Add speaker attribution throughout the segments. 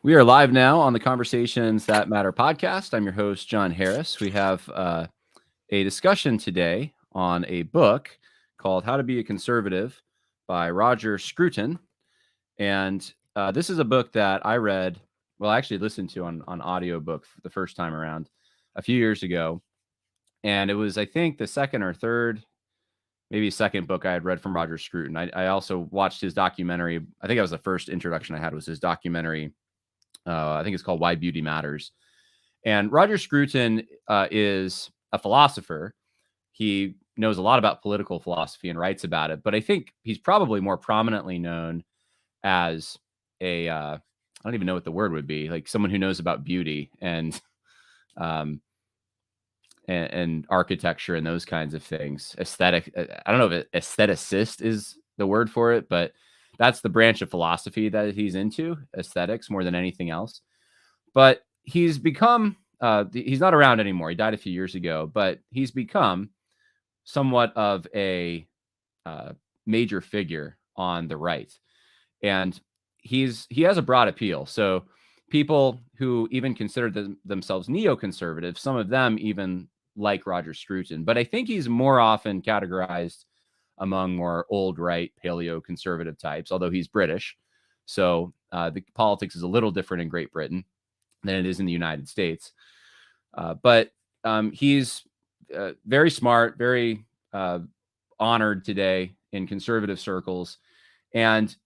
Speaker 1: We are live now on the Conversations That Matter podcast. I'm your host, John Harris. We have a discussion today on a book called How to Be a Conservative by Roger Scruton. And this is a book that I read, I actually listened to on audiobook for the first time around a few years ago. And it was, I think, the second or third, maybe second book I had read from Roger Scruton. I also watched his documentary. I think that was the first introduction I had was his documentary. I think it's called Why Beauty Matters. And Roger Scruton is a philosopher. He knows a lot about political philosophy and writes about it. But I think he's probably more prominently known as I don't even know what the word would be, like someone who knows about beauty and architecture and those kinds of things. Aesthetic. I don't know if aestheticist is the word for it, but that's the branch of philosophy that he's into, aesthetics more than anything else. But he's become, he's not around anymore. He died a few years ago, but he's become somewhat of a major figure on the right. And he has a broad appeal. So people who even consider themselves neoconservative, some of them even like Roger Scruton. But I think he's more often categorized among more old right paleo-conservative types, although he's British. So the politics is a little different in Great Britain than it is in the United States. But he's very smart, very honored today in conservative circles. And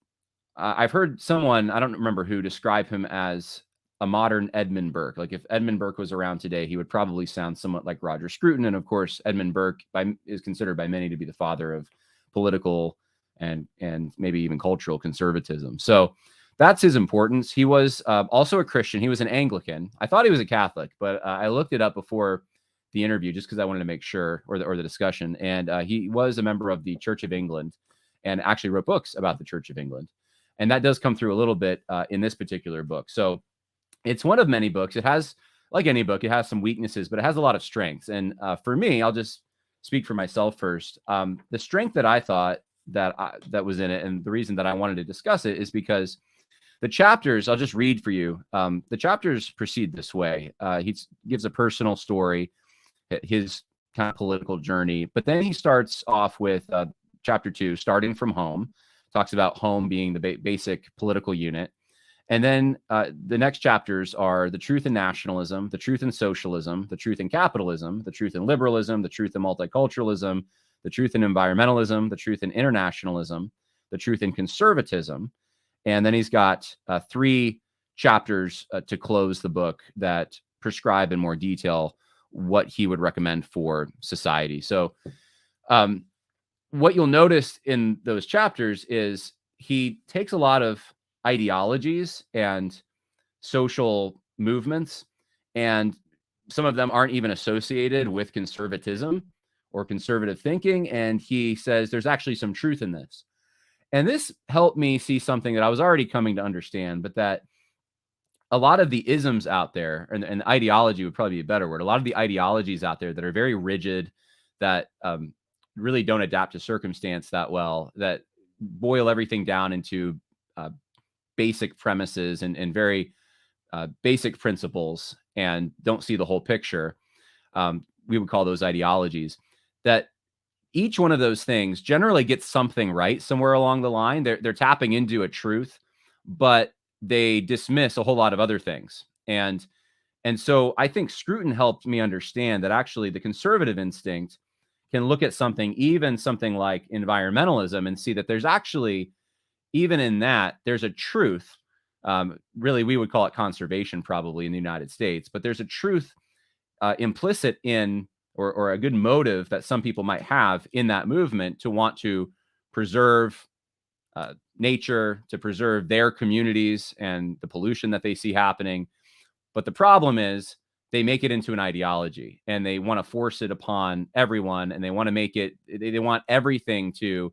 Speaker 1: I've heard someone, I don't remember who, describe him as a modern Edmund Burke. Like if Edmund Burke was around today, he would probably sound somewhat like Roger Scruton. And of course, Edmund Burke is considered by many to be the father of political and maybe even cultural conservatism. So that's his importance. He was also a Christian. He was an Anglican. I thought he was a Catholic, but I looked it up before the interview just because I wanted to make sure, or the discussion. And he was a member of the Church of England and actually wrote books about the Church of England. And that does come through a little bit in this particular book. So it's one of many books. It has, like any book, it has some weaknesses, but it has a lot of strengths. And for me, I'll just speak for myself first. The strength that I thought that was in it, and the reason that I wanted to discuss it is because the chapters, I'll just read for you. The chapters proceed this way. He gives a personal story, his kind of political journey, but then he starts off with chapter 2, starting from home, talks about home being the basic political unit. And then the next chapters are the truth in nationalism, the truth in socialism, the truth in capitalism, the truth in liberalism, the truth in multiculturalism, the truth in environmentalism, the truth in internationalism, the truth in conservatism. And then he's got 3 chapters to close the book that prescribe in more detail what he would recommend for society. So what you'll notice in those chapters is he takes a lot of ideologies and social movements, and some of them aren't even associated with conservatism or conservative thinking. And he says there's actually some truth in this. And this helped me see something that I was already coming to understand, but that a lot of the isms out there, and ideology would probably be a better word, a lot of the ideologies out there that are very rigid, that really don't adapt to circumstance that well, that boil everything down into basic premises and very basic principles and don't see the whole picture. We would call those ideologies. That each one of those things generally gets something right somewhere along the line. They're tapping into a truth, but they dismiss a whole lot of other things. And so I think Scruton helped me understand that actually the conservative instinct can look at something, even something like environmentalism, and see that there's actually, even in that, there's a truth. Really, we would call it conservation probably in the United States, but there's a truth implicit in, or a good motive that some people might have in that movement to want to preserve nature, to preserve their communities and the pollution that they see happening. But the problem is they make it into an ideology and they want to force it upon everyone, and they want to make it, they want everything to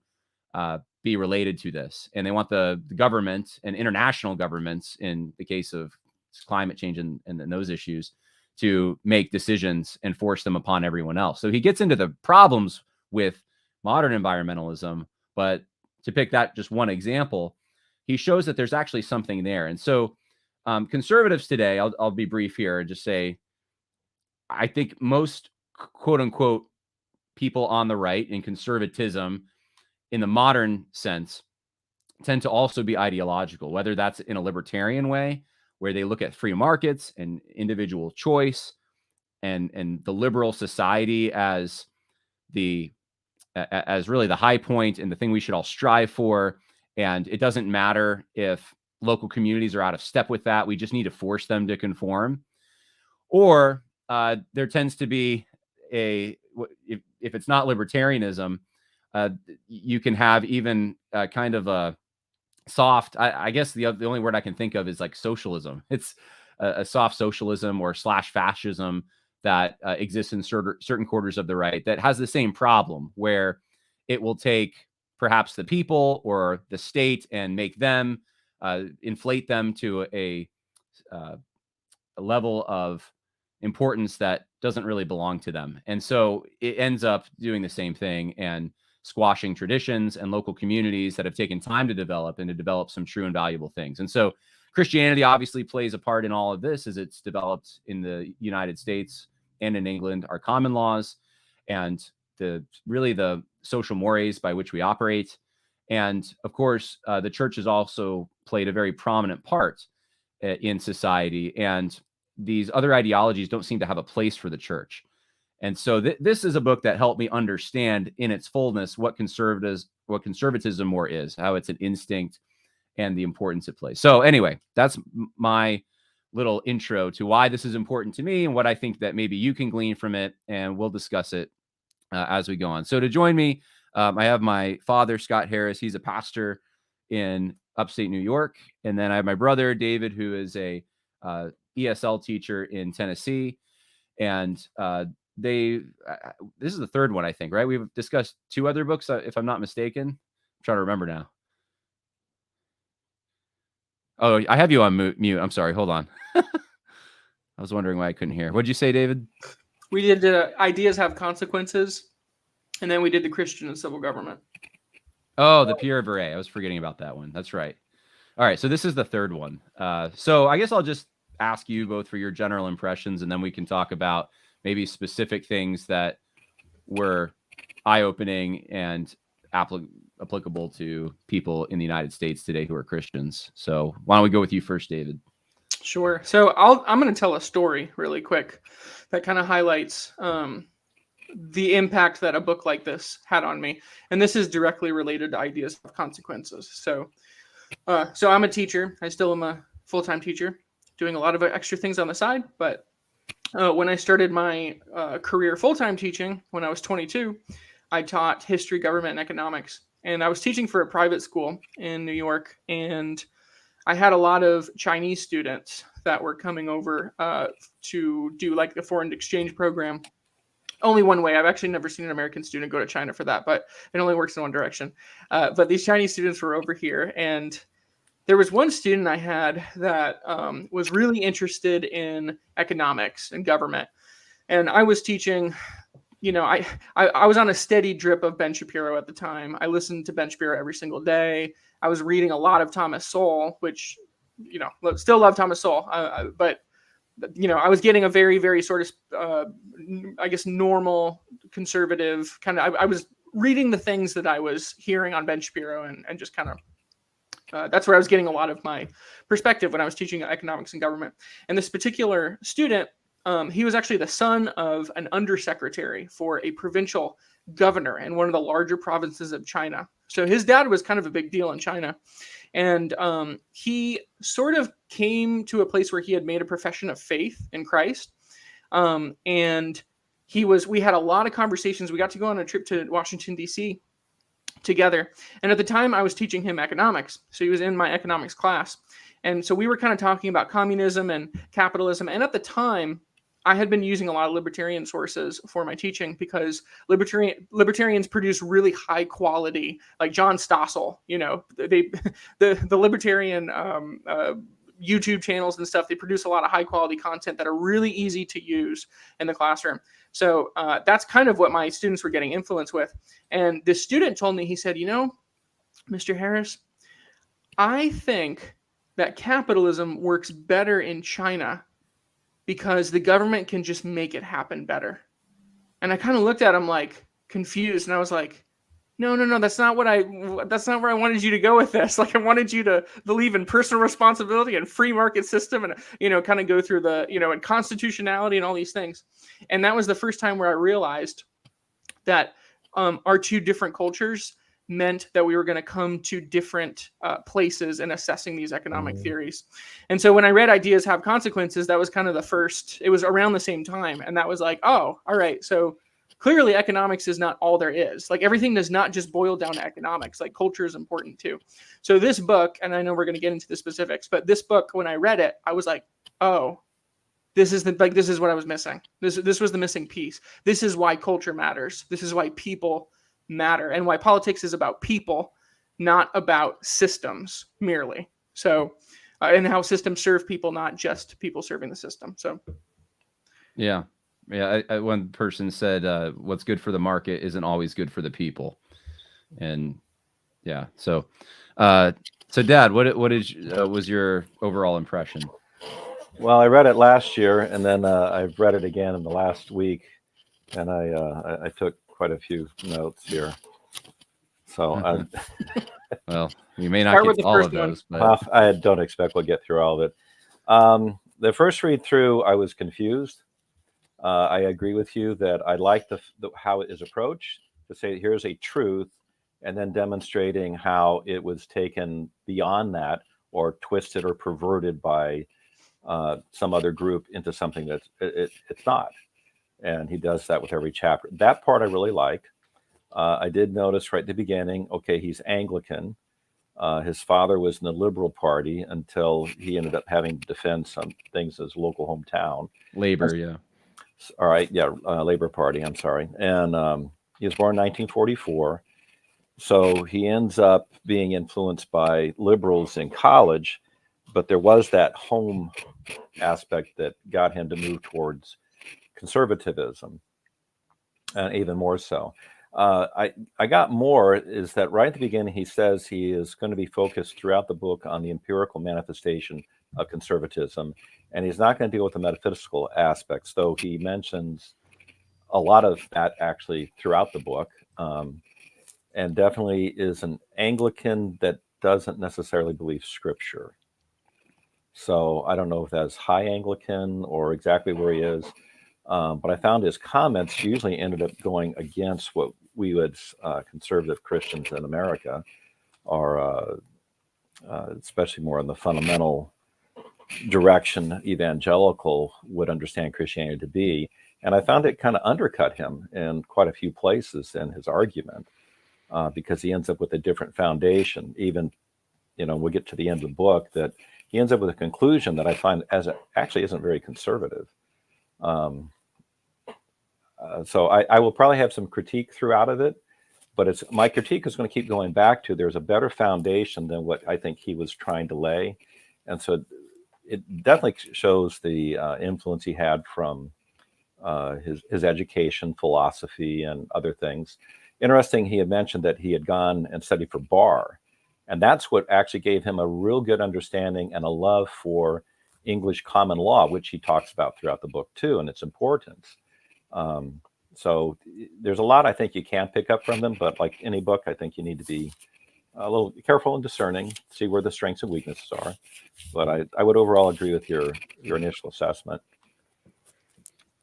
Speaker 1: be related to this. And they want the government and international governments, in the case of climate change and those issues, to make decisions and force them upon everyone else. So he gets into the problems with modern environmentalism, but to pick that just one example, he shows that there's actually something there. And so Conservatives today, I'll be brief here and just say, I think most quote unquote people on the right in conservatism in the modern sense tend to also be ideological, whether that's in a libertarian way, where they look at free markets and individual choice and the liberal society as really the high point and the thing we should all strive for. And it doesn't matter if local communities are out of step with that. We just need to force them to conform. Or there tends to be if it's not libertarianism, you can have even kind of a soft, I guess the only word I can think of is like socialism. It's a soft socialism or / fascism that exists in certain quarters of the right that has the same problem, where it will take perhaps the people or the state and make them inflate them to a level of importance that doesn't really belong to them. And so it ends up doing the same thing and squashing traditions and local communities that have taken time to develop and to develop some true and valuable things. And so Christianity obviously plays a part in all of this, as it's developed in the United States and in England, our common laws and the social mores by which we operate. And of course, the church has also played a very prominent part in society. And these other ideologies don't seem to have a place for the church. And so this is a book that helped me understand in its fullness what conservatism more is, how it's an instinct and the importance it plays. So anyway, that's my little intro to why this is important to me and what I think that maybe you can glean from it. And we'll discuss it as we go on. So to join me, I have my father, Scott Harris. He's a pastor in upstate New York. And then I have my brother, David, who is a ESL teacher in Tennessee. And this is the third one, I think, right? We've discussed 2 other books, if I'm not mistaken. I'm trying to remember now. Oh, I have you on mute. I'm sorry. Hold on. I was wondering why I couldn't hear. What'd you say, David?
Speaker 2: We did Ideas Have Consequences, and then we did the Christian and Civil Government.
Speaker 1: Oh, the Pierre Viret. I was forgetting about that one. That's right. All right. So this is the third one. So I guess I'll just ask you both for your general impressions, and then we can talk about maybe specific things that were eye-opening and applicable to people in the United States today who are Christians. So why don't we go with you first, David?
Speaker 2: Sure. So I'm going to tell a story really quick that kind of highlights the impact that a book like this had on me. And this is directly related to Ideas of Consequences. So I'm a teacher. I still am a full-time teacher, doing a lot of extra things on the side. But when I started my career full-time teaching, when I was 22, I taught history, government, and economics. And I was teaching for a private school in New York. And I had a lot of Chinese students that were coming over to do like the foreign exchange program. Only one way. I've actually never seen an American student go to China for that, but it only works in one direction. But these Chinese students were over here, and there was one student I had that was really interested in economics and government. And I was teaching, I was on a steady drip of Ben Shapiro at the time. I listened to Ben Shapiro every single day. I was reading a lot of Thomas Sowell, which, still love Thomas Sowell. But I was getting a very, very sort of, normal conservative kind of, I was reading the things that I was hearing on Ben Shapiro and just kind of, that's where I was getting a lot of my perspective when I was teaching economics and government. And this particular student, he was actually the son of an undersecretary for a provincial governor in one of the larger provinces of China. So his dad was kind of a big deal in China. And he sort of came to a place where he had made a profession of faith in Christ. And we had a lot of conversations. We got to go on a trip to Washington, D.C. together. And at the time I was teaching him economics. So he was in my economics class. And so we were kind of talking about communism and capitalism. And at the time, I had been using a lot of libertarian sources for my teaching because libertarians produce really high quality, like John Stossel, the libertarian YouTube channels and stuff. They produce a lot of high quality content that are really easy to use in the classroom. So that's kind of what my students were getting influence with. And this student told me, he said, Mr. Harris, I think that capitalism works better in China because the government can just make it happen better. And I kind of looked at him like confused, and I was like, no, that's not where I wanted you to go with this. Like, I wanted you to believe in personal responsibility and free market system, and kind of go through the and constitutionality and all these things. And that was the first time where I realized that our two different cultures meant that we were going to come to different places in assessing these economic theories. And so when I read Ideas Have Consequences, that was kind of the first. It was around the same time, and that was like, oh, all right, so clearly economics is not all there is. Like, everything does not just boil down to economics. Like, culture is important too. So this book, and I know we're going to get into the specifics, but this book, when I read it, I was like, oh, this is what I was missing. This was the missing piece. This is why culture matters. This is why people matter, and why politics is about people, not about systems merely. So, and how systems serve people, not just people serving the system. So,
Speaker 1: yeah. One person said, "What's good for the market isn't always good for the people," and yeah. So, Dad, what was your overall impression?
Speaker 3: Well, I read it last year, and then I've read it again in the last week, and I took quite a few notes here. So,
Speaker 1: well, you may not get all of those, but
Speaker 3: I don't expect we'll get through all of it. The first read through, I was confused. I agree with you that I like how it is approached, to say here's a truth, and then demonstrating how it was taken beyond that, or twisted or perverted by some other group into something that it's not. And he does that with every chapter. That part I really like. I did notice right at the beginning, okay, he's Anglican. His father was in the Liberal Party until he ended up having to defend some things in his local hometown.
Speaker 1: Labor, yeah.
Speaker 3: All right, yeah, Labor Party, I'm sorry. And he was born in 1944. So he ends up being influenced by liberals in college, but there was that home aspect that got him to move towards conservatism, and even more so. I got more is that right at the beginning, he says he is going to be focused throughout the book on the empirical manifestation of conservatism, and he's not going to deal with the metaphysical aspects, though he mentions a lot of that actually throughout the book, and definitely is an Anglican that doesn't necessarily believe Scripture. So I don't know if that's high Anglican or exactly where he is, but I found his comments usually ended up going against what we would conservative Christians in America are, especially more in the fundamental direction evangelical would understand Christianity to be. And I found it kind of undercut him in quite a few places in his argument, because he ends up with a different foundation. Even, we'll get to the end of the book that he ends up with a conclusion that I find actually isn't very conservative. So I will probably have some critique throughout of it, but my critique is going to keep going back to there's a better foundation than what I think he was trying to lay. And so it definitely shows the influence he had from his education, philosophy, and other things. Interesting, he had mentioned that he had gone and studied for bar. And that's what actually gave him a real good understanding and a love for English common law, which he talks about throughout the book too, and its importance. So there's a lot I think you can pick up from them, but like any book, I think you need to be a little careful and discerning, see where the strengths and weaknesses are. But I would overall agree with your initial assessment.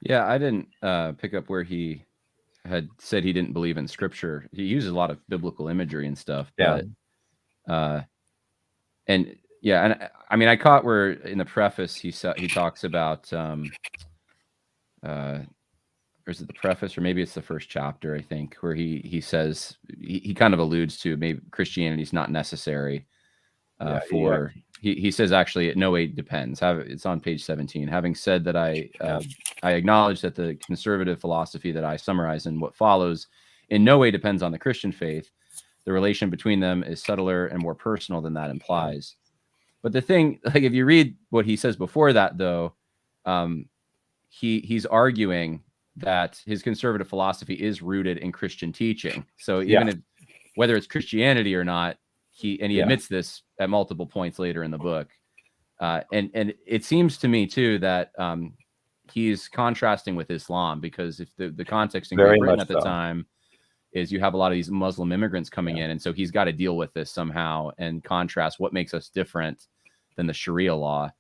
Speaker 1: Yeah, I didn't pick up where he had said he didn't believe in Scripture. He uses a lot of biblical imagery and stuff. But, and I mean, I caught where in the preface he talks about, or is it the preface, or maybe it's the first chapter, I think, where he says, he kind of alludes to maybe Christianity is not necessary he says, actually, it no way depends. It's on page 17. Having said that, I acknowledge that the conservative philosophy that I summarize in what follows in no way depends on the Christian faith. The relation between them is subtler and more personal than that implies. But the thing, like, if you read what he says before that, though, he's arguing that his conservative philosophy is rooted in Christian teaching. So even if, whether it's Christianity or not, he admits this at multiple points later in the book. And it seems to me too that he's contrasting with Islam, because if the context in
Speaker 3: Very
Speaker 1: Great Britain
Speaker 3: much
Speaker 1: at the
Speaker 3: so.
Speaker 1: time is you have a lot of these Muslim immigrants coming
Speaker 3: Yeah.
Speaker 1: in, and so he's got to deal with this somehow and contrast what makes us different than the Sharia law,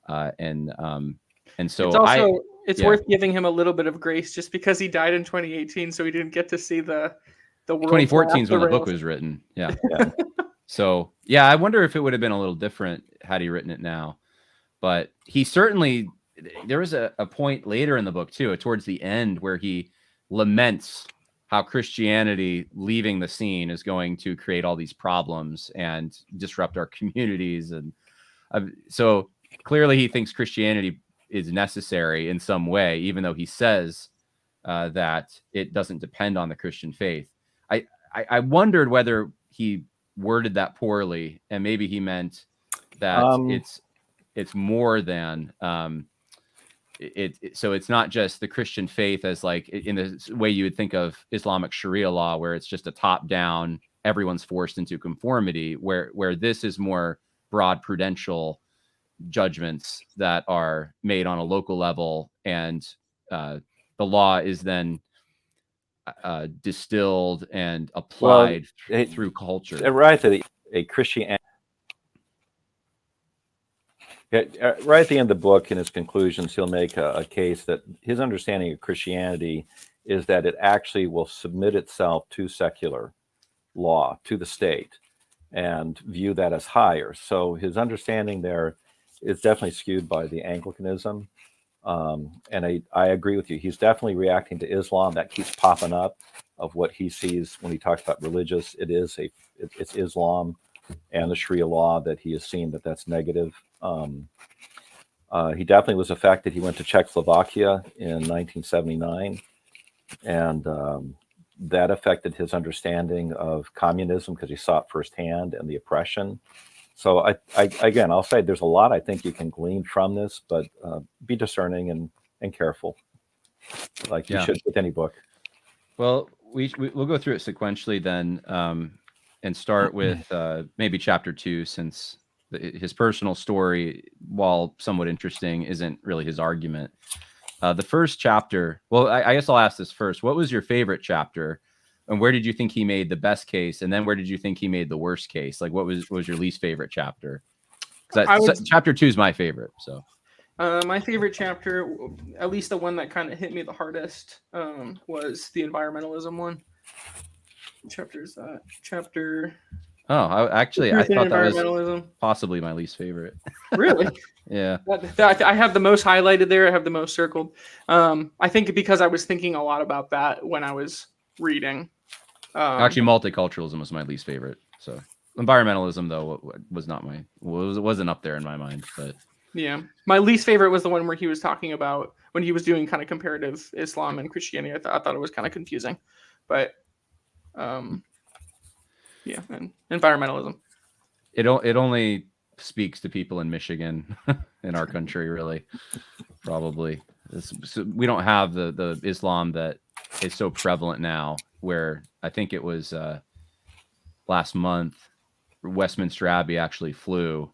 Speaker 1: and so
Speaker 2: It's also
Speaker 1: yeah.
Speaker 2: worth giving him a little bit of grace just because he died in 2018, so he didn't get to see the world.
Speaker 1: 2014 is when the book
Speaker 2: rails.
Speaker 1: was written. Yeah.
Speaker 3: Yeah.
Speaker 1: So yeah, I wonder if it would have been a little different had he written it now. But he certainly, there was a point later in the book too, towards the end, where he laments how Christianity leaving the scene is going to create all these problems and disrupt our communities. And so clearly he thinks Christianity is necessary in some way, even though he says that it doesn't depend on the Christian faith. I wondered whether he worded that poorly, and maybe he meant that it's more than so it's not just the Christian faith as like in the way you would think of Islamic Sharia law, where it's just a top down, everyone's forced into conformity, where this is more broad prudential judgments that are made on a local level, and the law is then distilled and applied through culture.
Speaker 3: Right at a Christian. Right at the end of the book, in his conclusions, he'll make a case that his understanding of Christianity is that it actually will submit itself to secular law, to the state, and view that as higher. So his understanding there is definitely skewed by the Anglicanism. And I agree with you. He's definitely reacting to Islam. That keeps popping up of what he sees when he talks about religious. It's Islam and the Sharia law that he has seen that's negative. He definitely was affected. He went to Czechoslovakia in 1979, and that affected his understanding of communism because he saw it firsthand and the oppression. So again, I'll say there's a lot I think you can glean from this, but be discerning and careful, like you should with any book.
Speaker 1: Well, we'll go through it sequentially then, and start with maybe chapter 2, since his personal story, while somewhat interesting, isn't really his argument. The first chapter, well, I guess I'll ask this first. What was your favorite chapter, and where did you think he made the best case, and then where did you think he made the worst case? Like, what was your least favorite chapter? Chapter 2 is my favorite. So
Speaker 2: my favorite chapter, at least the one that kind of hit me the hardest, was the environmentalism one. What chapter is that? Chapter.
Speaker 1: Oh, I thought that was possibly my least favorite.
Speaker 2: Really?
Speaker 1: Yeah.
Speaker 2: I have the most highlighted there. I have the most circled. I think because I was thinking a lot about that when I was reading.
Speaker 1: Actually, multiculturalism was my least favorite. So environmentalism, though, wasn't up there in my mind. But
Speaker 2: yeah, my least favorite was the one where he was talking about when he was doing kind of comparative Islam and Christianity. I thought it was kind of confusing, but yeah, and environmentalism.
Speaker 1: It only speaks to people in Michigan, in our country, really. Probably we don't have the Islam that is so prevalent now. Where I think it was last month, Westminster Abbey actually flew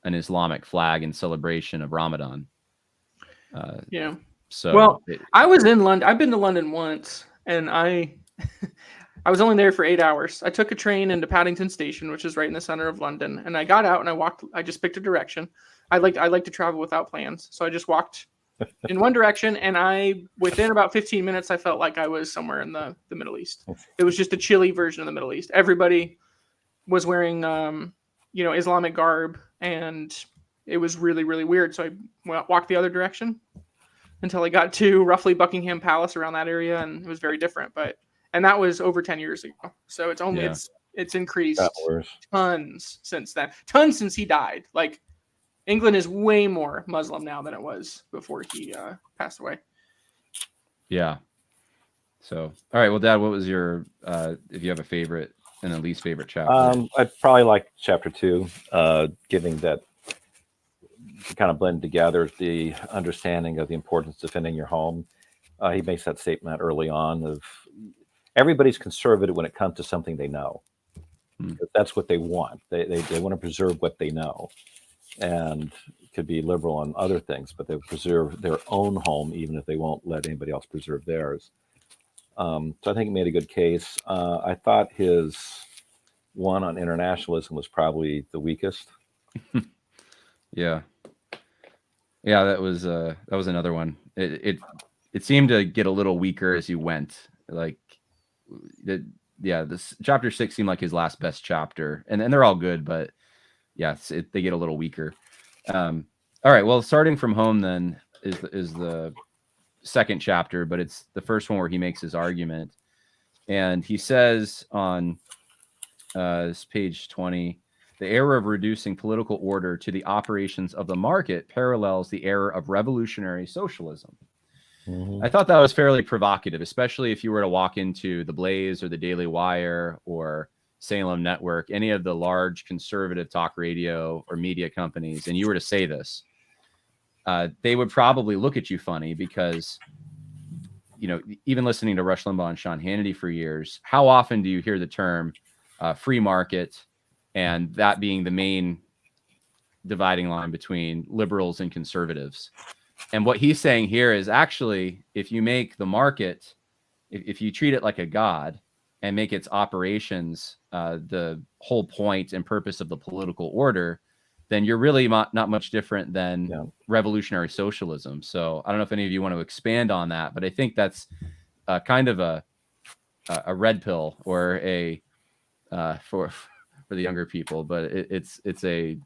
Speaker 1: an Islamic flag in celebration of Ramadan.
Speaker 2: Yeah.
Speaker 1: So
Speaker 2: well, I was in London. I've been to London once, and I was only there for 8 hours. I took a train into Paddington Station, which is right in the center of London, and I got out and I walked. I just picked a direction. I like to travel without plans, so I just walked in one direction, and within about 15 minutes, I felt like I was somewhere in the Middle East. It was just a chilly version of the Middle East. Everybody was wearing, Islamic garb, and it was really, really weird. So I walked the other direction until I got to roughly Buckingham Palace, around that area, and it was very different. And that was over 10 years ago. So it's only it's increased tons since then. Tons since he died. Like, England is way more Muslim now than it was before he passed away.
Speaker 1: Yeah. So, all right. Well, Dad, what was your, if you have a favorite and a least favorite chapter?
Speaker 3: I'd probably like chapter 2, giving that to kind of blend together the understanding of the importance of defending your home. He makes that statement early on of everybody's conservative when it comes to something they know. That's what they want. They want to preserve what they know. and could be liberal on other things, but they preserve their own home even if they won't let anybody else preserve theirs. So I think he made a good case. I thought his one on internationalism was probably the weakest.
Speaker 1: Yeah, that was another one. It seemed to get a little weaker as you went. Like this chapter 6 seemed like his last best chapter, and they're all good, but yeah, they get a little weaker. All right, well, starting from home then is the second chapter, but it's the first one where he makes his argument, and he says on this page 20, the error of reducing political order to the operations of the market parallels the error of revolutionary socialism. Mm-hmm. I thought that was fairly provocative, especially if you were to walk into the Blaze or the Daily Wire or Salem Network, any of the large conservative talk radio or media companies, and you were to say this, they would probably look at you funny because, even listening to Rush Limbaugh and Sean Hannity for years, how often do you hear the term free market, and that being the main dividing line between liberals and conservatives? And what he's saying here is actually, if you make the market, if you treat it like a god and make its operations the whole point and purpose of the political order, then you're really not much different than revolutionary socialism. So I don't know if any of you want to expand on that, but I think that's kind of a red pill or a for the younger people, but it's a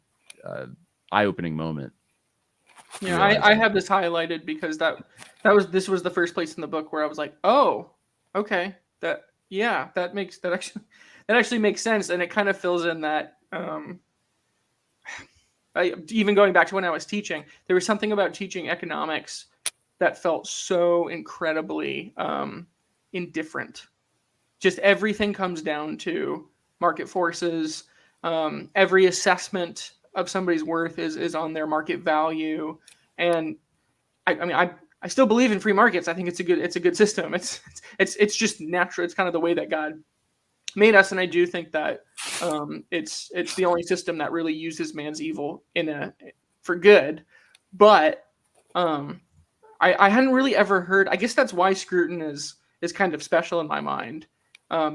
Speaker 1: eye-opening moment.
Speaker 2: Yeah, I have this highlighted because this was the first place in the book where I was like, oh, okay, that actually makes sense, and it kind of fills in that. Even going back to when I was teaching, there was something about teaching economics that felt so incredibly indifferent. Just everything comes down to market forces. Every assessment of somebody's worth is on their market value, and I still believe in free markets. I think it's a good system. It's just natural. It's kind of the way that God made us, and I do think that it's the only system that really uses man's evil for good. But I hadn't really ever heard. I guess that's why Scruton is kind of special in my mind,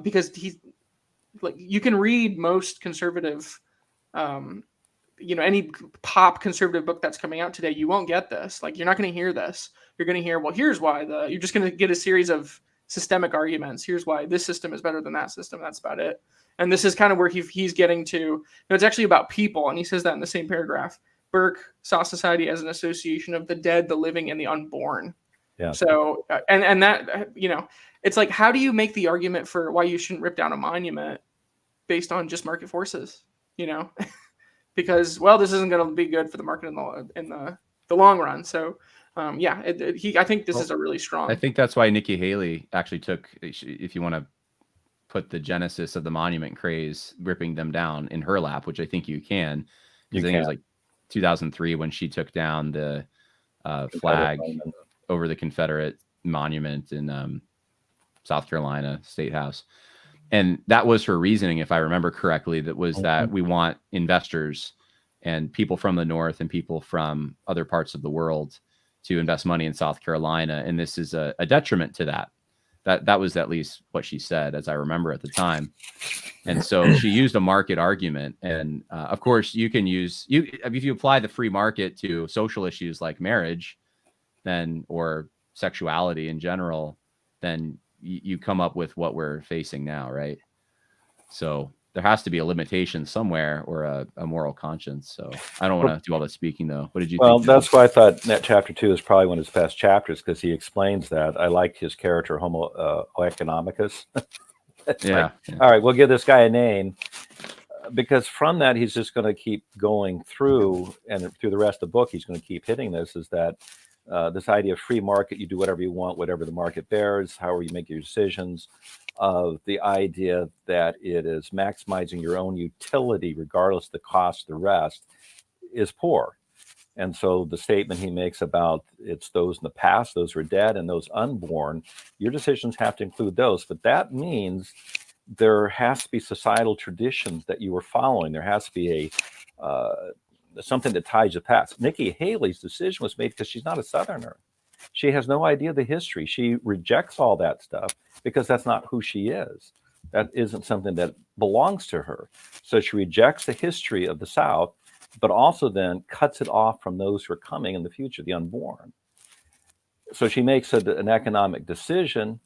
Speaker 2: because he's like, you can read most conservative, any pop conservative book that's coming out today, you won't get this. Like, you're not going to hear this. You're going to hear, well, here's why you're just going to get a series of systemic arguments. Here's why this system is better than that system. That's about it. And this is kind of where he's getting to, it's actually about people. And he says that in the same paragraph. Burke saw society as an association of the dead, the living, and the unborn. Yeah. So, and that, it's like, how do you make the argument for why you shouldn't rip down a monument based on just market forces, because, well, this isn't going to be good for the market in the long run. So, I think this is a really strong.
Speaker 1: I think that's why Nikki Haley actually took, if you want to put the genesis of the monument craze, ripping them down in her lap, which I think you can. I think it was like 2003 when she took down the flag over the Confederate monument in South Carolina State House. And that was her reasoning, if I remember correctly, that was that we want investors and people from the North and people from other parts of the world to invest money in South Carolina. And this is a detriment to that. That was at least what she said, as I remember at the time. And so she used a market argument. And of course, you can use, if you apply the free market to social issues like marriage, then, or sexuality in general, then you come up with what we're facing now, right? So there has to be a limitation somewhere, or a moral conscience. So I don't want to do all the speaking, though. What did you think?
Speaker 3: Well, that's why I thought that chapter 2 is probably one of his best chapters, because he explains that. I liked his character, Homo economicus.
Speaker 1: Yeah.
Speaker 3: All right, we'll give this guy a name, because from that, he's just going to keep going through, and through the rest of the book, he's going to keep hitting this, is that this idea of free market, you do whatever you want, whatever the market bears, however you make your decisions, of the idea that it is maximizing your own utility, regardless of the cost of the rest, is poor. And so the statement he makes about it's those in the past, those who are dead, and those unborn, your decisions have to include those. But that means there has to be societal traditions that you are following. There has to be something that ties the past. Nikki Haley's decision was made because she's not a Southerner. She has no idea the history. She rejects all that stuff because that's not who she is. That isn't something that belongs to her. So she rejects the history of the South, but also then cuts it off from those who are coming in the future, the unborn. So she makes an economic decision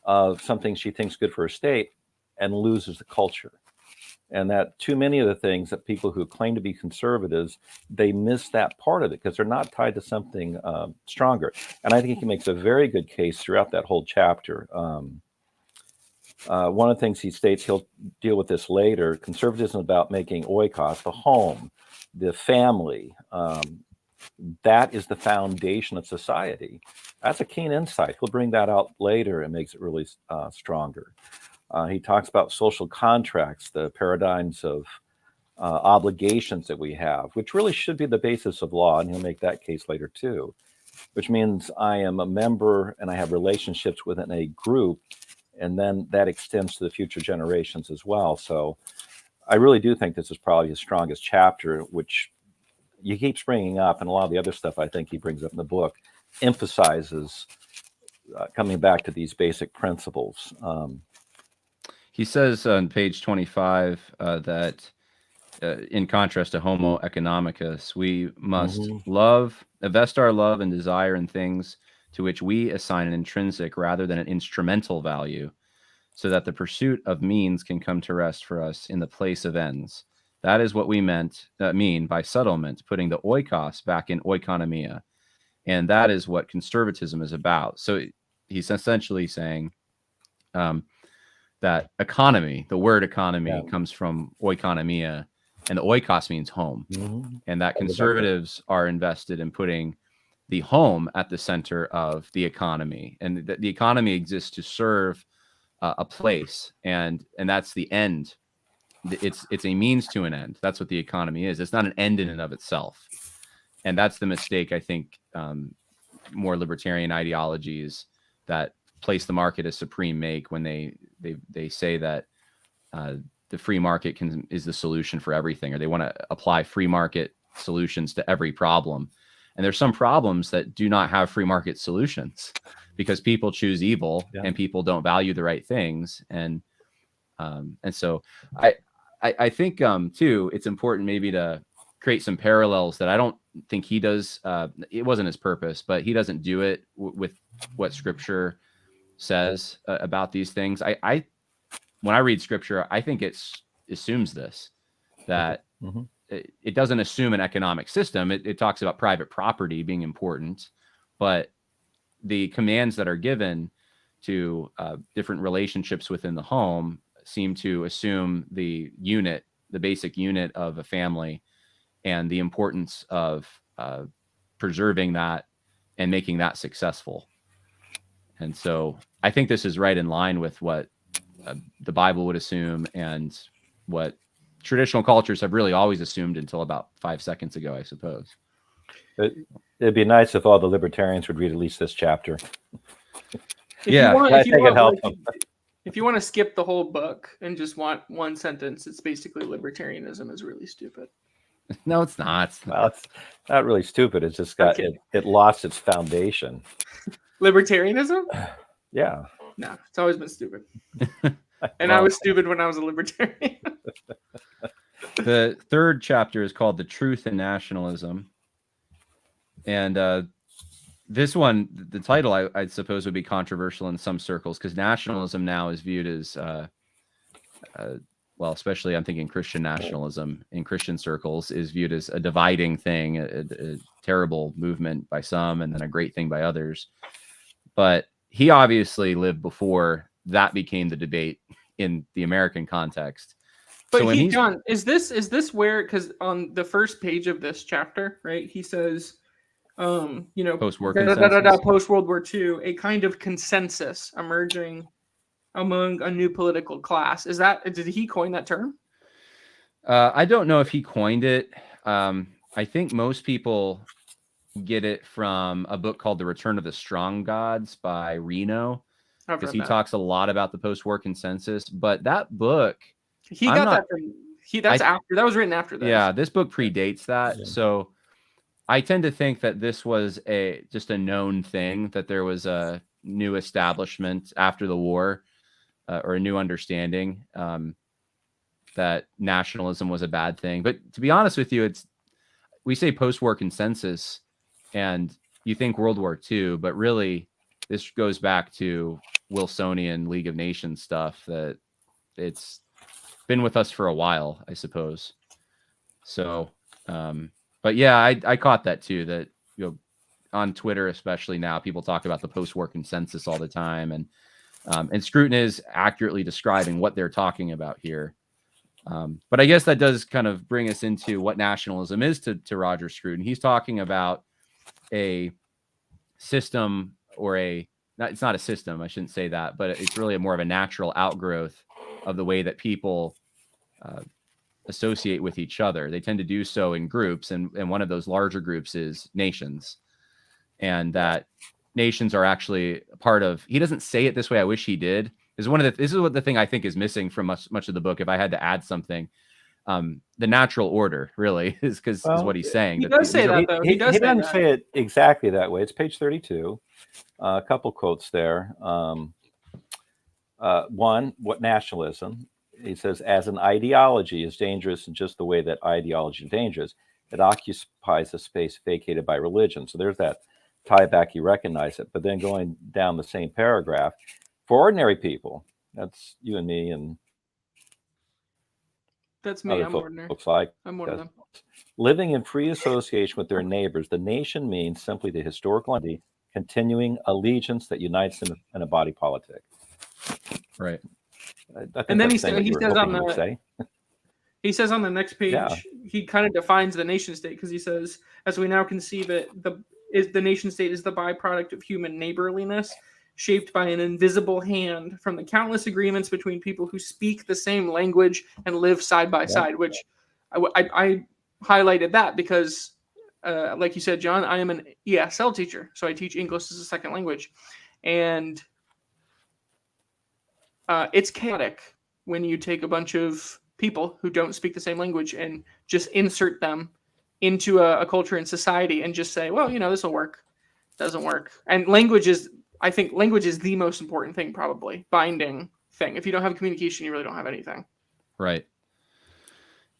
Speaker 3: of something she thinks good for her state and loses the culture. And that too many of the things that people who claim to be conservatives, they miss that part of it because they're not tied to something stronger. And I think he makes a very good case throughout that whole chapter. One of the things he states, he'll deal with this later, conservatism is about making oikos, the home, the family, that is the foundation of society. That's a keen insight. He'll bring that out later and makes it really stronger. He talks about social contracts, the paradigms of obligations that we have, which really should be the basis of law, and he'll make that case later too, which means I am a member and I have relationships within a group, and then that extends to the future generations as well. So I really do think this is probably his strongest chapter, which he keeps bringing up, and a lot of the other stuff I think he brings up in the book emphasizes coming back to these basic principles.
Speaker 1: He says on page 25 that in contrast to Homo economicus, we must invest our love and desire in things to which we assign an intrinsic rather than an instrumental value, so that the pursuit of means can come to rest for us in the place of ends. That is what we mean by settlement, putting the oikos back in oikonomia. And that is what conservatism is about. So he's essentially saying that economy, the word economy comes from oikonomia, and the oikos means home. And that conservatives are invested in putting the home at the center of the economy. And the economy exists to serve a place, and that's the end. It's a means to an end. That's what the economy is. It's not an end in and of itself. And that's the mistake, I think, more libertarian ideologies that place the market as supreme make when they say that the free market is the solution for everything, or they want to apply free market solutions to every problem. And there's some problems that do not have free market solutions because people choose evil and people don't value the right things. And so I think too, it's important maybe to create some parallels that I don't think he does. It wasn't his purpose, but he doesn't do it with what Scripture says about these things. When I read Scripture, I think it assumes this, that it doesn't assume an economic system. It talks about private property being important, but the commands that are given to different relationships within the home seem to assume the basic unit of a family, and the importance of preserving that and making that successful. And so I think this is right in line with what the Bible would assume and what traditional cultures have really always assumed until about 5 seconds ago, I suppose.
Speaker 3: It'd be nice if all the libertarians would read at least this chapter.
Speaker 2: If you want to skip the whole book and just want one sentence, it's basically libertarianism is really stupid.
Speaker 1: No, it's not.
Speaker 3: Well, it's not really stupid. It's just got it lost its foundation.
Speaker 2: Libertarianism?
Speaker 3: Yeah.
Speaker 2: No, it's always been stupid. And I was stupid when I was a libertarian.
Speaker 1: The third chapter is called The Truth in Nationalism. And this one, the title, I suppose, would be controversial in some circles, because nationalism now is viewed as, well, especially I'm thinking Christian nationalism in Christian circles is viewed as a dividing thing, a terrible movement by some, and then a great thing by others. But he obviously lived before that became the debate in the American context.
Speaker 2: But
Speaker 1: so
Speaker 2: John, is this where, because on the first page of this chapter, right, he says,
Speaker 1: post-war
Speaker 2: post-World War II, a kind of consensus emerging among a new political class. Did he coin that term?
Speaker 1: I don't know if he coined it. I think most people get it from a book called The Return of the Strong Gods by Reno, because he talks a lot about the post-war consensus. But that book,
Speaker 2: he got that from That was written after this.
Speaker 1: Yeah, this book predates that.
Speaker 3: Yeah.
Speaker 1: So I tend to think that this was just a known thing, that there was a new establishment after the war, or a new understanding, that nationalism was a bad thing. But to be honest with you, we say post-war consensus and you think World War II, but really this goes back to Wilsonian League of Nations stuff, that it's been with us for a while, I suppose. So, but yeah, I caught that too, that, on Twitter, especially now, people talk about the post-war consensus all the time. And Scruton is accurately describing what they're talking about here. But I guess that does kind of bring us into what nationalism is to Roger Scruton. He's talking about a system, or it's not a system, I shouldn't say that, but it's really more of a natural outgrowth of the way that people associate with each other. They tend to do so in groups, and one of those larger groups is nations. And that nations are actually part of, he doesn't say it this way, I wish he did. This is what the thing I think is missing from much of the book. If I had to add something, the natural order really is is what he's saying.
Speaker 2: He does say that, though. He doesn't
Speaker 3: say it exactly that way. It's page 32. A couple quotes there. One, what nationalism? He says, as an ideology is dangerous in just the way that ideology is dangerous. It occupies a space vacated by religion. So there's that tie back. You recognize it. But then going down the same paragraph, for ordinary people, that's you and me and
Speaker 2: that's me. I'm ordinary.
Speaker 3: Looks like
Speaker 2: I'm one of them.
Speaker 3: Living in free association with their neighbors, the nation means simply the historical entity, continuing allegiance that unites them in a body politic.
Speaker 1: Right.
Speaker 2: And then he says on the next page, he kind of defines the nation state, because he says, as we now conceive it, the nation state is the byproduct of human neighborliness, shaped by an invisible hand from the countless agreements between people who speak the same language and live side by side, which I highlighted that because, like you said, John, I am an ESL teacher, so I teach English as a second language. And it's chaotic when you take a bunch of people who don't speak the same language and just insert them into a culture and society and just say, well, this will work. Doesn't work. And I think language is the most important thing, probably binding thing. If you don't have communication, you really don't have anything.
Speaker 1: Right.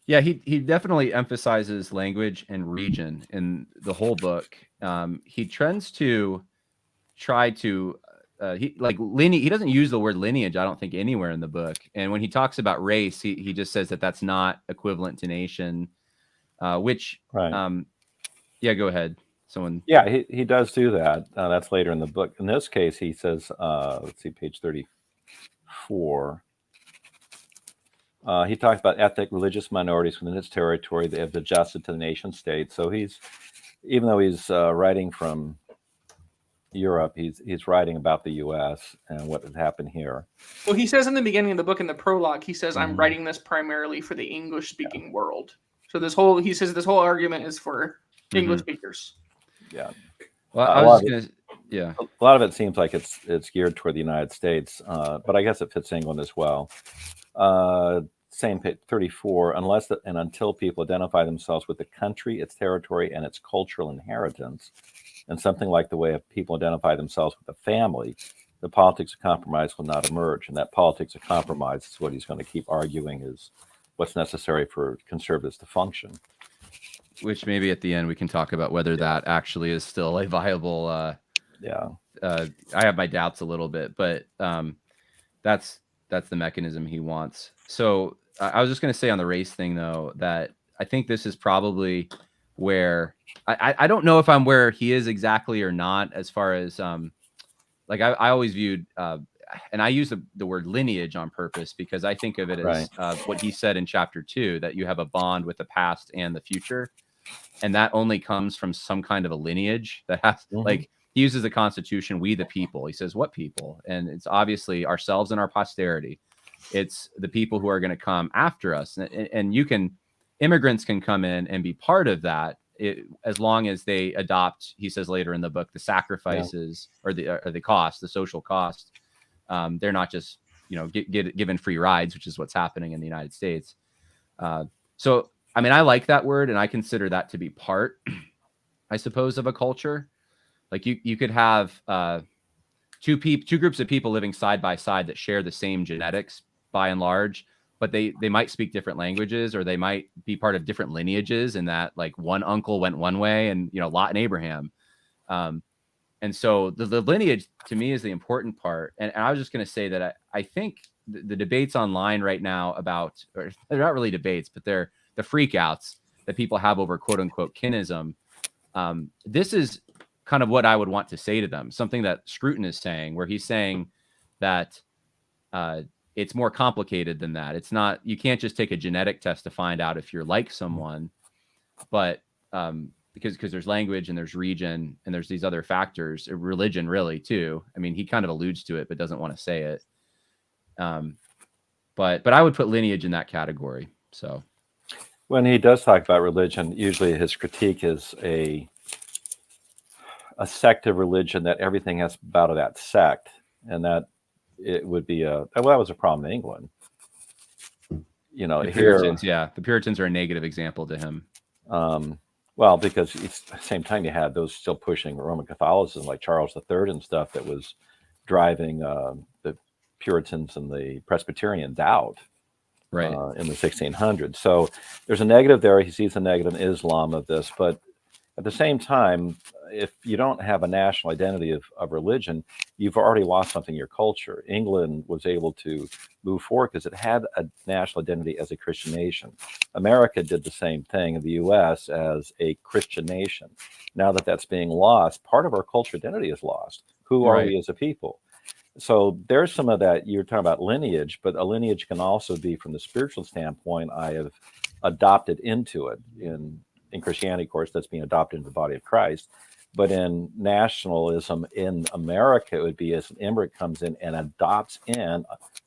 Speaker 1: Yeah, he definitely emphasizes language and region in the whole book. He tends to try to he doesn't use the word lineage, I don't think, anywhere in the book. And when he talks about race, he just says that that's not equivalent to nation, which yeah, go ahead.
Speaker 3: Yeah, he does do that. That's later in the book. In this case, he says, let's see, page 34. He talks about ethnic religious minorities within its territory. They have adjusted to the nation state. So even though he's writing from Europe, he's writing about the U.S. and what has happened here.
Speaker 2: Well, he says in the beginning of the book, in the prologue, he says, I'm writing this primarily for the English-speaking world. So this whole argument is for English speakers.
Speaker 3: Yeah.
Speaker 1: Well, a lot
Speaker 3: of it seems like it's geared toward the United States, but I guess it fits England as well. Same page 34. Unless and until people identify themselves with the country, its territory, and its cultural inheritance, and something like the way people identify themselves with a family, the politics of compromise will not emerge. And that politics of compromise is what he's going to keep arguing is what's necessary for conservatives to function.
Speaker 1: Which maybe at the end we can talk about whether that actually is still a viable. I have my doubts a little bit, but that's the mechanism he wants. So I was just going to say on the race thing, though, that I think this is probably where I don't know if I'm where he is exactly or not, as far as I always viewed and I use the word lineage on purpose because I think of it as what he said in chapter 2, that you have a bond with the past and the future. And that only comes from some kind of a lineage that has he uses the Constitution, we the people. He says, what people? And it's obviously ourselves and our posterity. It's the people who are going to come after us. And immigrants can come in and be part of that as long as they adopt, he says later in the book, the sacrifices or the cost, the social cost. They're not just, given free rides, which is what's happening in the United States. So, I mean, I like that word, and I consider that to be part, I suppose, of a culture. Like you could have two groups of people living side by side that share the same genetics by and large, but they might speak different languages, or they might be part of different lineages, in that like one uncle went one way, and Lot and Abraham. And so the lineage to me is the important part. And I was just going to say that I think the debates online right now about, or they're not really debates, but they're the freakouts that people have over quote unquote kinism. This is kind of what I would want to say to them. Something that Scruton is saying, where he's saying that it's more complicated than that. It's not, you can't just take a genetic test to find out if you're like someone, but because there's language and there's region and there's these other factors, religion really too. I mean, he kind of alludes to it, but doesn't want to say it. But I would put lineage in that category. So
Speaker 3: when he does talk about religion, usually his critique is a sect of religion, that everything has about that sect, and that it would be well, that was a problem in England.
Speaker 1: The Puritans, the Puritans are a negative example to him.
Speaker 3: Well, because at the same time you had those still pushing Roman Catholicism, like Charles III and stuff, that was driving the Puritans and the Presbyterians out,
Speaker 1: right,
Speaker 3: in the 1600s. So there's a negative there. He sees the negative in Islam of this, but at the same time, if you don't have a national identity of religion, you've already lost something in your culture. England was able to move forward because it had a national identity as a Christian nation. America did the same thing in the U.S. as a Christian nation. Now that that's being lost, part of our culture identity is lost. Who are we as a people? So there's some of that. You're talking about lineage, but a lineage can also be, from the spiritual standpoint, I have adopted into it. In Christianity, of course, that's being adopted into the body of Christ. But in nationalism in America, it would be as an immigrant comes in and adopts in,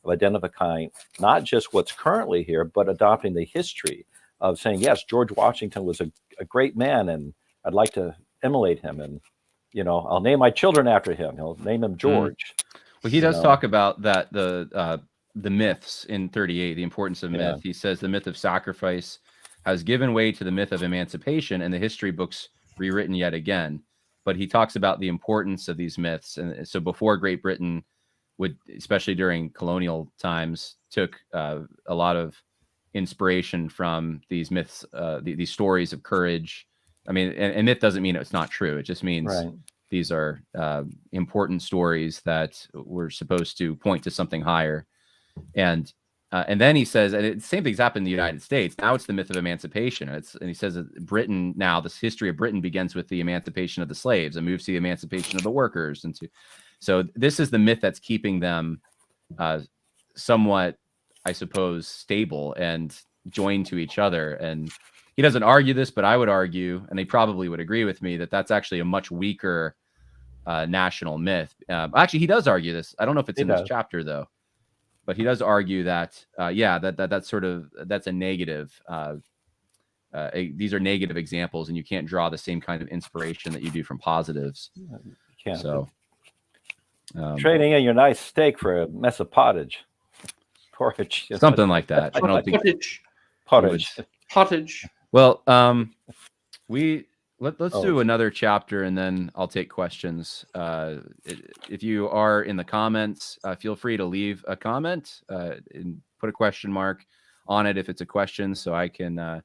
Speaker 3: identifying not just what's currently here, but adopting the history of saying, yes, George Washington was a great man, and I'd like to emulate him. And, I'll name my children after him. He'll name him George.
Speaker 1: Well, he does talk about that, the myths in 38, the importance of myth. He says the myth of sacrifice has given way to the myth of emancipation, and the history books rewritten yet again. But he talks about the importance of these myths. And so before Great Britain would, especially during colonial times, took a lot of inspiration from these myths, these stories of courage. I mean, and myth doesn't mean it's not true. It just means these are important stories that were supposed to point to something higher. And then he says, and the same thing's happened in the United States. Now it's the myth of emancipation. And he says that Britain, now this history of Britain begins with the emancipation of the slaves and moves to the emancipation of the workers. So this is the myth that's keeping them somewhat, I suppose, stable and joined to each other. And he doesn't argue this, but I would argue, and they probably would agree with me, that that's actually a much weaker national myth. Actually, he does argue this. I don't know if it's in this chapter, though. But he does argue that, that's a negative. These are negative examples, and you can't draw the same kind of inspiration that you do from positives.
Speaker 3: You can't.
Speaker 1: So,
Speaker 3: trading in your nice steak for a mess of porridge,
Speaker 1: something like that. I don't think
Speaker 2: pottage.
Speaker 1: Well, let's do another chapter, and then I'll take questions. If you are in the comments, feel free to leave a comment and put a question mark on it if it's a question, so I can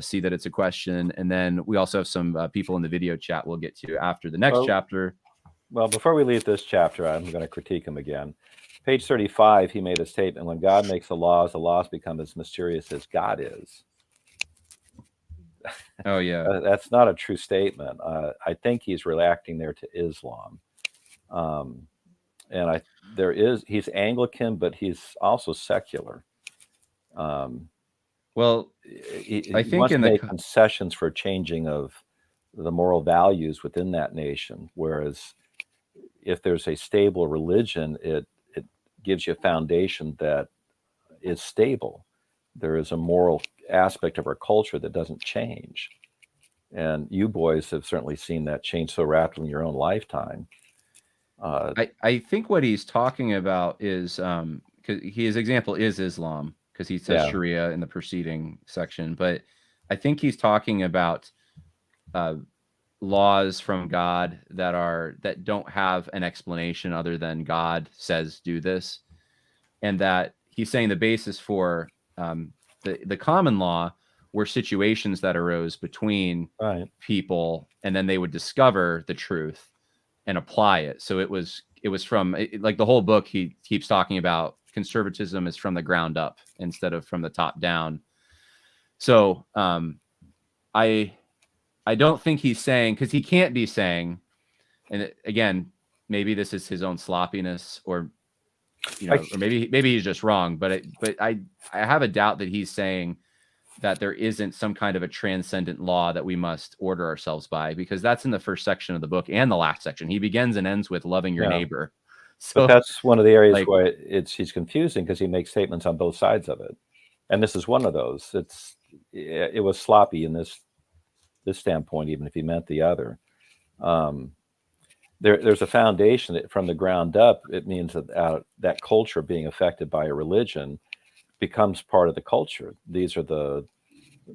Speaker 1: see that it's a question. And then we also have some people in the video chat we'll get to after the next chapter.
Speaker 3: Well, before we leave this chapter, I'm going to critique him again. Page 35, he made a statement: when God makes the laws become as mysterious as God is.
Speaker 1: Oh yeah,
Speaker 3: that's not a true statement. I think he's reacting there to Islam, and he's Anglican, but he's also secular.
Speaker 1: Well, I think
Speaker 3: wants to make concessions for changing of the moral values within that nation. Whereas if there's a stable religion, it gives you a foundation that is stable. There is a moral aspect of our culture that doesn't change. And you boys have certainly seen that change so rapidly in your own lifetime.
Speaker 1: I think what he's talking about is, because his example is Islam. because he says
Speaker 3: Yeah.
Speaker 1: Sharia in the preceding section. But I think he's talking about laws from God that don't have an explanation other than God says do this, and that he's saying the basis for the common law were situations that arose between people, and then they would discover the truth and apply it. So it was from like the whole book. He keeps talking about conservatism is from the ground up instead of from the top down. So I don't think he's saying, because he can't be saying, and again, maybe this is his own sloppiness, or or maybe he's just wrong. But I have a doubt that he's saying that there isn't some kind of a transcendent law that we must order ourselves by, because that's in the first section of the book and the last section. He begins and ends with loving your neighbor. So
Speaker 3: but that's one of the areas where he's confusing, because he makes statements on both sides of it, and this is one of those. It was sloppy in this standpoint, even if he meant the other. There's a foundation that from the ground up. It means that culture being affected by a religion becomes part of the culture. These are the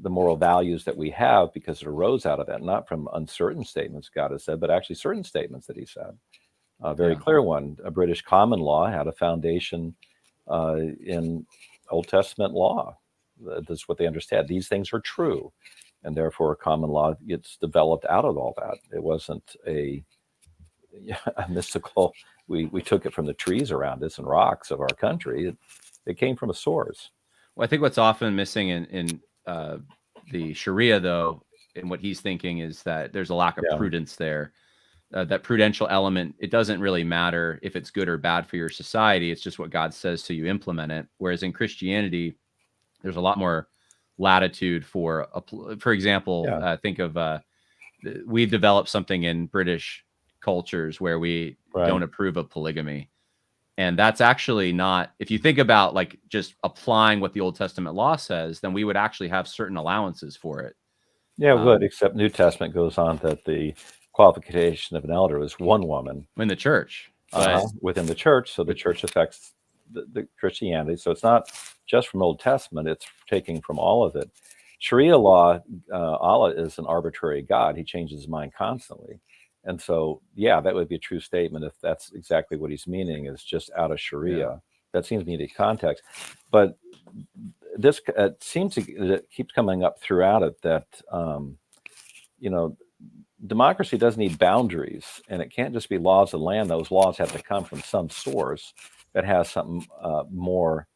Speaker 3: moral values that we have because it arose out of that, not from uncertain statements God has said, but actually certain statements that he said. A very clear one. A British common law had a foundation in Old Testament law. That's what they understand. These things are true, and therefore common law gets developed out of all that. It wasn't a mystical, we took it from the trees around us and rocks of our country. It came from a source.
Speaker 1: Well, I think what's often missing in the Sharia, though, in what he's thinking, is that there's a lack of prudence there. That prudential element, it doesn't really matter if it's good or bad for your society. It's just what God says, so you implement it. Whereas in Christianity, there's a lot more latitude for example, think of we've developed something in British cultures where we don't approve of polygamy. And that's actually not, if you think about like just applying what the Old Testament law says, then we would actually have certain allowances for it.
Speaker 3: Yeah, we would, except New Testament goes on that the qualification of an elder is one woman.
Speaker 1: In the church.
Speaker 3: Within the church, so the church affects the Christianity. So it's not just from Old Testament, it's taking from all of it. Sharia law, Allah is an arbitrary God. He changes his mind constantly. And so, that would be a true statement if that's exactly what he's meaning, is just out of Sharia. Yeah. That seems to be the context. But this it keeps coming up throughout it that, democracy does need boundaries, and it can't just be laws of the land. Those laws have to come from some source that has something more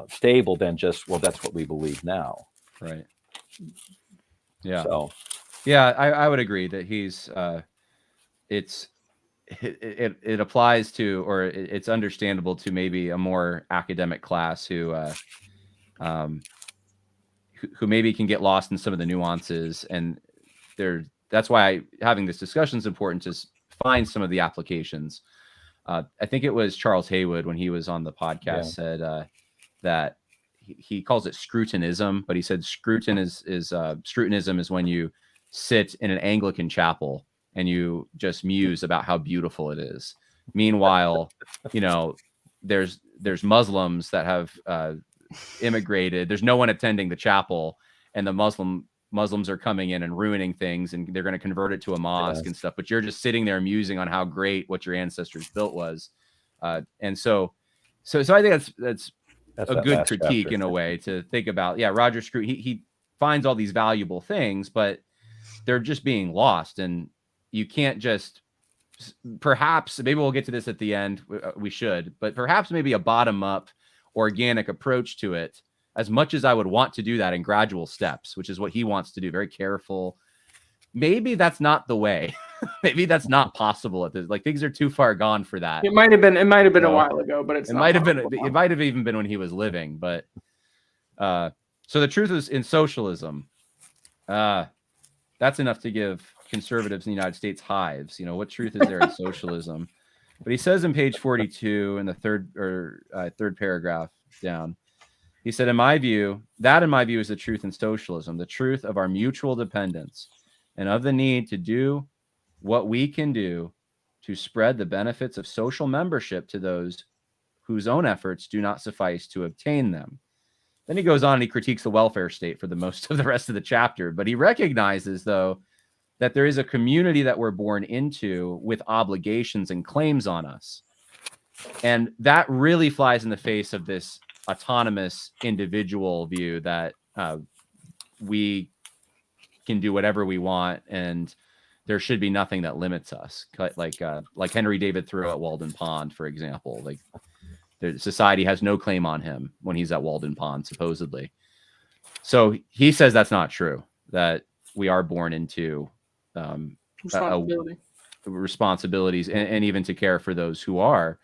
Speaker 3: stable than just, well, that's what we believe now.
Speaker 1: Right. Yeah.
Speaker 3: So.
Speaker 1: Yeah, I would agree that he's it applies to, or it's understandable to maybe a more academic class who maybe can get lost in some of the nuances, and that's why having this discussion is important, to find some of the applications. I think it was Charles Haywood, when he was on the podcast, said that he calls it Scrutonism, but he said Scrutonism is when you sit in an Anglican chapel and you just muse about how beautiful it is. Meanwhile, there's Muslims that have immigrated. There's no one attending the chapel, and the Muslims are coming in and ruining things, and they're going to convert it to a mosque and stuff. But you're just sitting there musing on how great what your ancestors built was. And so I think that's a good critique chapter, in a way, to think about. Yeah, Roger Scruton, he finds all these valuable things, but they're just being lost, and you can't just, perhaps, maybe we'll get to this at the end, we should, but perhaps maybe a bottom-up organic approach to it, as much as I would want to do that in gradual steps, which is what he wants to do, very careful. Maybe that's not the way. Maybe that's not possible at this. Like, things are too far gone for that.
Speaker 2: It might have been a while ago, but it might
Speaker 1: have even been when he was living. But so the truth is, in socialism, that's enough to give conservatives in the United States hives. What truth is there in socialism? But he says in page 42 in the third paragraph down, he said, in my view is the truth in socialism, the truth of our mutual dependence, and of the need to do what we can do to spread the benefits of social membership to those whose own efforts do not suffice to obtain them. Then he goes on and he critiques the welfare state for the most of the rest of the chapter. But he recognizes, though, that there is a community that we're born into with obligations and claims on us. And that really flies in the face of this autonomous individual view that we can do whatever we want and there should be nothing that limits us. Like Henry David Thoreau at Walden Pond, for example. Like, society has no claim on him when he's at Walden Pond, supposedly. So he says that's not true, that we are born into responsibilities and even to care for those who are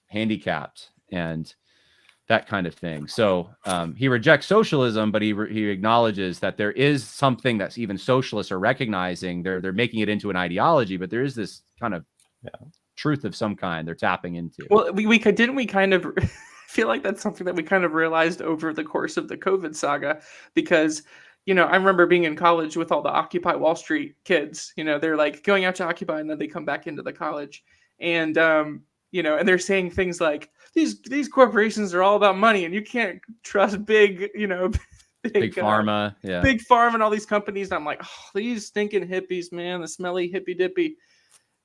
Speaker 1: handicapped and that kind of thing. So he rejects socialism, but he acknowledges that there is something that's even socialists are recognizing. They're making it into an ideology, but there is this kind of truth of some kind they're tapping into.
Speaker 2: Well, we kind of feel like that's something that we kind of realized over the course of the COVID saga, because, you know, I remember being in college with all the Occupy Wall Street kids. You know, they're like going out to Occupy and then they come back into the college, and you know, and they're saying things like these corporations are all about money and you can't trust big, you know,
Speaker 1: big pharma,
Speaker 2: big pharma and all these companies. And I'm like, oh, these stinking hippies, man, the smelly hippy dippy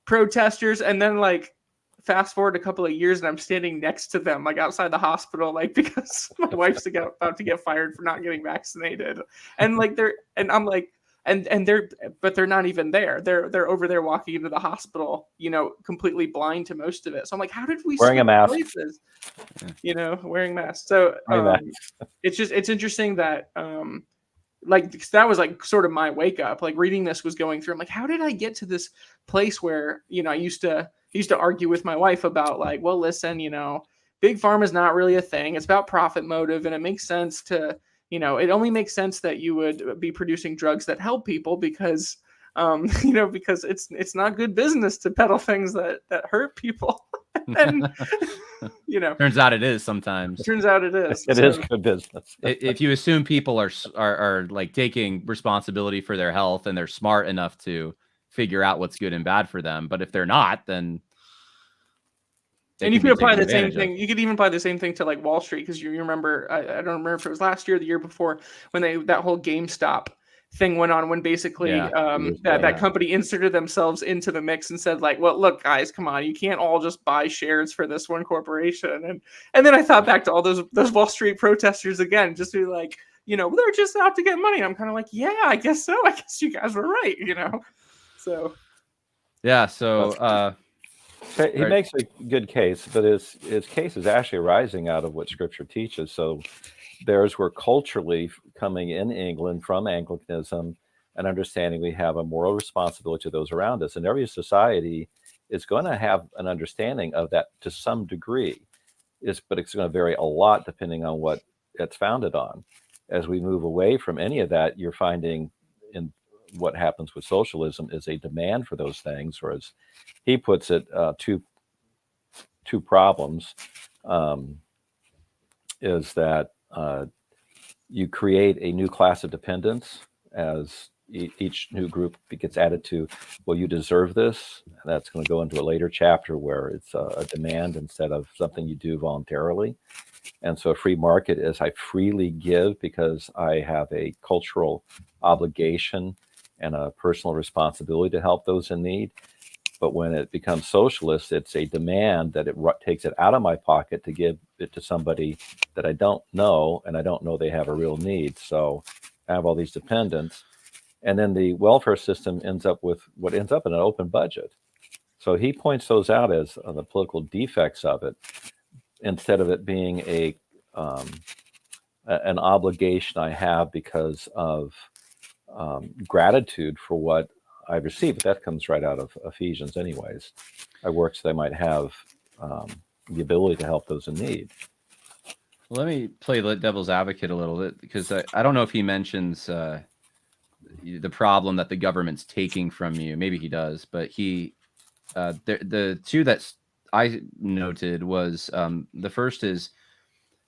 Speaker 2: protesters. And then, like, fast forward a couple of years and I'm standing next to them, like outside the hospital, like, because my wife's about to get fired for not getting vaccinated. And like I'm like, but they're not even there. They're over there walking into the hospital, you know, completely blind to most of it. So I'm like, how did we
Speaker 3: wearing a mask?
Speaker 2: Places? You know, wearing masks. So it's interesting that like, that was like sort of my wake up. Like, reading this was going through, I'm like, how did I get to this place where, you know, I used to argue with my wife about, like, well, listen, you know, big pharma is not really a thing. It's about profit motive, and it makes sense to, you know, it only makes sense that you would be producing drugs that help people because, you know, because it's not good business to peddle things that hurt people. And, you know,
Speaker 1: turns out it is sometimes.
Speaker 2: Turns out it is.
Speaker 3: It is good business.
Speaker 1: If you assume people are like taking responsibility for their health and they're smart enough to figure out what's good and bad for them, but if they're not, then
Speaker 2: and you could apply the same thing. You could even apply the same thing to, like, Wall Street, because you remember, I don't remember if it was last year or the year before, when that whole GameStop thing went on, when basically that company inserted themselves into the mix and said, like, well, look, guys, come on, you can't all just buy shares for this one corporation. And then I thought back to all those Wall Street protesters again, just to be like, you know, they're just out to get money. I'm kind of like, yeah, I guess so. I guess you guys were right, you know. So
Speaker 1: yeah, so
Speaker 3: he makes a good case, but his case is actually arising out of what Scripture teaches. So theirs were culturally coming in England from Anglicanism and understanding we have a moral responsibility to those around us. And every society is going to have an understanding of that to some degree, but it's going to vary a lot depending on what it's founded on. As we move away from any of that, you're finding in what happens with socialism is a demand for those things, or as he puts it, two problems, is that you create a new class of dependents as each new group gets added to, well, you deserve this. And that's going to go into a later chapter where it's a demand instead of something you do voluntarily. And so a free market is I freely give because I have a cultural obligation and a personal responsibility to help those in need. But when it becomes socialist, it's a demand that it takes it out of my pocket to give it to somebody that I don't know, and I don't know they have a real need. So I have all these dependents. And then the welfare system ends up with what ends up in an open budget. So he points those out as the political defects of it, instead of it being an obligation I have because of gratitude for what I received. But that comes right out of Ephesians anyways. I work so they might have the ability to help those in need.
Speaker 1: Let me play devil's advocate a little bit, because I don't know if he mentions the problem that the government's taking from you. Maybe he does, but the two that I noted was the first is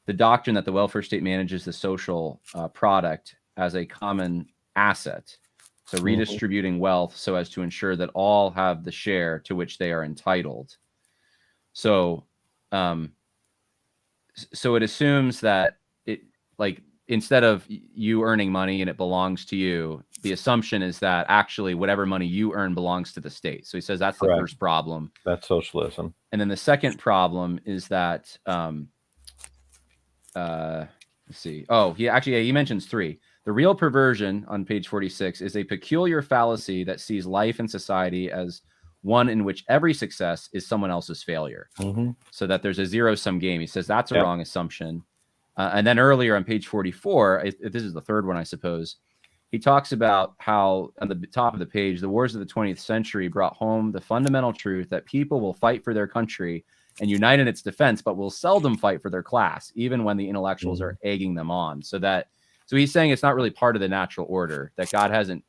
Speaker 1: the doctrine that the welfare state manages the social product as a common asset. So redistributing wealth so as to ensure that all have the share to which they are entitled. So, so it assumes that like instead of you earning money and it belongs to you, the assumption is that actually whatever money you earn belongs to the state. So he says that's
Speaker 3: Correct.
Speaker 1: the first problem.
Speaker 3: That's socialism.
Speaker 1: And then the second problem is that, let's see. Oh, he mentions three. The real perversion on page 46 is a peculiar fallacy that sees life and society as one in which every success is someone else's failure.
Speaker 3: Mm-hmm.
Speaker 1: So that there's a zero-sum game. He says that's a wrong assumption. And then earlier on page 44, this is the third one, I suppose, he talks about how on the top of the page, the wars of the 20th century brought home the fundamental truth that people will fight for their country and unite in its defense, but will seldom fight for their class, even when the intellectuals are egging them on. So he's saying it's not really part of the natural order, that God hasn't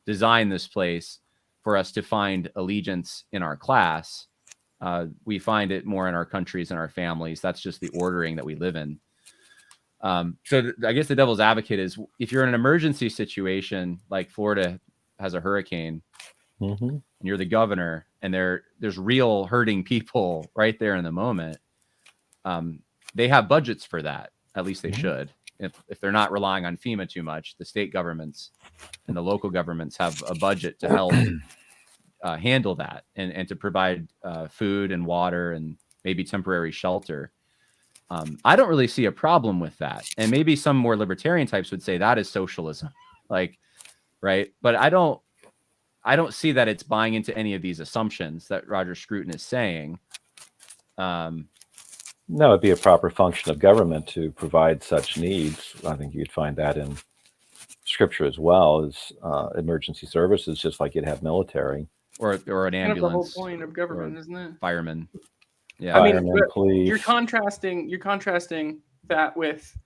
Speaker 1: designed this place for us to find allegiance in our class. We find it more in our countries and our families. That's just the ordering that we live in. So I guess the devil's advocate is if you're in an emergency situation, like Florida has a hurricane, and you're the governor, and there's real hurting people right there in the moment. They have budgets for that. At least they should. If they're not relying on FEMA too much, the state governments and the local governments have a budget to help handle that and to provide food and water and maybe temporary shelter. I don't really see a problem with that. And maybe some more libertarian types would say that is socialism, right? But I don't see that it's buying into any of these assumptions that Roger Scruton is saying.
Speaker 3: No, it'd be a proper function of government to provide such needs. I think you'd find that in Scripture as well as emergency services, just like you'd have military
Speaker 1: or an ambulance. Kind of the
Speaker 2: whole point of government, isn't it?
Speaker 1: Firemen. Yeah,
Speaker 2: I mean, you're contrasting that with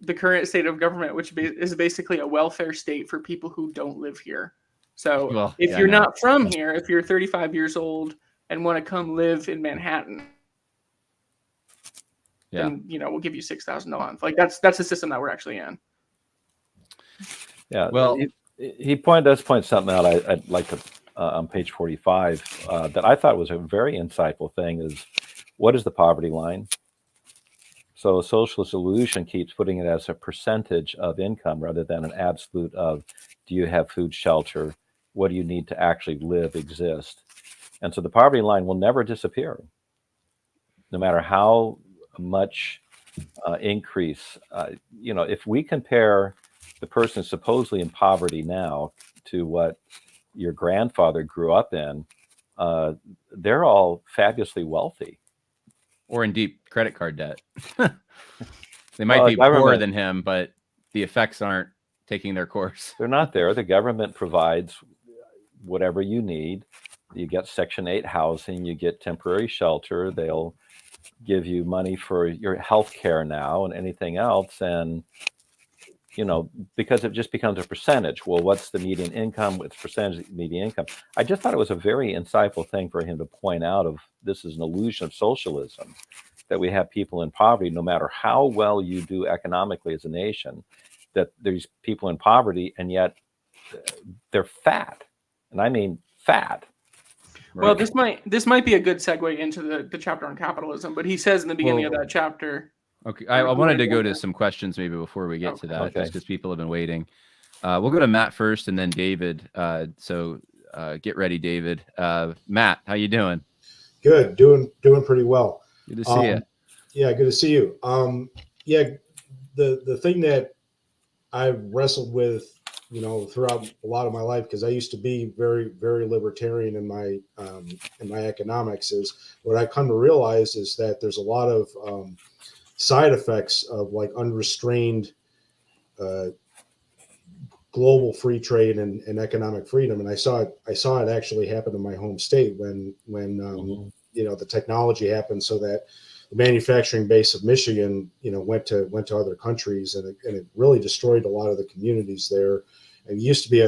Speaker 2: the current state of government, which is basically a welfare state for people who don't live here. So if you're not from here, if you're 35 years old and want to come live in Manhattan, then we'll give you $6,000 a month. Like that's the system that we're actually in.
Speaker 3: Yeah. Well, he does point something out. I'd like to on page 45 that I thought was a very insightful thing is what is the poverty line? So socialist solution keeps putting it as a percentage of income rather than an absolute of do you have food, shelter? What do you need to actually live, exist? And so the poverty line will never disappear, no matter how much increase. If we compare the person supposedly in poverty now to what your grandfather grew up in, they're all fabulously wealthy.
Speaker 1: Or in deep credit card debt. They might be poorer than him, but the effects aren't taking their course.
Speaker 3: They're not there. The government provides whatever you need. You get Section 8 housing, you get temporary shelter. They'll give you money for your health care now and anything else. And, because it just becomes a percentage. Well, what's the median income? What's percentage of the median income? I just thought it was a very insightful thing for him to point out of this is an illusion of socialism, that we have people in poverty, no matter how well you do economically as a nation, that there's people in poverty and yet they're fat. And I mean fat.
Speaker 2: Right? Well, this might be a good segue into the chapter on capitalism, but he says in the beginning of that chapter.
Speaker 1: Okay, I wanted to go to some questions maybe before we get to that, just because people have been waiting. We'll go to Matt first and then David. So get ready, David. Matt, how you doing?
Speaker 4: Good, doing pretty well.
Speaker 1: Good to see you.
Speaker 4: Yeah, good to see you. The thing that I've wrestled with, throughout a lot of my life, because I used to be very, very libertarian in my economics, is what I come to realize is that there's a lot of side effects of like unrestrained global free trade and economic freedom. And I saw it actually happen in my home state when the technology happened so that the manufacturing base of Michigan, went to other countries, and it really destroyed a lot of the communities there. And it used to be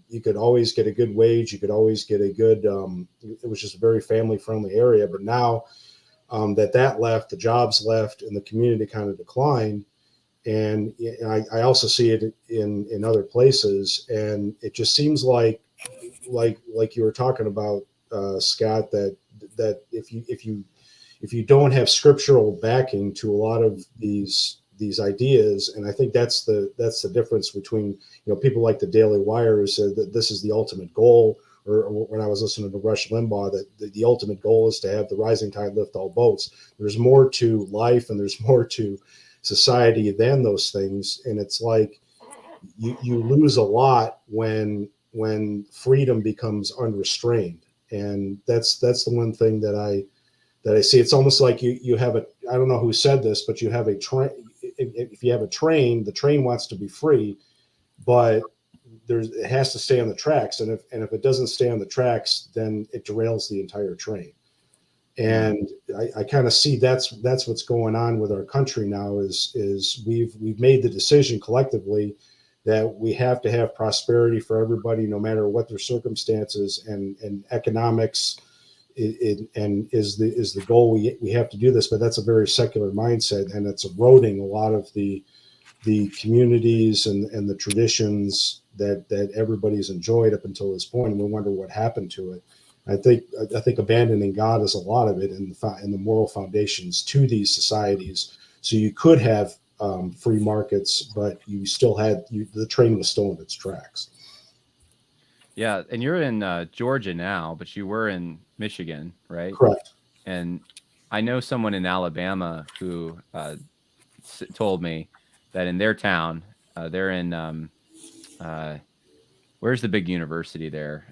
Speaker 4: you could always get a good wage. You could always get a good, it was just a very family friendly area. But now that left, the jobs left, and the community kind of declined. And I also see it in other places. And it just seems like you were talking about, Scott, that if you don't have scriptural backing to a lot of these these ideas. And I think that's the difference between, people like the Daily Wire said that this is the ultimate goal, or when I was listening to Rush Limbaugh, that the ultimate goal is to have the rising tide lift all boats. There's more to life and there's more to society than those things. And it's like you lose a lot when freedom becomes unrestrained. And that's the one thing that I see. It's almost like you have I don't know who said this, but you have a train. If you have a train, the train wants to be free, but it has to stay on the tracks. And if it doesn't stay on the tracks, then it derails the entire train. And I kind of see that's what's going on with our country now is we've made the decision collectively that we have to have prosperity for everybody, no matter what their circumstances, and economics and is the goal. We have to do this, but that's a very secular mindset, and it's eroding a lot of the communities and the traditions that everybody's enjoyed up until this point, and we wonder what happened to it. I think abandoning God is a lot of it, and the moral foundations to these societies. So you could have free markets, but you still had the train was still in its tracks.
Speaker 1: Yeah, and you're in Georgia now, but you were in Michigan, right?
Speaker 4: Correct.
Speaker 1: And I know someone in Alabama who told me that in their town, they're in where's the big university there?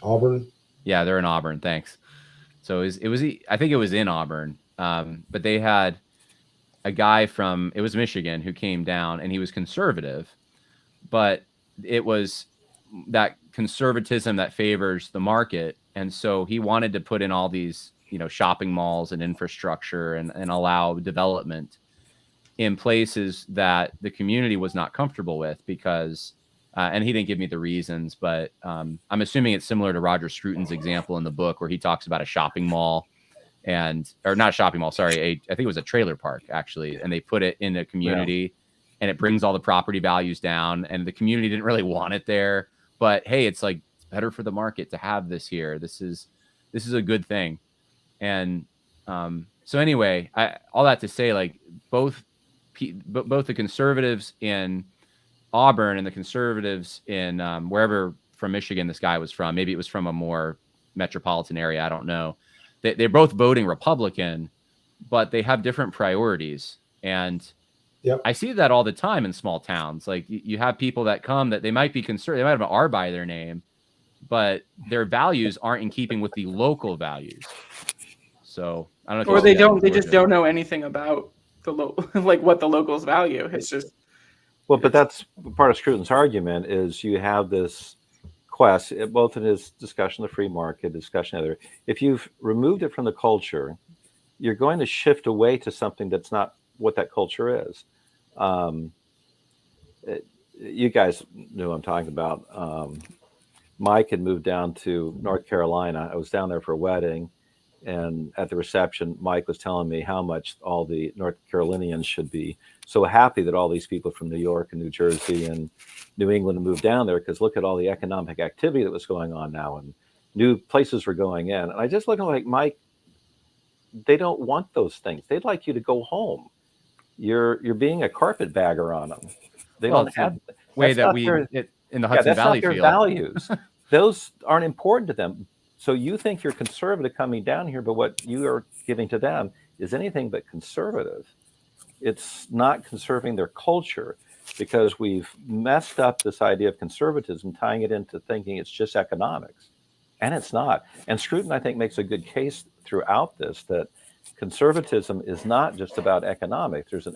Speaker 4: Auburn.
Speaker 1: Yeah, they're in Auburn. Thanks. So I think it was in Auburn, but they had a guy from, it was Michigan, who came down, and he was conservative, but it was that conservatism that favors the market. And so he wanted to put in all these, shopping malls and infrastructure and allow development in places that the community was not comfortable with because, and he didn't give me the reasons, but I'm assuming it's similar to Roger Scruton's example in the book where he talks about a shopping mall or not a shopping mall, sorry, I think it was a trailer park actually. And they put it in a community and it brings all the property values down, and the community didn't really want it there, but hey, it's like, it's better for the market to have this here. This is a good thing. And so anyway, all that to say, like both the conservatives in Auburn and the conservatives in wherever from Michigan this guy was from, maybe it was from a more metropolitan area, I don't know. They're both voting Republican, but they have different priorities. And I see that all the time in small towns. Like you have people that come that they might be conservative, they might have an R by their name, but their values aren't in keeping with the local values. So I don't know.
Speaker 2: Or they just don't know anything about like what the locals value. It's just.
Speaker 3: Well, but that's part of Scruton's argument is you have this quest, both in his discussion of the free market, discussion of if you've removed it from the culture, you're going to shift away to something that's not what that culture is. You guys know what I'm talking about. Mike had moved down to North Carolina. I was down there for a wedding, and at the reception, Mike was telling me how much all the North Carolinians should be so happy that all these people from New York and New Jersey and New England moved down there, because look at all the economic activity that was going on now, and new places were going in. And I just look at like, Mike, they don't want those things. They'd like you to go home. You're being a carpetbagger on them. They don't have
Speaker 1: way that we in the Hudson Valley
Speaker 3: feel. Values. Those aren't important to them. So you think you're conservative coming down here, but what you are giving to them is anything but conservative. It's not conserving their culture, because we've messed up this idea of conservatism, tying it into thinking it's just economics. And it's not. And Scruton, I think, makes a good case throughout this that conservatism is not just about economics. There's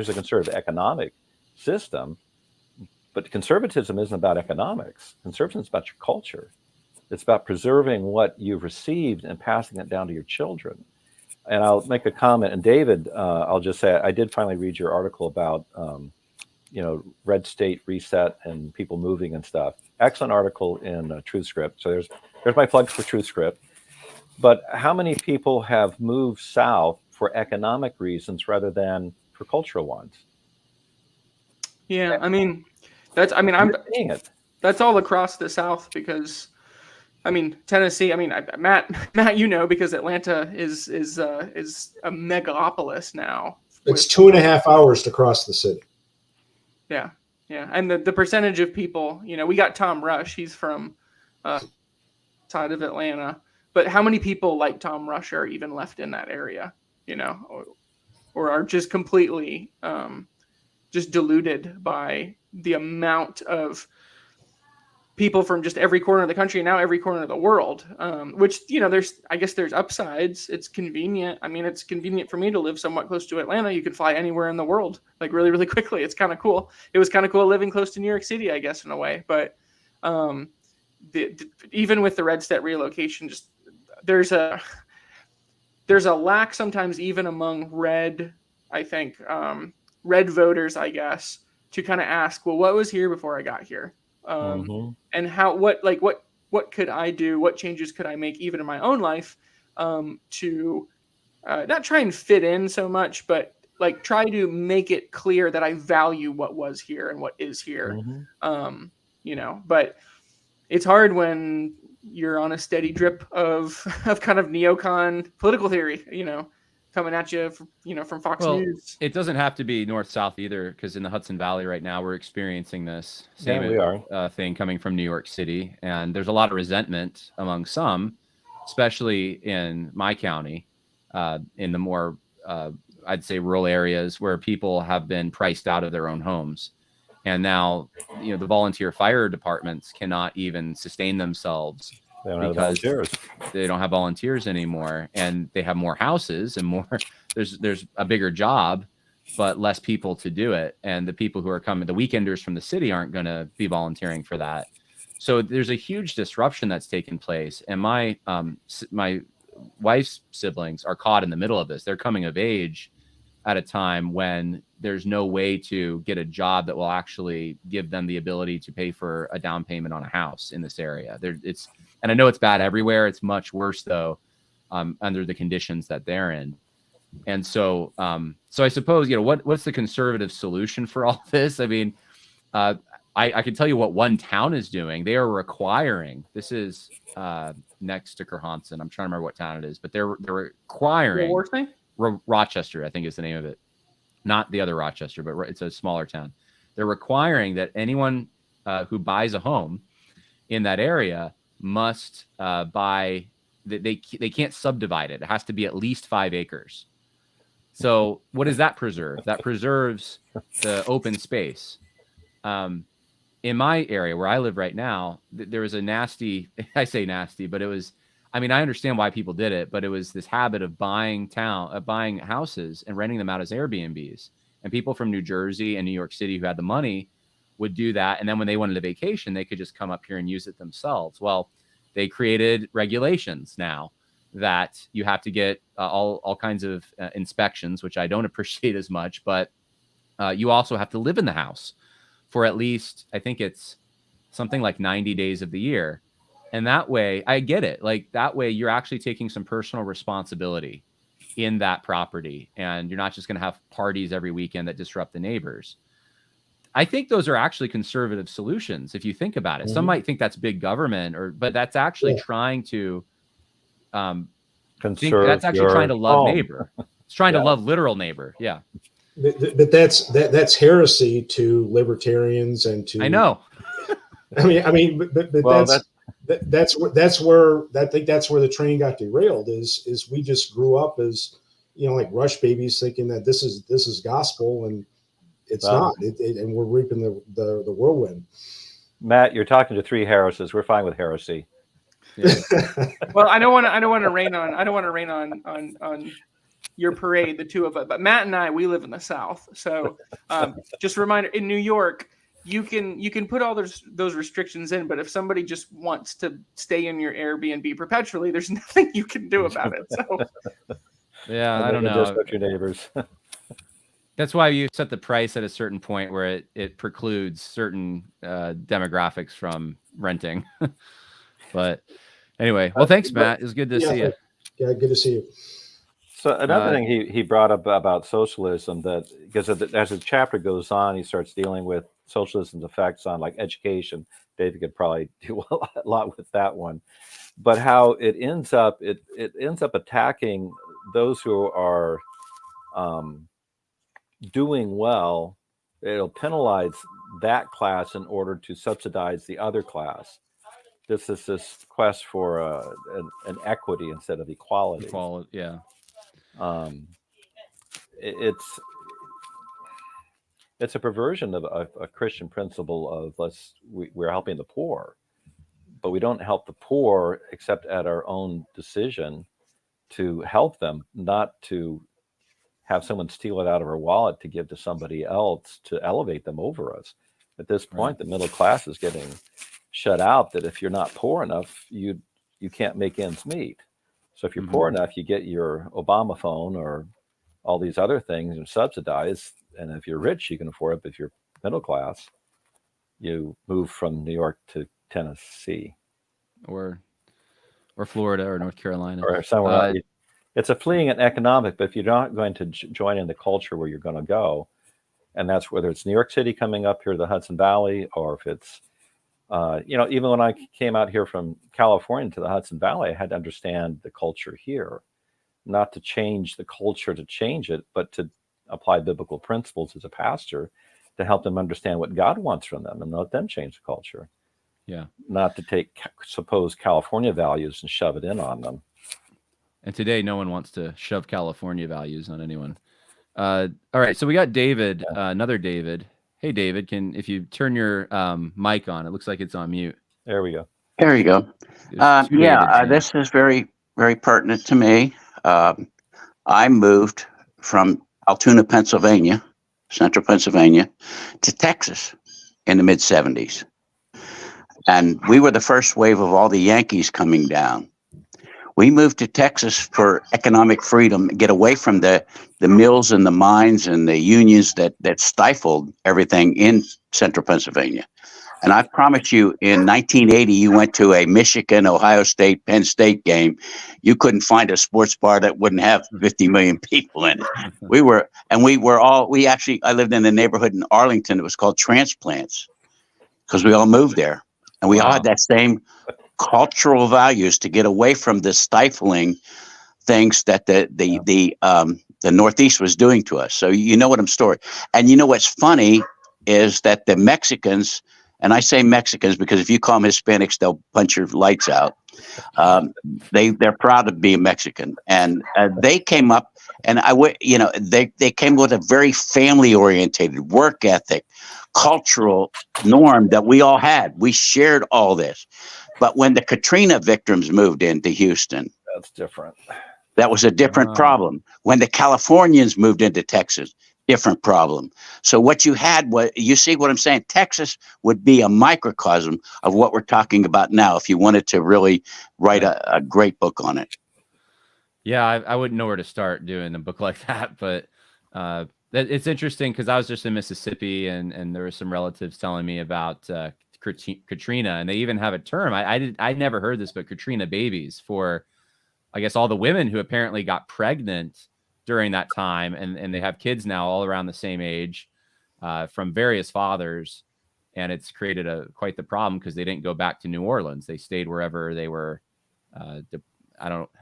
Speaker 3: a conservative economic system, but conservatism isn't about economics. Conservatism is about your culture. It's about preserving what you've received and passing it down to your children. And I'll make a comment. And David, I'll just say, I did finally read your article about, red state reset and people moving and stuff. Excellent article in TruthScript. So there's my plug for TruthScript. But how many people have moved south for economic reasons rather than for cultural ones?
Speaker 2: Yeah, that's all across the South, because Tennessee, Matt, because Atlanta is a megalopolis now
Speaker 4: It's 2.5 hours to cross the city.
Speaker 2: Yeah. And the percentage of people, we got Tom Rush. He's from side of Atlanta. But how many people like Tom Rush are even left in that area, or are just completely just deluded by the amount of people from just every corner of the country and now every corner of the world, which, I guess there's upsides. It's convenient. I mean, it's convenient for me to live somewhat close to Atlanta. You can fly anywhere in the world, like really, really quickly. It's kind of cool. It was kind of cool living close to New York City, I guess, in a way. But even with the red state relocation, just there's a lack sometimes even among red voters, I guess, to kind of ask, well, what was here before I got here? And what could I do? What changes could I make even in my own life to not try and fit in so much, but like try to make it clear that I value what was here and what is here. But it's hard when you're on a steady drip of kind of neocon political theory, coming at you, from Fox News.
Speaker 1: It doesn't have to be north-south either, because in the Hudson Valley right now, we're experiencing this same thing coming from New York City. And there's a lot of resentment among some, especially in my county, in the more, I'd say, rural areas where people have been priced out of their own homes. And now, the volunteer fire departments cannot even sustain themselves because they don't have volunteers anymore, and they have more houses and more. There's a bigger job, but less people to do it. And the people who are coming, the weekenders from the city, aren't going to be volunteering for that. So there's a huge disruption that's taken place. And my wife's siblings are caught in the middle of this. They're coming of age at a time when there's no way to get a job that will actually give them the ability to pay for a down payment on a house in this area. And I know it's bad everywhere. It's much worse though, under the conditions that they're in. And so I suppose, what's the conservative solution for all this? I mean, I can tell you what one town is doing. They are requiring, this is next to Kerhansen. I'm trying to remember what town it is, but they're requiring Rochester, I think is the name of it. Not the other Rochester, but it's a smaller town. They're requiring that anyone who buys a home in that area must buy, they can't subdivide it. It has to be at least 5 acres. So what does that preserve? That preserves the open space. In my area where I live right now, there was a nasty, I say nasty, but it was, I understand why people did it, but it was this habit of buying houses and renting them out as Airbnbs. And people from New Jersey and New York City who had the money would do that. And then when they wanted a vacation, they could just come up here and use it themselves. Well, they created regulations now that you have to get all kinds of inspections, which I don't appreciate as much, but you also have to live in the house for at least, I think it's something like 90 days of the year. And that way, I get it. Like that way, you're actually taking some personal responsibility in that property. And you're not just going to have parties every weekend that disrupt the neighbors. I think those are actually conservative solutions, if you think about it. Some might think that's big government, but that's actually trying to
Speaker 3: conserve.
Speaker 1: That's actually trying to love neighbor. It's trying to love literal neighbor. Yeah.
Speaker 4: But that's heresy to libertarians and to.
Speaker 1: I know.
Speaker 4: That's where I think that's where the train got derailed. Is we just grew up as like rush babies, thinking that this is gospel, and it's not. And we're reaping the whirlwind.
Speaker 3: Matt, you're talking to 3 heresies. We're fine with heresy.
Speaker 2: Yeah. Well, I don't want to rain on your parade, the two of us. But Matt and I, we live in the South, so just a reminder: in New York, you can put all those restrictions in, but if somebody just wants to stay in your Airbnb perpetually, there's nothing you can do about it. So
Speaker 1: yeah, I don't know.
Speaker 3: Just with your neighbors.
Speaker 1: That's why you set the price at a certain point where it precludes certain demographics from renting. But anyway, well, thanks, Matt. It was good to see you.
Speaker 4: Yeah, good to see you.
Speaker 3: So another thing he brought up about socialism, that because as the chapter goes on, he starts dealing with socialism's effects on like education. David could probably do a lot with that one, but how it ends up attacking those who are doing well, it'll penalize that class in order to subsidize the other class. This is this quest for an equity instead of equality.
Speaker 1: Equality, yeah.
Speaker 3: It's a perversion of a Christian principle of we're helping the poor, but we don't help the poor except at our own decision to help them, not to have someone steal it out of our wallet to give to somebody else to elevate them over us. At this point, the middle class is getting shut out, that if you're not poor enough, you can't make ends meet. So if you're poor enough, you get your Obama phone or all these other things and subsidized. And if you're rich, you can afford it. But if you're middle class, you move from New York to Tennessee.
Speaker 1: Or Florida or North Carolina.
Speaker 3: Or somewhere else. It's a fleeing an economic, but if you're not going to join in the culture where you're going to go, and that's whether it's New York City coming up here to the Hudson Valley, or if it's, even when I came out here from California to the Hudson Valley, I had to understand the culture here, not to change the culture to change it, but to apply biblical principles as a pastor to help them understand what God wants from them and let them change the culture.
Speaker 1: Yeah.
Speaker 3: Not to take supposed California values and shove it in on them.
Speaker 1: And today, no one wants to shove California values on anyone. All right, so we got David, another David. Hey, David, if you turn your mic on? It looks like it's on mute.
Speaker 3: There we go.
Speaker 5: There you go. This is very, very pertinent to me. I moved from Altoona, Pennsylvania, central Pennsylvania, to Texas in the mid-'70s. And we were the first wave of all the Yankees coming down. We moved to Texas for economic freedom, get away from the mills and the mines and the unions that stifled everything in central Pennsylvania. And I promise you, in 1980, you went to a Michigan, Ohio State, Penn State game. You couldn't find a sports bar that wouldn't have 50 million people in it. I lived in a neighborhood in Arlington. It was called Transplants because we all moved there. And we all had that same cultural values to get away from the stifling things that the Northeast was doing to us. So you know what I'm story. And you know what's funny is that the Mexicans, and I say Mexicans because if you call them Hispanics, they'll punch your lights out. They're proud to be a Mexican, and they came up, and they came with a very family oriented work ethic, cultural norm that we all had. We shared all this. But when the Katrina victims moved into Houston,
Speaker 3: that's different.
Speaker 5: That was a different problem. When the Californians moved into Texas, different problem. So what you had was, you see what I'm saying? Texas would be a microcosm of what we're talking about now if you wanted to really write a great book on it.
Speaker 1: Yeah, I wouldn't know where to start doing a book like that, but it's interesting because I was just in Mississippi and there were some relatives telling me about Katrina, and they even have a term. I never heard this, but Katrina babies for, I guess, all the women who apparently got pregnant during that time, and they have kids now all around the same age from various fathers, and it's created quite the problem because they didn't go back to New Orleans. They stayed wherever they were,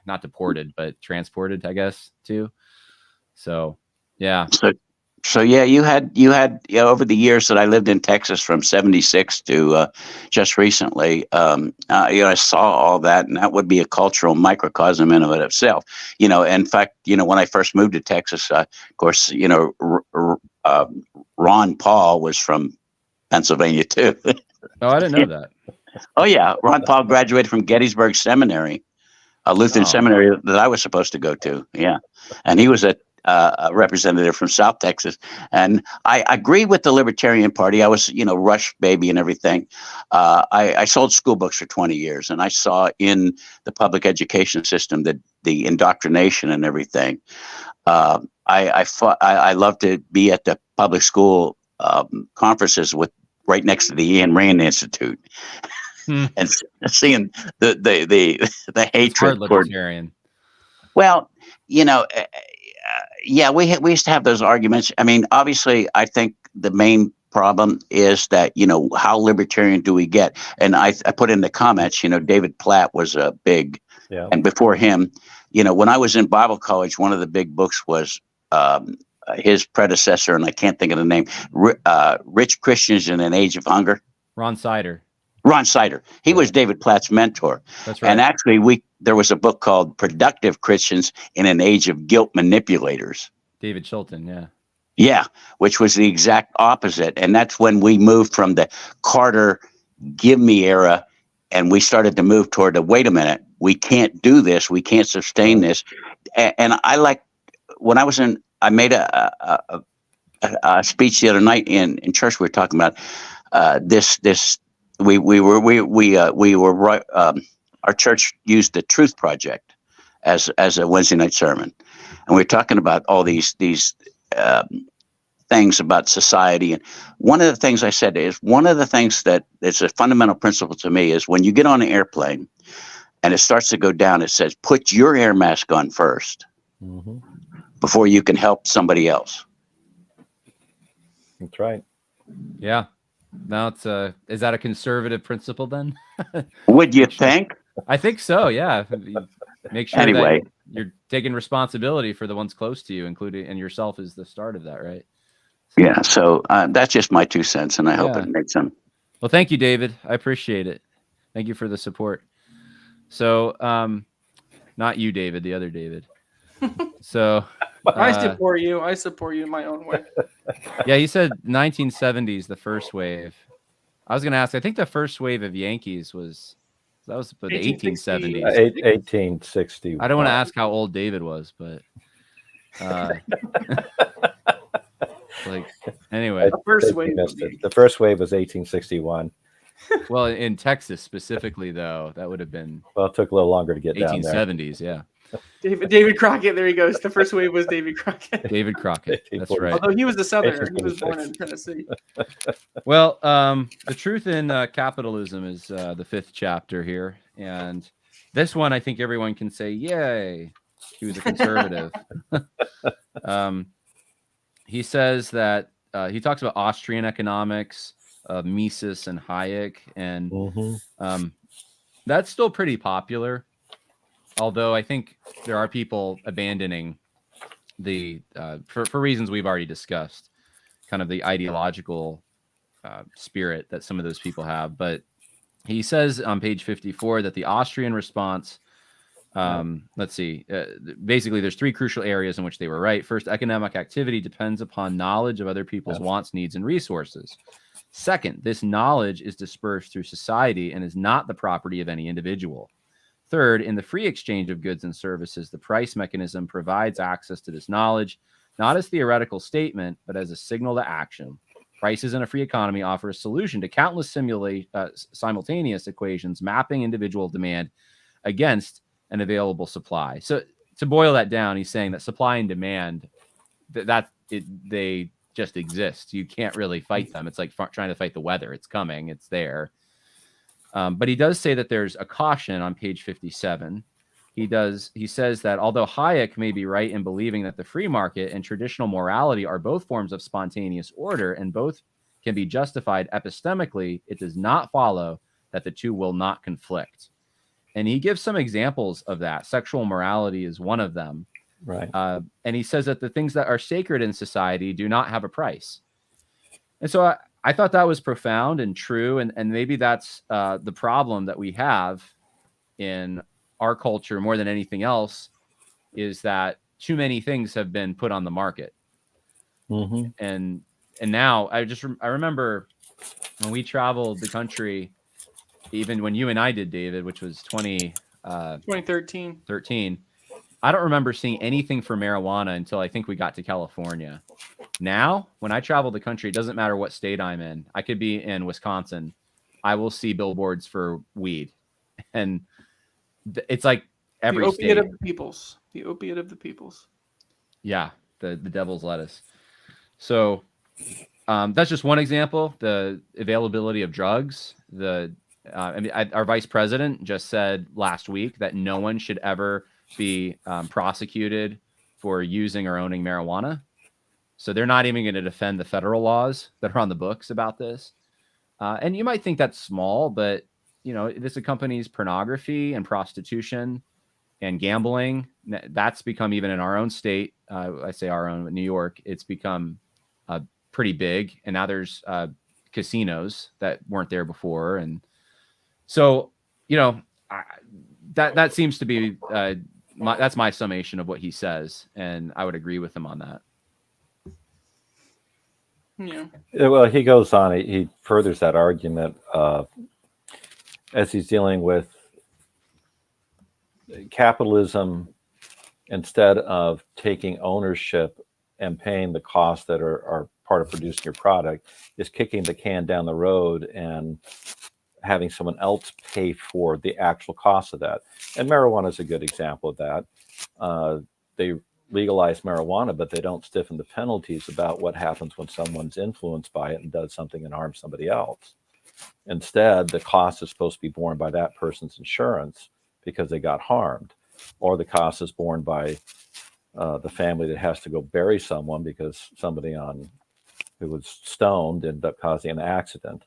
Speaker 1: not deported, but transported, I guess, too. So, yeah.
Speaker 5: So yeah, you had over the years that I lived in Texas from '76 to just recently, I saw all that, and that would be a cultural microcosm in of itself. In fact, when I first moved to Texas, of course, Ron Paul was from Pennsylvania too.
Speaker 1: Oh, I didn't know that.
Speaker 5: Oh yeah, Ron Paul graduated from Gettysburg Seminary, a Lutheran seminary that I was supposed to go to. Yeah, and he was a representative from South Texas. And I agree with the Libertarian Party. I was, Rush baby and everything. I sold school books for 20 years, and I saw in the public education system that the indoctrination and everything. I love to be at the public school conferences right next to the Ayn Rand Institute and seeing the hatred toward
Speaker 1: libertarian.
Speaker 5: Well, yeah, we used to have those arguments. I mean, obviously, I think the main problem is that, how libertarian do we get? And I put in the comments, David Platt was a big, and before him, when I was in Bible college, one of the big books was his predecessor, and I can't think of the name. Rich Christians in an Age of Hunger.
Speaker 1: Ron Sider.
Speaker 5: Ron Sider. He was David Platt's mentor.
Speaker 1: That's right.
Speaker 5: And actually, there was a book called Productive Christians in an Age of Guilt Manipulators.
Speaker 1: David Chilton, yeah.
Speaker 5: Yeah, which was the exact opposite. And that's when we moved from the Carter give me era, and we started to move toward the, wait a minute, we can't do this. We can't sustain this. And I like, when I was I made a speech the other night in church. We were talking about our church used the Truth Project as a Wednesday night sermon, and we were talking about all these things about society. And one of the things I said is, one of the things that is a fundamental principle to me is, when you get on an airplane and it starts to go down, it says, put your air mask on first before you can help somebody else.
Speaker 3: That's right.
Speaker 1: Yeah. Now it's is that a conservative principle then?
Speaker 5: Would you think?
Speaker 1: I think so. Yeah. Make sure
Speaker 5: Anyway,
Speaker 1: that you're taking responsibility for the ones close to you, including, and yourself is the start of that, right?
Speaker 5: yeah. So that's just my 2 cents, and I hope it made some.
Speaker 1: Well, thank you, David. I appreciate it. Thank you for the support. So, not you, David, the other David. So
Speaker 2: I support you. I support you in my own way.
Speaker 1: yeah, he said 1970s, the first wave. I was going to ask, I think the first wave of Yankees was the 1870s.
Speaker 3: 1860.
Speaker 1: I don't want to ask how old David was, but like, anyway.
Speaker 2: The first wave.
Speaker 3: The first wave was 1861.
Speaker 1: Well, in Texas specifically, though, that would have been,
Speaker 3: well, it took a little longer to get down there.
Speaker 1: 1870s, yeah.
Speaker 2: David Crockett. There he goes. The first wave was David Crockett.
Speaker 1: David Crockett. That's right.
Speaker 2: Although he was a Southerner, he was born in Tennessee.
Speaker 1: Well, the truth in capitalism is the 5th chapter here, and this one I think everyone can say, "Yay!" He was a conservative. He says that he talks about Austrian economics, Mises and Hayek, and that's still pretty popular. Although I think there are people abandoning the, for reasons we've already discussed, kind of the ideological spirit that some of those people have. But he says on page 54 that the Austrian response, let's see, basically there's 3 crucial areas in which they were right. First, economic activity depends upon knowledge of other people's wants, needs, and resources. Second, this knowledge is dispersed through society and is not the property of any individual. Third, in the free exchange of goods and services, the price mechanism provides access to this knowledge, not as theoretical statement, but as a signal to action. Prices in a free economy offer a solution to countless simultaneous equations mapping individual demand against an available supply. So to boil that down, he's saying that supply and demand, they just exist. You can't really fight them. It's like trying to fight the weather. It's coming. It's there. But he does say that there's a caution on page 57. He says that although Hayek may be right in believing that the free market and traditional morality are both forms of spontaneous order and both can be justified epistemically, it does not follow that the two will not conflict. And he gives some examples of that. Sexual morality is one of them.
Speaker 3: Right.
Speaker 1: And he says that the things that are sacred in society do not have a price. And so I thought that was profound and true. And maybe that's the problem that we have in our culture more than anything else, is that too many things have been put on the market. And now I remember when we traveled the country, even when you and I did, David, which was 2013. I don't remember seeing anything for marijuana until I think we got to California. Now, when I travel the country, it doesn't matter what state I'm in. I could be in Wisconsin. I will see billboards for weed. And it's like every
Speaker 2: the
Speaker 1: state.
Speaker 2: opiate of the peoples. The opiate of the peoples.
Speaker 1: Yeah, the devil's lettuce. So that's just one example. The availability of drugs. Our vice president just said last week that no one should ever be prosecuted for using or owning marijuana. So they're not even going to defend the federal laws that are on the books about this. And you might think that's small, but this accompanies pornography and prostitution. and gambling, that's become, even in our own state, I say our own, New York, it's become pretty big. And now there's casinos that weren't there before. And so, that seems to be, that's my summation of what he says. And I would agree with him on that.
Speaker 2: Yeah.
Speaker 3: Well, he goes on, he furthers that argument as he's dealing with capitalism. Instead of taking ownership and paying the costs that are part of producing your product, is kicking the can down the road and having someone else pay for the actual cost of that. And marijuana is a good example of that. They legalize marijuana, but they don't stiffen the penalties about what happens when someone's influenced by it and does something and harms somebody else. Instead, the cost is supposed to be borne by that person's insurance because they got harmed, or the cost is borne by the family that has to go bury someone because somebody who was stoned ended up causing an accident,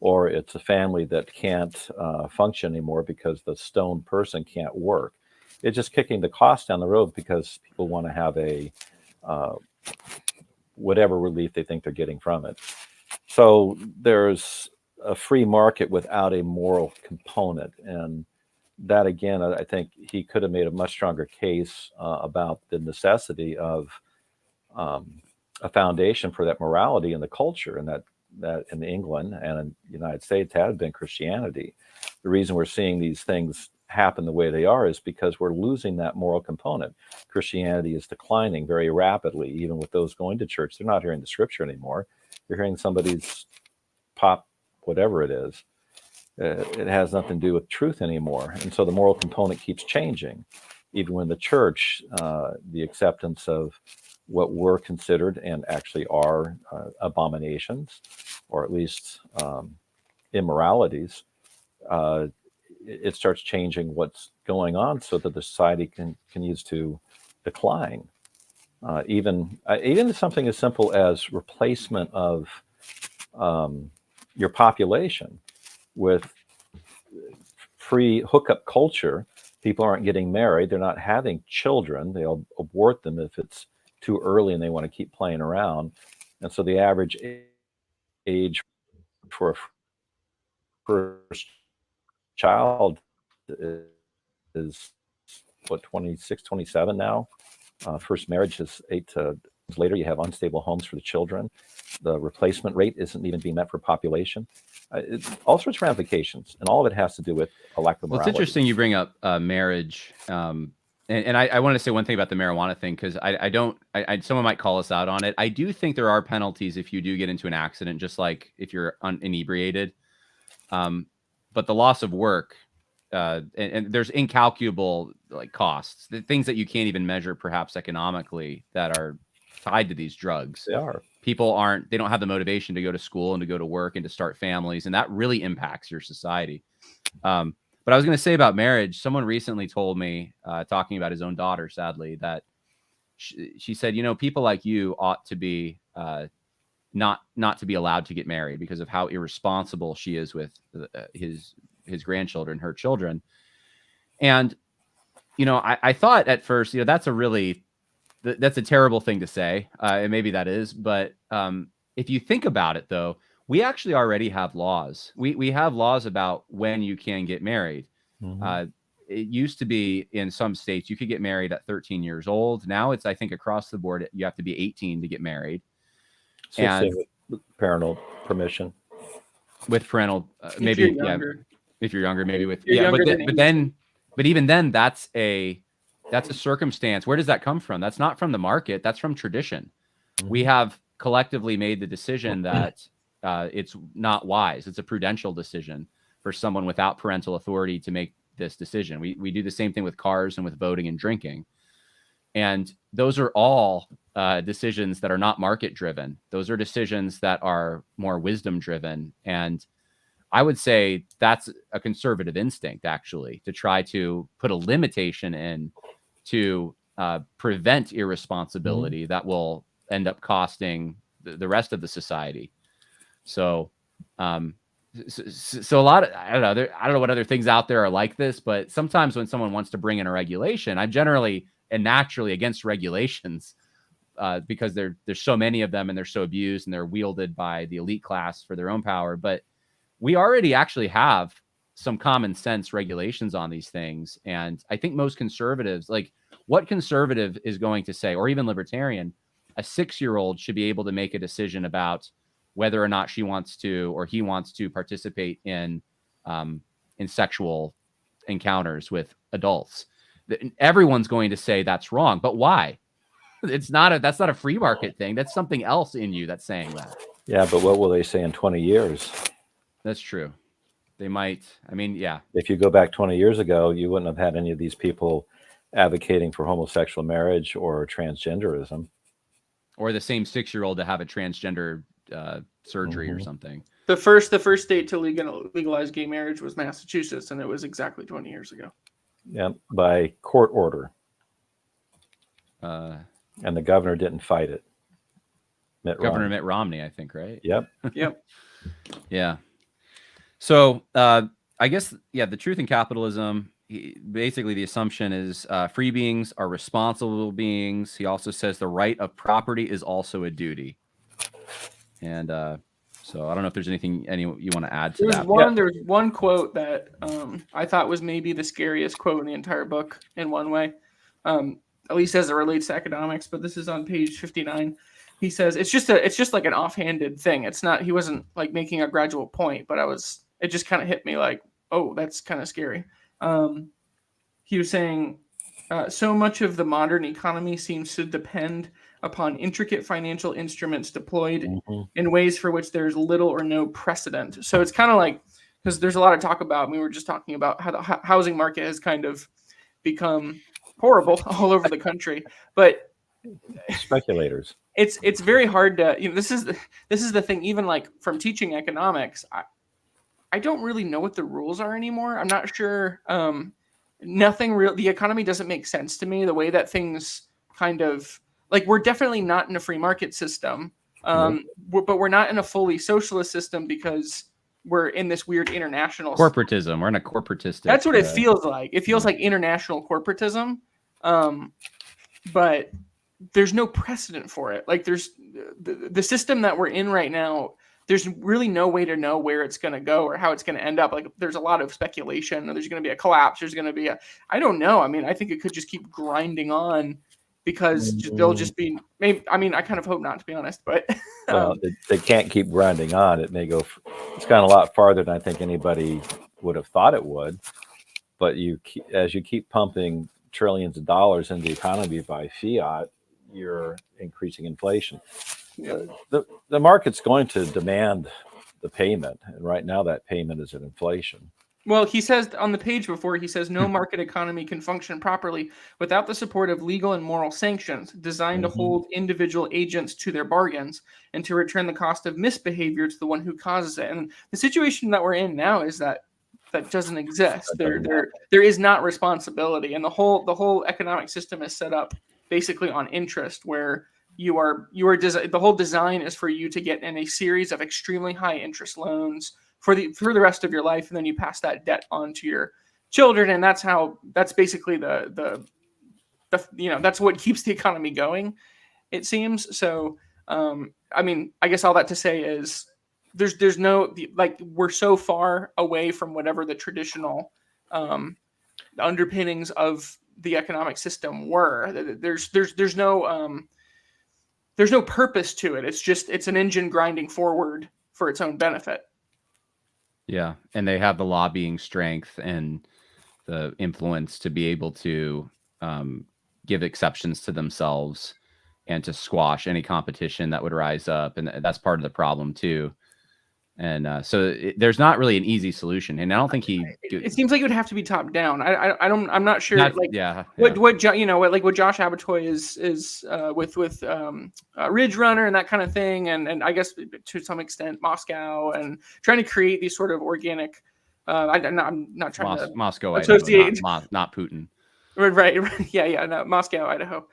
Speaker 3: or it's a family that can't function anymore because the stoned person can't work. It's just kicking the cost down the road because people want to have a whatever relief they think they're getting from it. So there's a free market without a moral component. And that, again, I think he could have made a much stronger case about the necessity of a foundation for that morality in the culture, and that in England and in the United States had been Christianity. The reason we're seeing these things happen the way they are is because we're losing that moral component. Christianity is declining very rapidly, even with those going to church. They're not hearing the scripture anymore. They're hearing somebody's pop, whatever it is. It has nothing to do with truth anymore. And so the moral component keeps changing. Even when the church, the acceptance of what were considered and actually are abominations, or at least immoralities, it starts changing what's going on so that the society continues to decline. Even something as simple as replacement of your population with free hookup culture. People aren't getting married. They're not having children. They'll abort them if it's too early and they want to keep playing around. And so the average age for a first child is what, 26, 27 now. First marriage is 8 to later. You have unstable homes for the children. The replacement rate isn't even being met for population. All sorts of ramifications, and all of it has to do with a lack of morality.
Speaker 1: Well, it's interesting you bring up marriage. And I want to say one thing about the marijuana thing, because someone might call us out on it. I do think there are penalties if you do get into an accident, just like if you're inebriated. But the loss of work, and there's incalculable costs, the things that you can't even measure perhaps economically that are tied to these drugs.
Speaker 3: They are.
Speaker 1: People they don't have the motivation to go to school and to go to work and to start families. And that really impacts your society. But I was going to say about marriage, someone recently told me, talking about his own daughter, sadly, that she said, people like you ought to be not to be allowed to get married because of how irresponsible she is with his grandchildren, her children. And, I thought at first, that's a terrible thing to say. And maybe that is. But if you think about it, though, we actually already have laws. We have laws about when you can get married. Mm-hmm. It used to be in some states you could get married at 13 years old. Now it's, I think, across the board, you have to be 18 to get married.
Speaker 3: 16
Speaker 1: and
Speaker 3: with parental permission.
Speaker 1: With parental, maybe, if you're younger, maybe with, but even then, that's a circumstance. Where does that come from? That's not from the market. That's from tradition. Mm-hmm. We have collectively made the decision that it's not wise. It's a prudential decision for someone without parental authority to make this decision. We do the same thing with cars and with voting and drinking. And those are all decisions that are not market driven. Those are decisions that are more wisdom driven. And I would say that's a conservative instinct, actually, to try to put a limitation in to prevent irresponsibility that will end up costing the rest of the society. So So a lot of, I don't know what other things out there are like this, but sometimes when someone wants to bring in a regulation, I'm generally and naturally against regulations because there's so many of them and they're so abused and they're wielded by the elite class for their own power. But we already actually have some common sense regulations on these things. And I think most conservatives, like what conservative is going to say, or even libertarian, a 6-year-old should be able to make a decision about whether or not she wants to or he wants to participate in sexual encounters with adults. Everyone's going to say that's wrong, but why? That's not a free market thing. That's something else in you that's saying that.
Speaker 3: Yeah, but what will they say in 20 years?
Speaker 1: That's true. They might. I mean, yeah.
Speaker 3: If you go back 20 years ago, you wouldn't have had any of these people advocating for homosexual marriage or transgenderism.
Speaker 1: Or the same 6-year-old to have a transgender surgery or something.
Speaker 2: The first state to legalize gay marriage was Massachusetts, and it was exactly 20 years ago.
Speaker 3: Yeah, by court order. And the governor didn't fight it.
Speaker 1: Mitt Romney, I think, right?
Speaker 3: Yep.
Speaker 2: Yep.
Speaker 1: Yeah. So I guess, the truth in capitalism, basically the assumption is free beings are responsible beings. He also says the right of property is also a duty. And so I don't know if there's anything you want to add to that.
Speaker 2: There's one quote that I thought was maybe the scariest quote in the entire book in one way, at least as it relates to economics. But this is on page 59. He says it's just like an offhanded thing. It's not. He wasn't like making a gradual point, but it just kind of hit me like, oh, that's kind of scary. He was saying, so much of the modern economy seems to depend upon intricate financial instruments deployed in ways for which there's little or no precedent. So it's kind of like, because there's a lot of talk about, we were just talking about how the housing market has kind of become horrible all over the country, but
Speaker 3: speculators.
Speaker 2: It's very hard to, this is the thing, even like from teaching economics, I don't really know what the rules are anymore. I'm not sure. Nothing real. The economy doesn't make sense to me. The way that things kind of like, we're definitely not in a free market system, but we're not in a fully socialist system because we're in this weird international
Speaker 1: corporatism. We're in a corporatistic.
Speaker 2: That's what it feels like. It feels like international corporatism, but there's no precedent for it. Like there's the system that we're in right now. There's really no way to know where it's going to go or how it's going to end up. Like there's a lot of speculation. There's going to be a collapse. There's going to be I don't know. I mean, I think it could just keep grinding on because they'll just be, maybe, I mean, I kind of hope not, to be honest, but.
Speaker 3: Well, they can't keep grinding on. It may go, it's gone a lot farther than I think anybody would have thought it would. But as you keep pumping trillions of dollars into the economy by fiat, you're increasing inflation.
Speaker 2: Yeah.
Speaker 3: The market's going to demand the payment, and right now that payment is at inflation.
Speaker 2: Well, he says on the page before, he says no market economy can function properly without the support of legal and moral sanctions designed to hold individual agents to their bargains and to return the cost of misbehavior to the one who causes it. And the situation that we're in now is that doesn't exist. There is not responsibility, and the whole economic system is set up basically on interest, where you are the whole design is for you to get in a series of extremely high interest loans for the rest of your life, and then you pass that debt on to your children, and that's basically the that's what keeps the economy going, it seems. So I mean, I guess all that to say is there's no, like, we're so far away from whatever the traditional underpinnings of the economic system were. There's no purpose to it. It's an engine grinding forward for its own benefit.
Speaker 1: Yeah, and they have the lobbying strength and the influence to be able to give exceptions to themselves and to squash any competition that would rise up, and that's part of the problem too. And so there's not really an easy solution, and I don't think
Speaker 2: it seems like it would have to be top down. I'm not sure.
Speaker 1: What
Speaker 2: what Josh Abbotoy is with Ridge Runner and that kind of thing, and I guess to some extent Moscow, and trying to create these sort of organic. I'm not trying to
Speaker 1: Moscow,
Speaker 2: associate,
Speaker 1: Idaho, not Putin.
Speaker 2: Right. Yeah. No, Moscow, Idaho.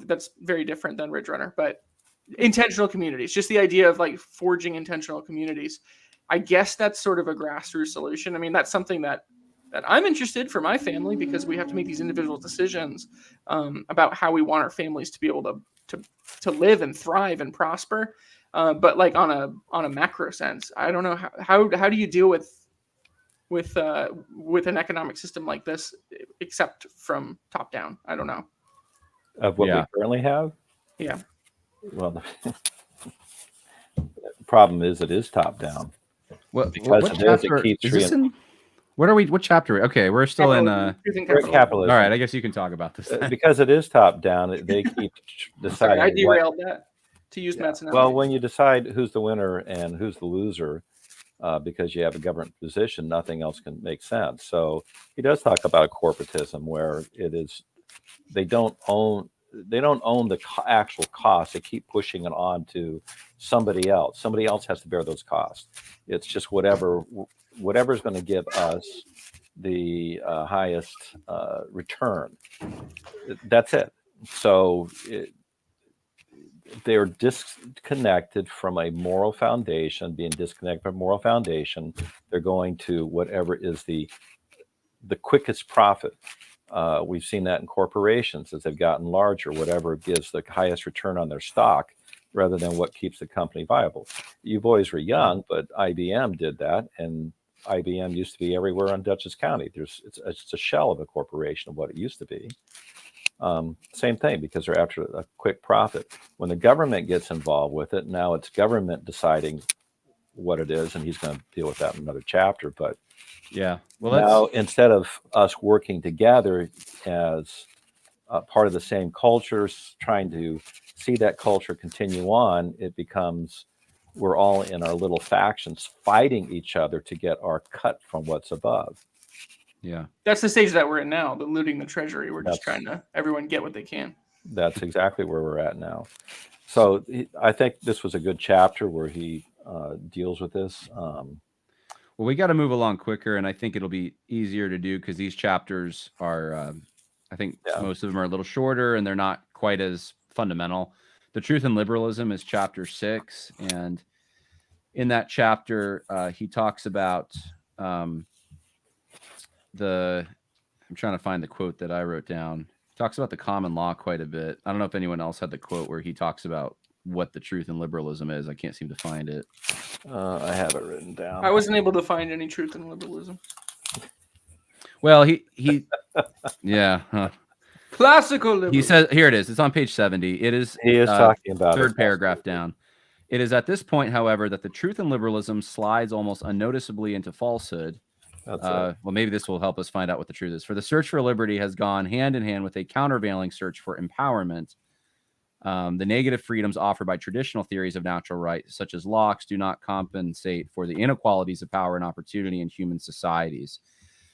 Speaker 2: That's very different than Ridge Runner, but intentional communities, just the idea of like forging intentional communities. I guess that's sort of a grassroots solution. I mean, that's something that I'm interested for my family, because we have to make these individual decisions about how we want our families to be able to live and thrive and prosper. But like on a macro sense, I don't know how do you deal with an economic system like this, except from top down? I don't know.
Speaker 3: Of what we currently have?
Speaker 2: Yeah.
Speaker 3: Well, the problem is it is top down.
Speaker 1: What
Speaker 3: it keeps
Speaker 1: is this in? What are we? What chapter? Okay, we're still in.
Speaker 3: We're at capitalism.
Speaker 1: All right, I guess you can talk about this.
Speaker 3: Because it is top down. They keep deciding.
Speaker 2: Sorry, I derailed that. To use Matt's analogy.
Speaker 3: Well, when you decide who's the winner and who's the loser, because you have a government position, nothing else can make sense. So he does talk about a corporatism where it is they don't own the actual cost. They keep pushing it on to somebody else. Somebody else has to bear those costs. It's just whatever's going to give us the highest return. That's it. So they're disconnected from a moral foundation. Being disconnected from a moral foundation, they're going to whatever is the quickest profit. We've seen that in corporations as they've gotten larger, whatever gives the highest return on their stock rather than what keeps the company viable. You boys were young, but IBM did that, and IBM used to be everywhere in Dutchess County. It's a shell of a corporation of what it used to be. Same thing, because they're after a quick profit. When the government gets involved with it, now it's government deciding what it is, and he's going to deal with that in another chapter. But
Speaker 1: yeah, well,
Speaker 3: now instead of us working together as part of the same cultures, trying to see that culture continue on, it becomes we're all in our little factions fighting each other to get our cut from what's above.
Speaker 1: Yeah,
Speaker 2: that's the stage that we're in now. The looting the treasury. We're just trying to everyone get what they can.
Speaker 3: That's exactly where we're at now. So I think this was a good chapter where he deals with this.
Speaker 1: Well, we got to move along quicker, and I think it'll be easier to do because these chapters are, I think most of them are a little shorter and they're not quite as fundamental. The Truth in Liberalism is chapter 6, and in that chapter, he talks about I'm trying to find the quote that I wrote down. He talks about the common law quite a bit. I don't know if anyone else had the quote where he talks about what the truth in liberalism is. I can't seem to find it.
Speaker 3: I have it written down.
Speaker 2: I wasn't able to find any truth in liberalism.
Speaker 1: Well, he yeah. Huh.
Speaker 2: Classical liberalism.
Speaker 1: He says, here it is. It's on page 70. It is.
Speaker 3: He is talking about
Speaker 1: third paragraph down. It is at this point, however, that the truth in liberalism slides almost unnoticeably into falsehood. Well, maybe this will help us find out what the truth is. For the search for liberty has gone hand in hand with a countervailing search for empowerment. The negative freedoms offered by traditional theories of natural rights, such as Locke's, do not compensate for the inequalities of power and opportunity in human societies.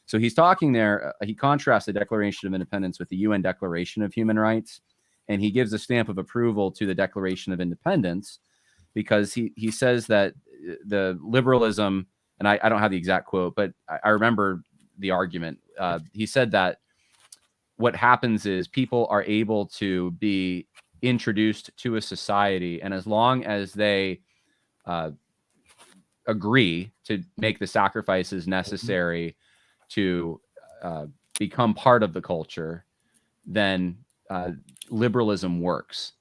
Speaker 1: So he's talking there. He contrasts the Declaration of Independence with the UN Declaration of Human Rights, and he gives a stamp of approval to the Declaration of Independence because he says that the liberalism, and I don't have the exact quote, but I remember the argument. He said that what happens is people are able to be introduced to a society, and as long as they agree to make the sacrifices necessary to become part of the culture, then liberalism works.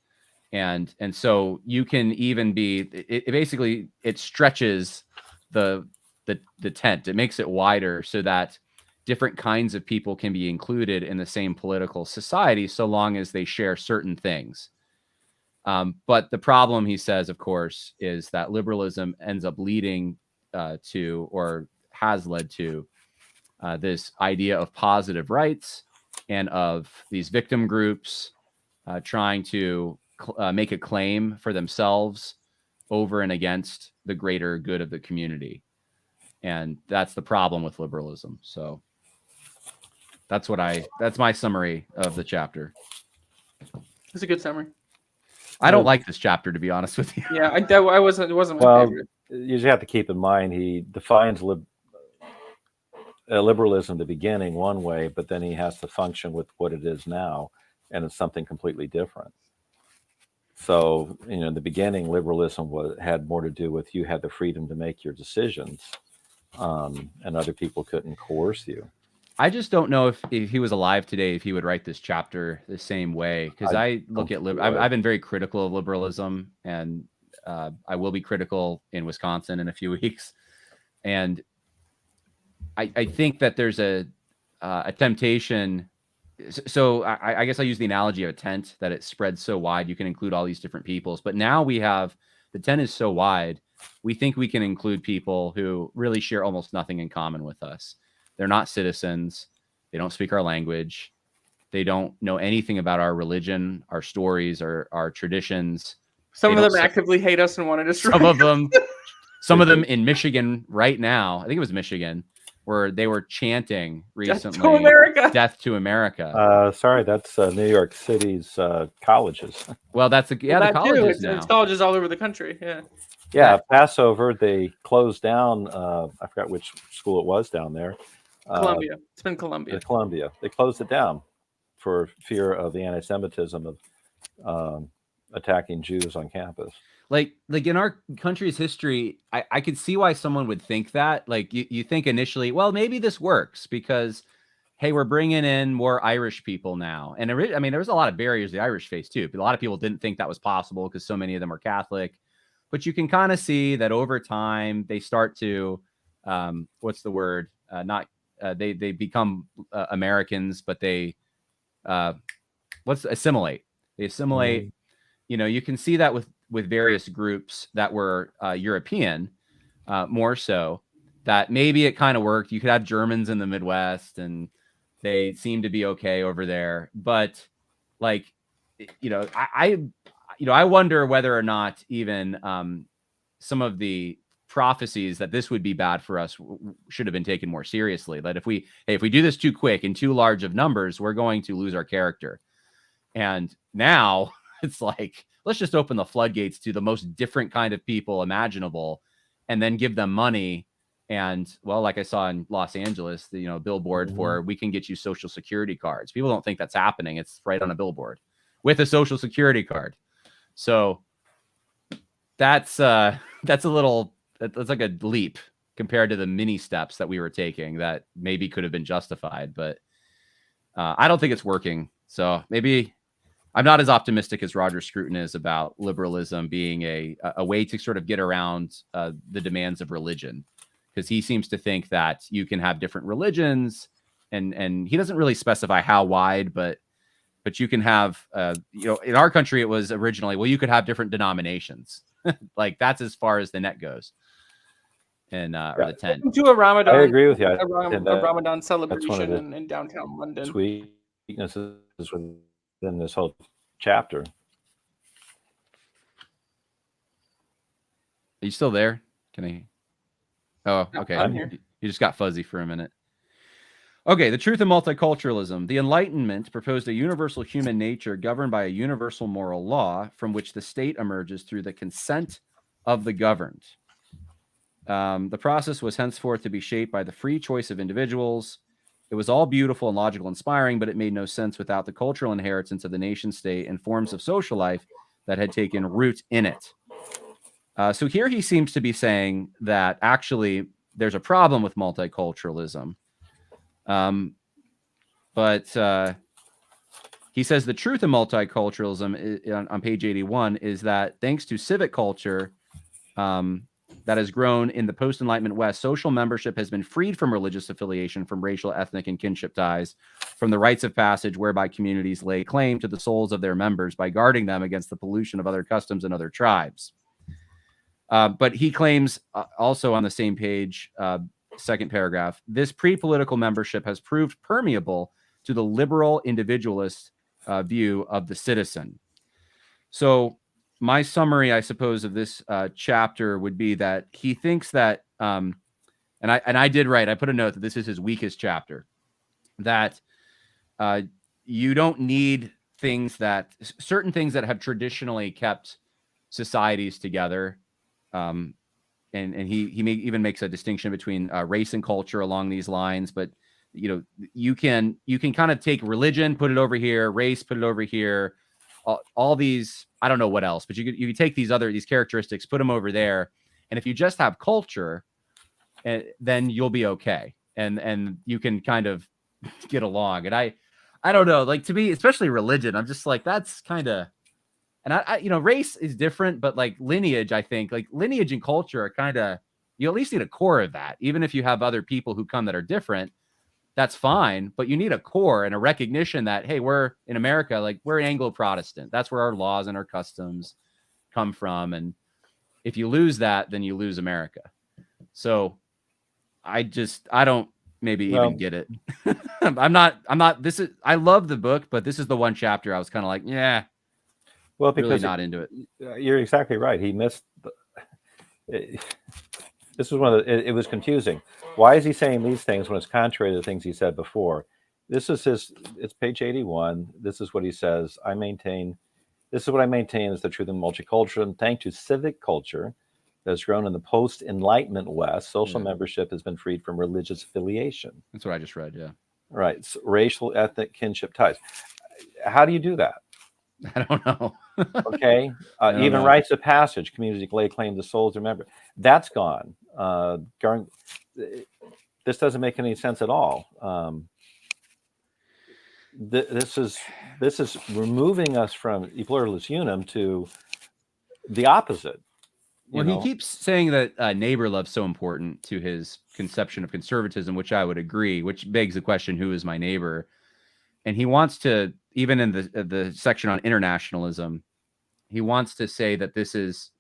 Speaker 1: And so you can even be, it basically, it stretches the tent. It makes it wider so that different kinds of people can be included in the same political society so long as they share certain things. But the problem, he says, of course, is that liberalism ends up leading to, or has led to, this idea of positive rights and of these victim groups trying to make a claim for themselves over and against the greater good of the community. And that's the problem with liberalism. So that's my summary of the chapter.
Speaker 2: It's a good summary.
Speaker 1: I don't like this chapter, to be honest with you.
Speaker 2: Yeah, it wasn't my favorite.
Speaker 3: You just have to keep in mind he defines liberalism at the beginning one way, but then he has to function with what it is now, and it's something completely different. So, in the beginning, liberalism had more to do with you had the freedom to make your decisions, and other people couldn't coerce you.
Speaker 1: I just don't know if he was alive today, if he would write this chapter the same way. Because I look at I've been very critical of liberalism, and I will be critical in Wisconsin in a few weeks. And I think that there's a temptation. So I guess I use the analogy of a tent, that it spreads so wide you can include all these different peoples. But now the tent is so wide, we think we can include people who really share almost nothing in common with us. They're not citizens. They don't speak our language. They don't know anything about our religion, our stories, our traditions.
Speaker 2: Some of them actively hate us and want to destroy
Speaker 1: some of them in Michigan right now, I think it was Michigan, where they were chanting recently,
Speaker 2: Death to America.
Speaker 1: Death to America.
Speaker 3: Sorry, that's New York City's colleges.
Speaker 1: Well, that's the colleges now.
Speaker 2: It's colleges all over the country. Yeah.
Speaker 3: Yeah, Passover, they closed down. I forgot which school it was down there.
Speaker 2: Columbia. It's been Columbia.
Speaker 3: Columbia. They closed it down for fear of the anti-Semitism of attacking Jews on campus.
Speaker 1: Like in our country's history, I could see why someone would think that. Like you think initially, well, maybe this works because, hey, we're bringing in more Irish people now. And I mean, there was a lot of barriers the Irish faced too. But a lot of people didn't think that was possible because so many of them were Catholic. But you can kind of see that over time they start to, what's the word? They become Americans, but they assimilate. They assimilate. Mm-hmm. You can see that with various groups that were European, more so, that maybe it kind of worked. You could have Germans in the Midwest and they seem to be okay over there. But I wonder whether or not even some of the prophecies that this would be bad for us should have been taken more seriously. That if we do this too quick in too large of numbers, we're going to lose our character. And now it's like, let's just open the floodgates to the most different kind of people imaginable and then give them money. And well, like I saw in Los Angeles, the billboard for we can get you Social Security cards. People don't think that's happening. It's right on a billboard with a Social Security card. So that's like a leap compared to the mini steps that we were taking that maybe could have been justified, but I don't think it's working. So maybe I'm not as optimistic as Roger Scruton is about liberalism being a way to sort of get around the demands of religion, because he seems to think that you can have different religions, and he doesn't really specify how wide, but you can have, in our country, it was originally, well, you could have different denominations. Like that's as far as the net goes. And or the tent.
Speaker 2: To a Ramadan.
Speaker 3: I agree with you.
Speaker 2: A Ramadan celebration in downtown London.
Speaker 3: Sweetnesses within this whole chapter.
Speaker 1: Are you still there? Can I? Oh, okay.
Speaker 2: I'm here.
Speaker 1: You just got fuzzy for a minute. Okay, the truth of multiculturalism. The Enlightenment proposed a universal human nature governed by a universal moral law from which the state emerges through the consent of the governed. The process was henceforth to be shaped by the free choice of individuals. It was all beautiful and logical, inspiring, but it made no sense without the cultural inheritance of the nation state and forms of social life that had taken root in it. So here he seems to be saying that actually there's a problem with multiculturalism. But he says the truth of multiculturalism on page 81 is that thanks to civic culture that has grown in the post-Enlightenment West, social membership has been freed from religious affiliation, from racial, ethnic, and kinship ties, from the rites of passage whereby communities lay claim to the souls of their members by guarding them against the pollution of other customs and other tribes. But he claims also on the same page, second paragraph, this pre-political membership has proved permeable to the liberal individualist view of the citizen. So my summary, I suppose, of this chapter would be that he thinks that, and I did write, I put a note that this is his weakest chapter, that you don't need certain things that have traditionally kept societies together. And he even makes a distinction between race and culture along these lines. But you can kind of take religion, put it over here, race, put it over here, all these, I don't know what else, but you could take these characteristics, put them over there. And if you just have culture, then you'll be okay. And you can kind of get along. And I don't know, like, to me, especially religion, I'm just like, that's kind of, and I race is different, but like lineage, I think like lineage and culture are kind of, you at least need a core of that. Even if you have other people who come that are different, that's fine. But you need a core and a recognition that, hey, we're in America, like we're Anglo-Protestant. That's where our laws and our customs come from. And if you lose that, then you lose America. So I don't even get it. I'm not, I love the book, but this is the one chapter I was kind of like, yeah.
Speaker 3: Well, because
Speaker 1: really not into it.
Speaker 3: You're exactly right. He missed. This was one of the. It was confusing. Why is he saying these things when it's contrary to the things he said before? This is his. It's page 81. This is what he says. This is what I maintain is the truth of multiculturalism. Thanks to civic culture that has grown in the post-Enlightenment West, social membership has been freed from religious affiliation.
Speaker 1: That's what I just read. Yeah.
Speaker 3: Right. So racial, ethnic, kinship ties. How do you do that?
Speaker 1: I don't know.
Speaker 3: Okay. Even rites of passage, communities lay claim to souls remember. That's gone. This doesn't make any sense at all. This is removing us from e pluribus unum to the opposite.
Speaker 1: Well, he keeps saying that neighbor love's so important to his conception of conservatism, which I would agree, which begs the question, who is my neighbor? And he wants to, even in the section on internationalism, he wants to say that this is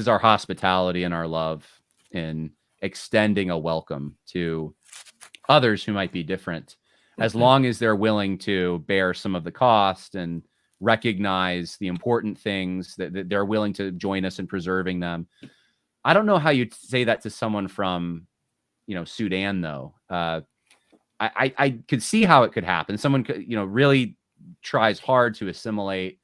Speaker 1: our hospitality and our love in extending a welcome to others who might be different, as long as they're willing to bear some of the cost and recognize the important things, that they're willing to join us in preserving them. I don't know how you'd say that to someone from, Sudan, though. I could see how it could happen. Someone could, really tries hard to assimilate.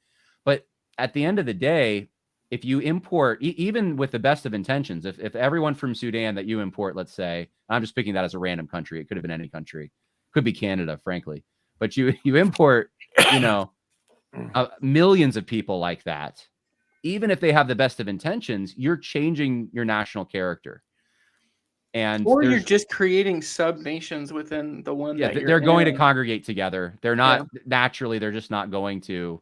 Speaker 1: But at the end of the day, if you import, even with the best of intentions, if everyone from Sudan that you import, let's say, I'm just picking that as a random country. It could have been any country. Could be Canada, frankly. But you import, millions of people like that. Even if they have the best of intentions, you're changing your national character. Or
Speaker 2: you're just creating sub-nations within the one that
Speaker 1: they're going to congregate together. They're not naturally, they're just not going to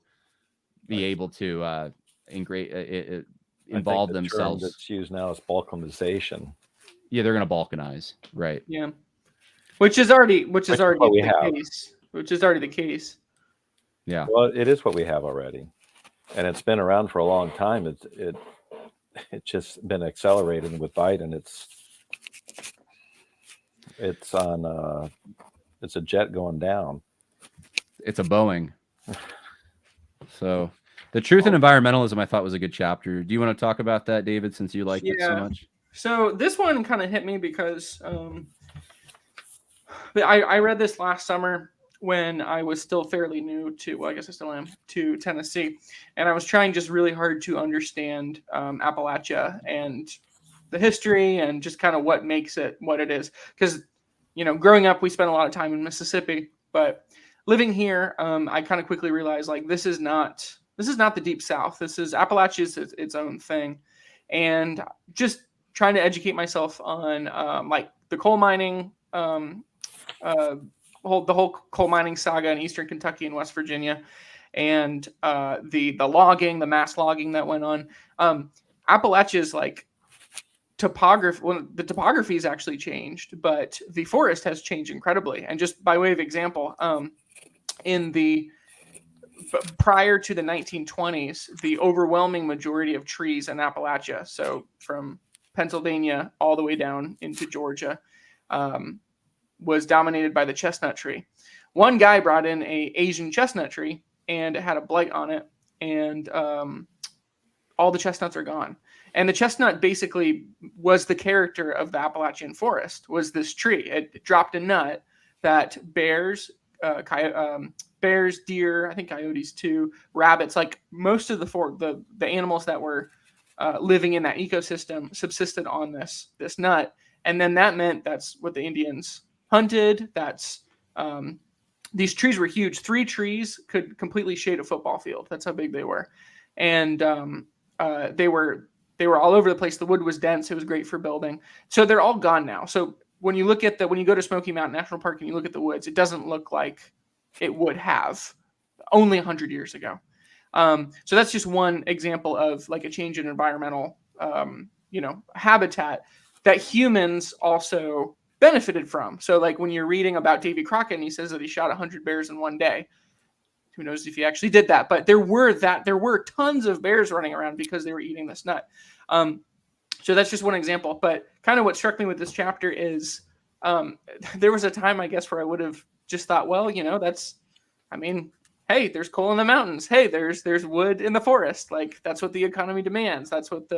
Speaker 1: be able to involve themselves.
Speaker 3: The term that's used now is balkanization.
Speaker 1: Yeah, they're going to balkanize, right?
Speaker 2: Yeah, which is already the case. Which is already the case.
Speaker 1: Yeah.
Speaker 3: Well, it is what we have already, and it's been around for a long time. It's just been accelerating with Biden. It's on it's a jet going down.
Speaker 1: It's a Boeing. So the truth in environmentalism, I thought, was a good chapter. Do you want to talk about that, David, since you liked it so much?
Speaker 2: So this one kind of hit me because I read this last summer when I was still fairly new to, well, I guess I still am, to Tennessee. And I was trying just really hard to understand Appalachia and the history and just kind of what makes it what it is. Because, growing up, we spent a lot of time in Mississippi, but living here, I kind of quickly realized, like, this is not the Deep South. Appalachia is its own thing. And just trying to educate myself on like the coal mining, the whole coal mining saga in Eastern Kentucky and West Virginia, and the logging, the mass logging that went on. Appalachia's like topography. Well, the topography has actually changed, but the forest has changed incredibly. And just by way of example, prior to the 1920s, the overwhelming majority of trees in Appalachia, so from Pennsylvania all the way down into Georgia, was dominated by the chestnut tree. One guy brought in a Asian chestnut tree, and it had a blight on it, and all the chestnuts are gone. And the chestnut basically was the character of the Appalachian forest, was this tree. It dropped a nut that bears, deer, I think coyotes too, rabbits, like most of the animals that were living in that ecosystem subsisted on this nut. And then that meant that's what the Indians hunted. That's these trees were huge. 3 trees could completely shade a football field. That's how big they were. And they were all over the place. The wood was dense. It was great for building. So they're all gone now. So when you look at when you go to Smoky Mountain National Park and you look at the woods, it doesn't look like it would have only 100 years ago. So that's just one example of like a change in environmental, habitat that humans also benefited from. So like when you're reading about Davy Crockett and he says that he shot 100 bears in one day, who knows if he actually did that, but there were tons of bears running around because they were eating this nut. So that's just one example, but kind of what struck me with this chapter is there was a time, I guess, where I would have just thought, well, hey, there's coal in the mountains. Hey, there's wood in the forest. Like that's what the economy demands. That's what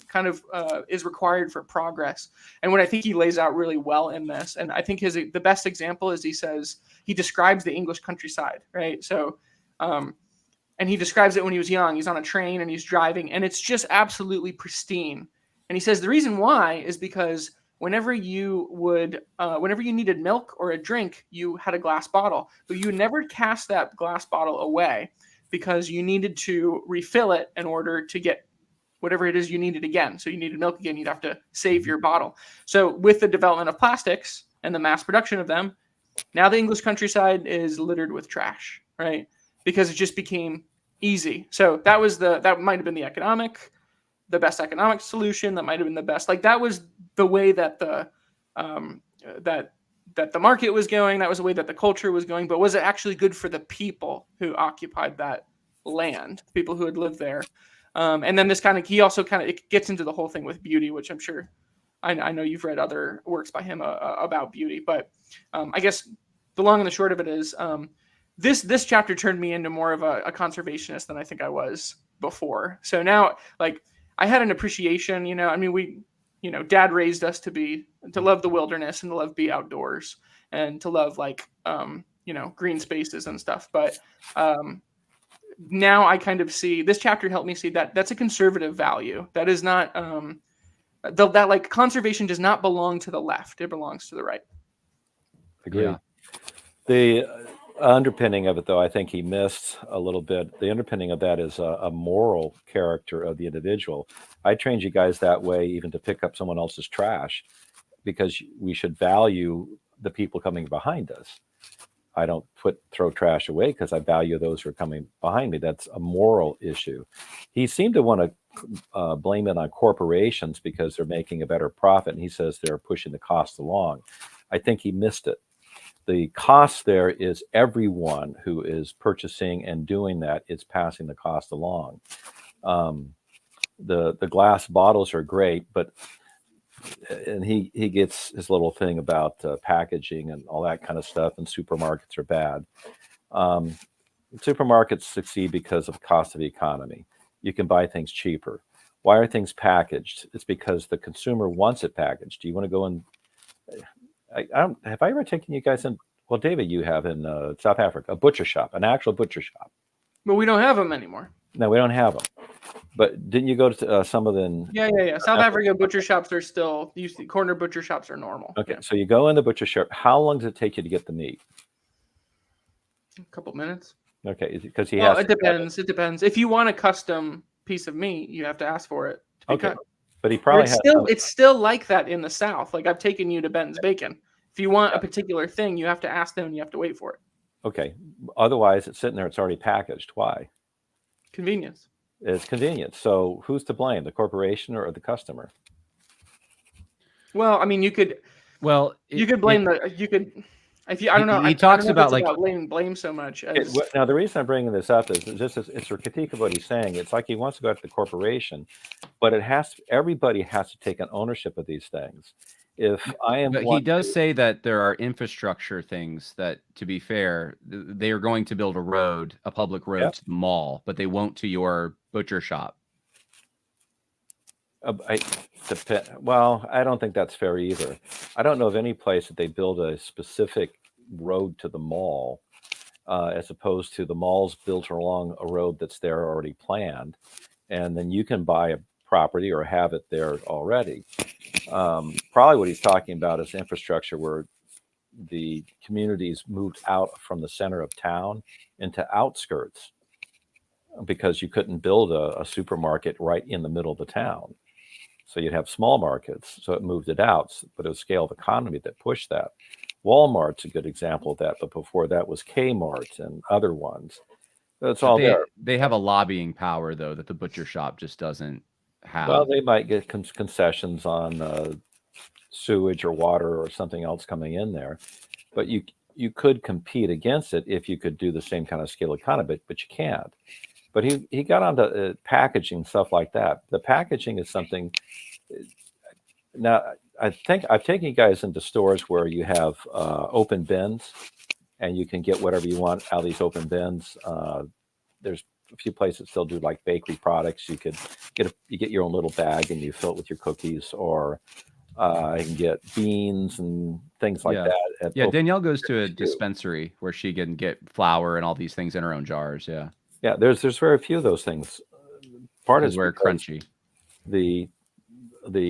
Speaker 2: kind of is required for progress. And what I think he lays out really well in this, and I think the best example is he describes the English countryside, right? So, and he describes it when he was young. He's on a train and he's driving, and it's just absolutely pristine. And he says the reason why is because whenever you needed milk or a drink, you had a glass bottle, but you never cast that glass bottle away because you needed to refill it in order to get whatever it is you needed again. So you needed milk again, you'd have to save your bottle. So with the development of plastics and the mass production of them, now the English countryside is littered with trash, right? Because it just became easy. So that might have been the best economic solution. That might have been the best. Like that was the way that the market was going. That was the way that the culture was going. But was it actually good for the people who occupied that land, the people who had lived there? And then he also it gets into the whole thing with beauty, which I'm sure I know you've read other works by him about beauty. But I guess the long and the short of it is this chapter turned me into more of a conservationist than I think I was before. So now, like, I had an appreciation, Dad raised us to love the wilderness and to love be outdoors and to love green spaces and stuff. But now I kind of see this chapter helped me see that that's a conservative value. That is not that conservation does not belong to the left. It belongs to the right.
Speaker 3: Agreed.
Speaker 1: Yeah.
Speaker 3: The underpinning of it, though, I think he missed a little bit. The underpinning of that is a moral character of the individual. I trained you guys that way even to pick up someone else's trash because we should value the people coming behind us. I don't throw trash away because I value those who are coming behind me. That's a moral issue. He seemed to want to blame it on corporations because they're making a better profit. And he says they're pushing the cost along. I think he missed it. The cost there is everyone who is purchasing and doing that is passing the cost along. The glass bottles are great, and he gets his little thing about packaging and all that kind of stuff, and supermarkets are bad. Supermarkets succeed because of cost of economy. You can buy things cheaper. Why are things packaged? It's because the consumer wants it packaged. Do you want to go in? Have I ever taken you guys in? Well, David, you have in South Africa, a butcher shop, an actual butcher shop.
Speaker 2: But we don't have them anymore.
Speaker 3: No, we don't have them. But didn't you go to some of them?
Speaker 2: Yeah. South Africa butcher shops are still, corner butcher shops are normal.
Speaker 3: Okay,
Speaker 2: yeah.
Speaker 3: So you go in the butcher shop. How long does it take you to get the meat?
Speaker 2: A couple minutes.
Speaker 3: Okay, because
Speaker 2: it depends. It depends. If you want a custom piece of meat, you have to ask for it to be cut.
Speaker 3: But he probably
Speaker 2: it's still like that in the South. Like I've taken you to Benton's Bacon. If you want a particular thing, you have to ask them and you have to wait for it.
Speaker 3: Okay. Otherwise, it's sitting there. It's already packaged. Why?
Speaker 2: Convenience.
Speaker 3: It's convenient. So who's to blame, the corporation or the customer?
Speaker 2: Well, I mean, you could. Well, you could blame you could. If you, I don't know.
Speaker 1: He talks about
Speaker 2: blame so much.
Speaker 3: Now, the reason I'm bringing this up is it's a critique of what he's saying. It's like he wants to go after the corporation, but everybody has to take an ownership of these things.
Speaker 1: But he does say that there are infrastructure things that, to be fair, they are going to build a public road to the mall, but they won't to your butcher shop.
Speaker 3: Well, I don't think that's fair either. I don't know of any place that they build a specific road to the mall, as opposed to the mall's built along a road that's there already planned, and then you can buy a property or have it there already. Probably what he's talking about is infrastructure where the communities moved out from the center of town into outskirts because you couldn't build a supermarket right in the middle of the town. So you'd have small markets. So it moved it out, but it was scale of economy that pushed that. Walmart's a good example of that, but before that was Kmart and other ones. It's all there.
Speaker 1: They have a lobbying power, though, that the butcher shop just doesn't have.
Speaker 3: Well, they might get concessions on sewage or water or something else coming in there, but you could compete against it if you could do the same kind of scale economy, but you can't. But he got onto packaging, stuff like that. The packaging is something. Now, I think I've taken you guys into stores where you have open bins, and you can get whatever you want out of these open bins. There's a few places that still do like bakery products. You could get your own little bag and you fill it with your cookies, or you can get beans and things like that.
Speaker 1: Yeah, Danielle goes to a dispensary where she can get flour and all these things in her own jars.
Speaker 3: Yeah, there's very few of those things. Part is
Speaker 1: where crunchy.
Speaker 3: The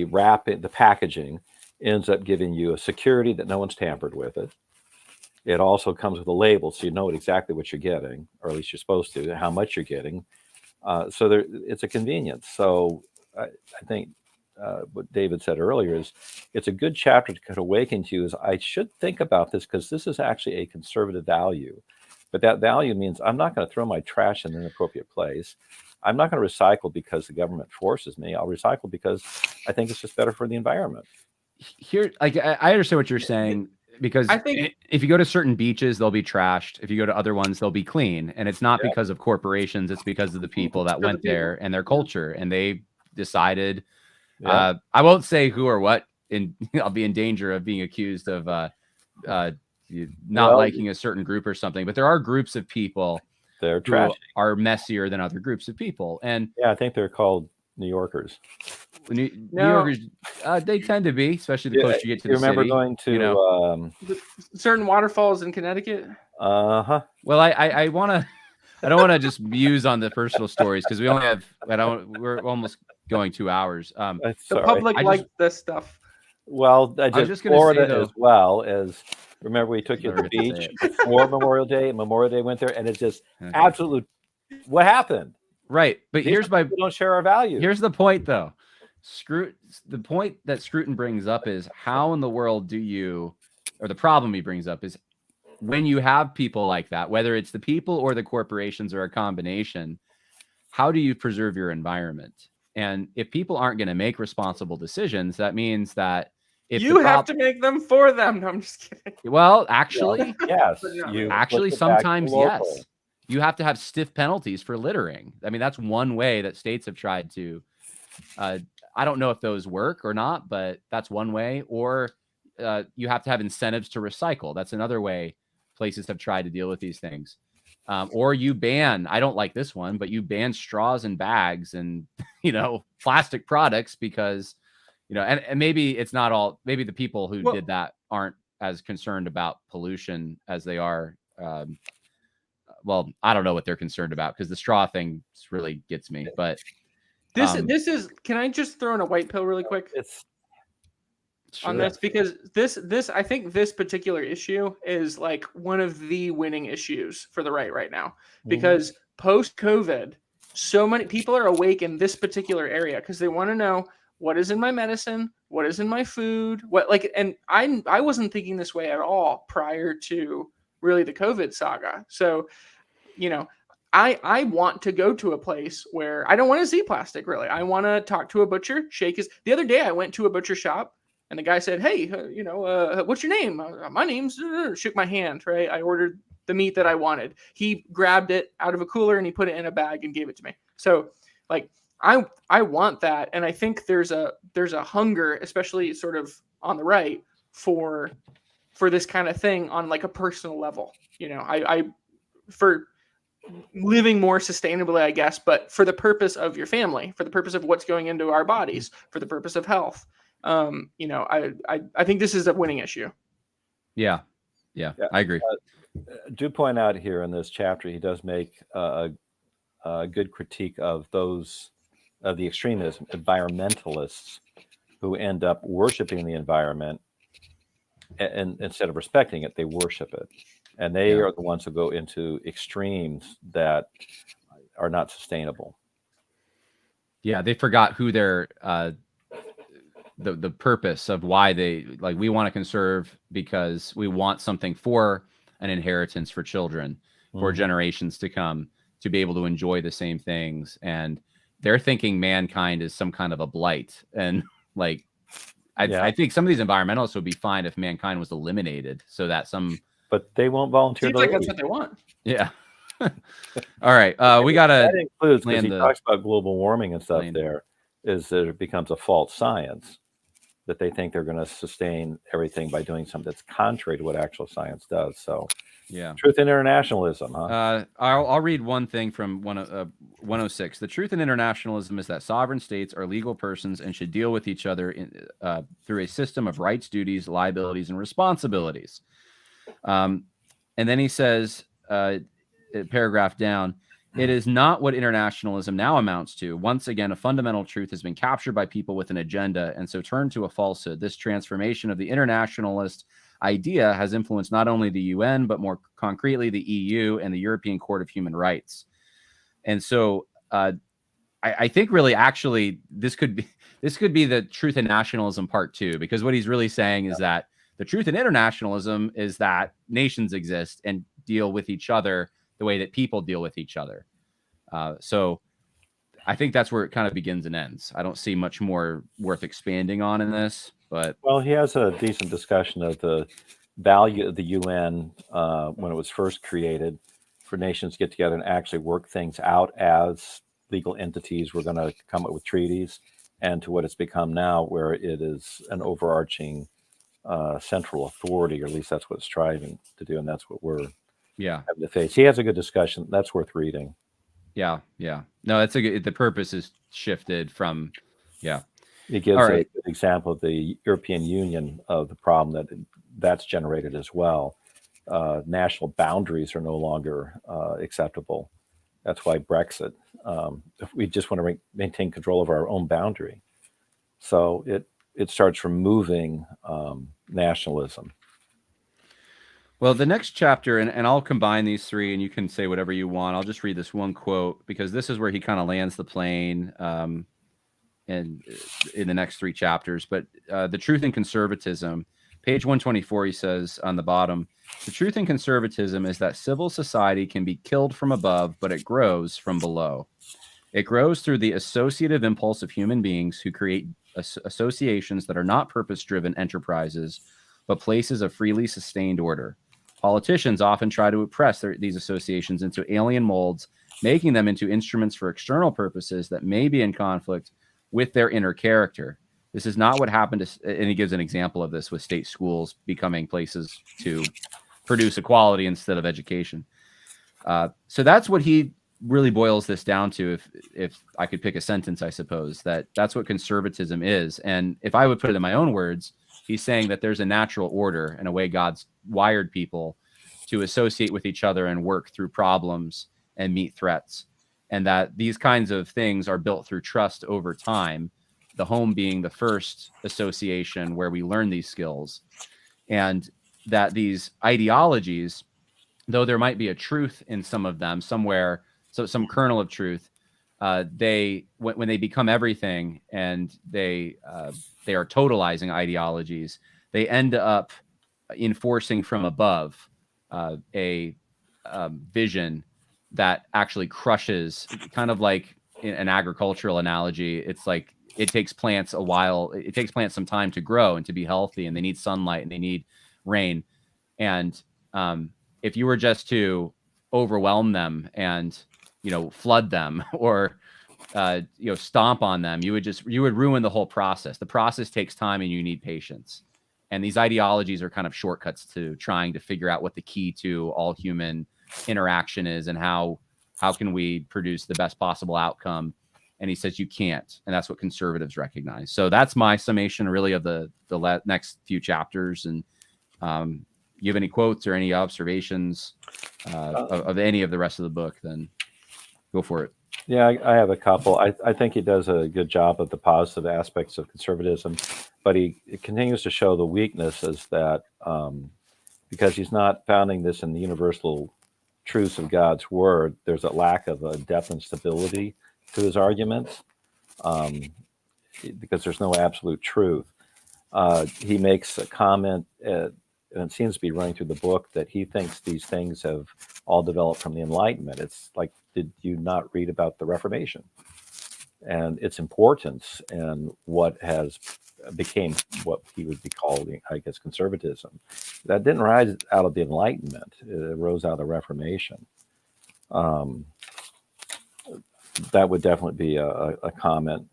Speaker 3: wrap, the packaging ends up giving you a security that no one's tampered with it. It also comes with a label, so you know exactly what you're getting, or at least you're supposed to, how much you're getting. So it's a convenience. So I think what David said earlier is it's a good chapter to kind of awaken to you is I should think about this because this is actually a conservative value. But that value means I'm not going to throw my trash in an inappropriate place. I'm not going to recycle because the government forces me. I'll recycle because I think it's just better for the environment.
Speaker 1: Here, like I understand what you're saying, because
Speaker 2: I think
Speaker 1: if you go to certain beaches, they'll be trashed. If you go to other ones, they'll be clean. And it's not because of corporations. It's because of the people that went there and their culture. And they decided, I won't say who or what, and I'll be in danger of being accused of not liking a certain group or something. But there are groups of people
Speaker 3: they're trashy,
Speaker 1: are messier than other groups of people. And
Speaker 3: I think they're called New Yorkers.
Speaker 1: New Yorkers, they tend to be, especially the closer you get to the city.
Speaker 3: You remember going to
Speaker 2: certain waterfalls in Connecticut?
Speaker 1: Well, I want to. I don't want to just muse on the personal stories because we only have. We're almost going 2 hours.
Speaker 2: The public likes this stuff.
Speaker 3: Well, I just Florida as well as. Remember, we took you to the beach before Memorial Day. Memorial Day went there, and it's just absolute. What happened?
Speaker 1: Right, but here's my.
Speaker 3: We don't share our values.
Speaker 1: Here's the point, though. The point that Scruton brings up is how in the world do you, or the problem he brings up is when you have people like that, whether it's the people or the corporations or a combination, how do you preserve your environment? And if people aren't going to make responsible decisions, that means that if
Speaker 2: you have to make them for them. No, I'm just kidding.
Speaker 1: Well, actually,
Speaker 3: yes.
Speaker 1: Sometimes yes. You have to have stiff penalties for littering. I mean, that's one way that states have tried to. I don't know if those work or not, but that's one way. Or you have to have incentives to recycle. That's another way places have tried to deal with these things. Or you ban, I don't like this one, but you ban straws and bags and, plastic products because, and maybe it's not all, maybe the people who did that aren't as concerned about pollution as they are. Well, I don't know what they're concerned about because the straw thing really gets me, but
Speaker 2: this is, can I just throw in a white pill really quick? On this, because this I think this particular issue is like one of the winning issues for the right now, because post-COVID, so many people are awake in this particular area because they want to know what is in my medicine, what is in my food, and I wasn't thinking this way at all prior to really the COVID saga. So, I want to go to a place where I don't want to see plastic, really. I want to talk to a butcher, the other day I went to a butcher shop and the guy said, "Hey, what's your name?" My name's, shook my hand, right? I ordered the meat that I wanted. He grabbed it out of a cooler and he put it in a bag and gave it to me. So I want that. And I think there's a hunger, especially sort of on the right for this kind of thing on like a personal level, for living more sustainably, I guess, but for the purpose of your family, for the purpose of what's going into our bodies, for the purpose of health. I think this is a winning issue. Yeah,
Speaker 1: I agree.
Speaker 3: Do point out here in this chapter, he does make a good critique of those of the extremism, environmentalists who end up worshiping the environment and instead of respecting it, they worship it. And they are the ones who go into extremes that are not sustainable.
Speaker 1: Yeah, they forgot who their the purpose of why they, like, we want to conserve because we want something for an inheritance for children, for generations to come, to be able to enjoy the same things. And they're thinking mankind is some kind of a blight. And like, I think some of these environmentalists would be fine if mankind was eliminated, so that some.
Speaker 3: But they won't volunteer.
Speaker 2: Seems like that's what they want.
Speaker 1: Yeah. All right. We gotta.
Speaker 3: That includes, because he talks about global warming and stuff. There is that it becomes a false science, that they think they're going to sustain everything by doing something that's contrary to what actual science does. So,
Speaker 1: yeah.
Speaker 3: Truth in Internationalism, huh?
Speaker 1: I'll read one thing from 106. The truth in internationalism is that sovereign states are legal persons and should deal with each other through a system of rights, duties, liabilities, and responsibilities. And then he says, paragraph down, it is not what internationalism now amounts to. Once again, a fundamental truth has been captured by people with an agenda and so turned to a falsehood. This transformation of the internationalist idea has influenced not only the UN, but more concretely the EU and the European Court of Human Rights. And so I think really actually this could be the truth in nationalism part 2, because what he's really saying is that the truth in internationalism is that nations exist and deal with each other the way that people deal with each other. So I think that's where it kind of begins and ends. I don't see much more worth expanding on in this, but.
Speaker 3: Well, he has a decent discussion of the value of the UN when it was first created, for nations to get together and actually work things out as legal entities. We're going to come up with treaties, and to what it's become now, where it is an overarching central authority, or at least that's what it's striving to do, and that's what we're having to face. He has a good discussion. That's worth reading.
Speaker 1: Yeah. No, that's a good. The purpose is shifted from.
Speaker 3: It gives a good example of the European Union, of the problem that's generated as well. National boundaries are no longer acceptable. That's why Brexit. We just want to maintain control of our own boundary. So it starts removing nationalism.
Speaker 1: Well, the next chapter, and I'll combine these three, and you can say whatever you want. I'll just read this one quote, because this is where he kind of lands the plane and in the next 3 chapters. But the truth in conservatism, page 124, he says on the bottom, the truth in conservatism is that civil society can be killed from above, but it grows from below. It grows through the associative impulse of human beings who create associations that are not purpose-driven enterprises, but places of freely sustained order. Politicians often try to press these associations into alien molds, making them into instruments for external purposes that may be in conflict with their inner character. This is not what happened and he gives an example of this with state schools becoming places to produce equality instead of education. So that's what he really boils this down to. If I could pick a sentence, I suppose that's what conservatism is. And if I would put it in my own words, he's saying that there's a natural order and a way God's wired people to associate with each other and work through problems and meet threats. And that these kinds of things are built through trust over time, the home being the first association where we learn these skills. And that these ideologies, though there might be a truth in some of them somewhere, so some kernel of truth, they when they become everything and they are totalizing ideologies, they end up enforcing from above a vision that actually crushes, kind of like in an agricultural analogy. It's like it takes plants some time to grow and to be healthy, and they need sunlight and they need rain. And if you were just to overwhelm them and flood them or stomp on them, you would ruin the whole process. The process takes time and you need patience. And these ideologies are kind of shortcuts to trying to figure out what the key to all human interaction is and how can we produce the best possible outcome. And he says you can't, and that's what conservatives recognize. So that's my summation really of the next few chapters. And you have any quotes or any observations of any of the rest of the book, then go for it.
Speaker 3: Yeah, I have a couple. I think he does a good job of the positive aspects of conservatism. but he continues to show the weaknesses that because he's not founding this in the universal truths of God's word, there's a lack of a depth and stability to his arguments because there's no absolute truth. He makes a comment, and it seems to be running through the book, that he thinks these things have all developed from the Enlightenment. It's like, did you not read about the Reformation and its importance and what has became what he would be calling, I guess, conservatism? That didn't rise out of the Enlightenment. It arose out of the Reformation. That would definitely be a comment.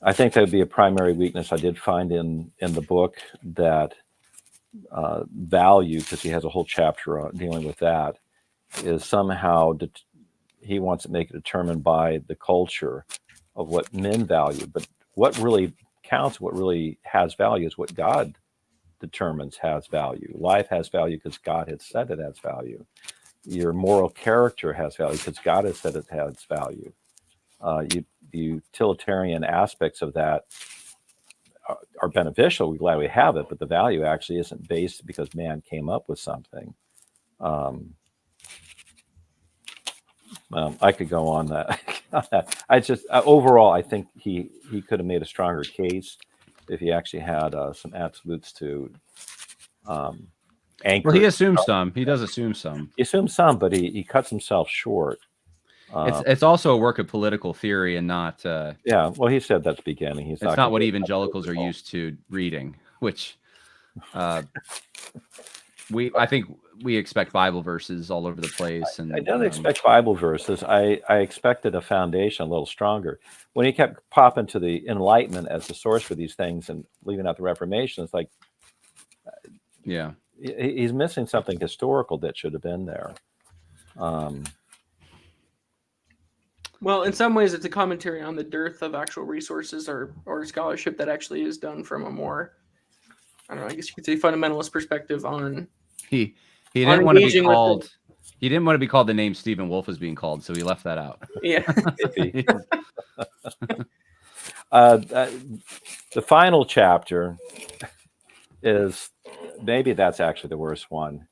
Speaker 3: I think that would be a primary weakness I did find in the book, that value, because he has a whole chapter on dealing with that, is somehow he wants to make it determined by the culture of what men value. But what really counts, what really has value, is what God determines has value. Life has value because God has said it has value. Your moral character has value because God has said it has value. The utilitarian aspects of that are beneficial. We're glad we have it, but the value actually isn't based because man came up with something. I could go on that. I just overall, I think he could have made a stronger case if he actually had some absolutes to anchor.
Speaker 1: Well, he assumes some. He does assume some.
Speaker 3: He assumes some, but he cuts himself short.
Speaker 1: It's also a work of political theory and not.
Speaker 3: Yeah, well, he said that at the beginning.
Speaker 1: It's not what evangelicals are used to reading, which I think we expect Bible verses all over the place. And
Speaker 3: I don't expect Bible verses. I expected a foundation a little stronger. When he kept popping to the Enlightenment as the source for these things and leaving out the Reformation, it's like,
Speaker 1: yeah,
Speaker 3: he's missing something historical that should have been there.
Speaker 2: Well, in some ways, it's a commentary on the dearth of actual resources or scholarship that actually is done from a more, I don't know, I guess you could say fundamentalist perspective on.
Speaker 1: He didn't want to be called. He didn't want to be called the name Stephen Wolfe is being called, so he left that out.
Speaker 2: Yeah.
Speaker 3: The final chapter is maybe that's actually the worst one.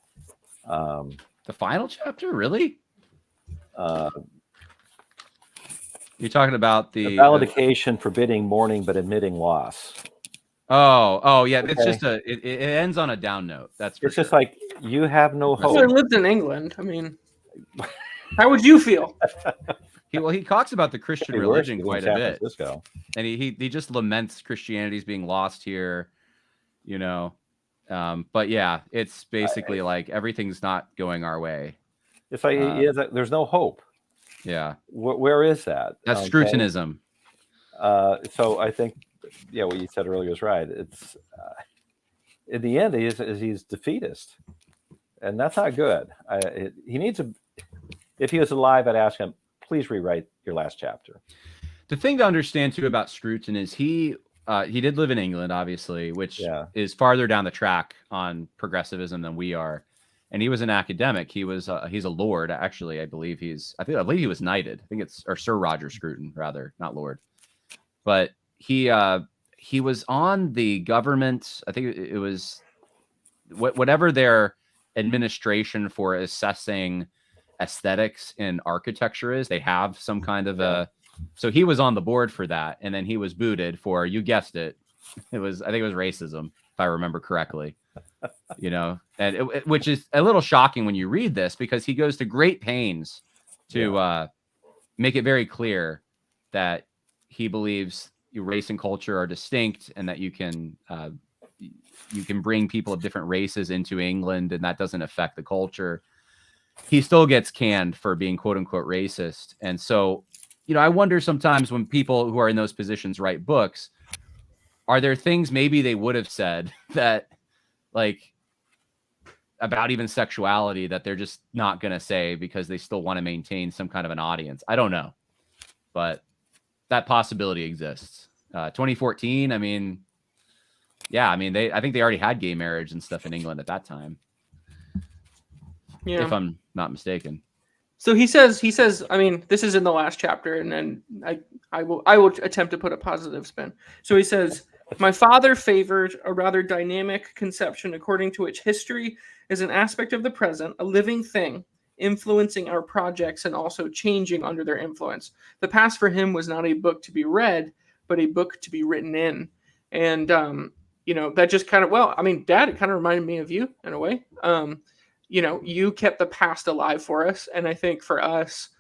Speaker 1: The final chapter, really? You're talking about the
Speaker 3: valediction forbidding mourning but admitting loss.
Speaker 1: Oh, yeah. Okay. It's just it ends on a down note. That's for
Speaker 3: it's just like you have no hope.
Speaker 2: I lived in England. I mean, how would you feel?
Speaker 1: He talks about the Christian religion quite a bit,
Speaker 3: Francisco.
Speaker 1: And he just laments Christianity's being lost here, you know. But yeah, it's basically like everything's not going our way.
Speaker 3: It's like there's no hope.
Speaker 1: Yeah.
Speaker 3: Where is that?
Speaker 1: That's Scrutonism.
Speaker 3: So I think, yeah, what you said earlier is right. It's in the end, he's defeatist, and that's not good. He needs to. If he was alive, I'd ask him, please rewrite your last chapter.
Speaker 1: The thing to understand too about Scruton is he did live in England, obviously, which is farther down the track on progressivism than we are. And he was an academic. He's a lord, actually. I believe he was knighted. I think it's Sir Roger Scruton, rather, not lord. But he was on the government. I think it was whatever their administration for assessing aesthetics in architecture is. They have some kind of a. So he was on the board for that, and then he was booted for, you guessed it. I think it was racism, if I remember correctly. You know, and which is a little shocking when you read this, because he goes to great pains to make it very clear that he believes race and culture are distinct, and that you can bring people of different races into England, and that doesn't affect the culture. He still gets canned for being quote unquote racist. And so, you know, I wonder sometimes when people who are in those positions write books, are there things maybe they would have said that, like, about even sexuality, that they're just not going to say because they still want to maintain some kind of an audience? I don't know, but that possibility exists. 2014. I mean, yeah, I mean, I think they already had gay marriage and stuff in England at that time. Yeah. If I'm not mistaken.
Speaker 2: So he says, I mean, this is in the last chapter, and then I will attempt to put a positive spin. So he says, my father favored a rather dynamic conception according to which history is an aspect of the present, a living thing, influencing our projects and also changing under their influence. The past for him was not a book to be read, but a book to be written in. And, that just kind of, well, I mean, Dad, it kind of reminded me of you in a way. You kept the past alive for us. And I think for us,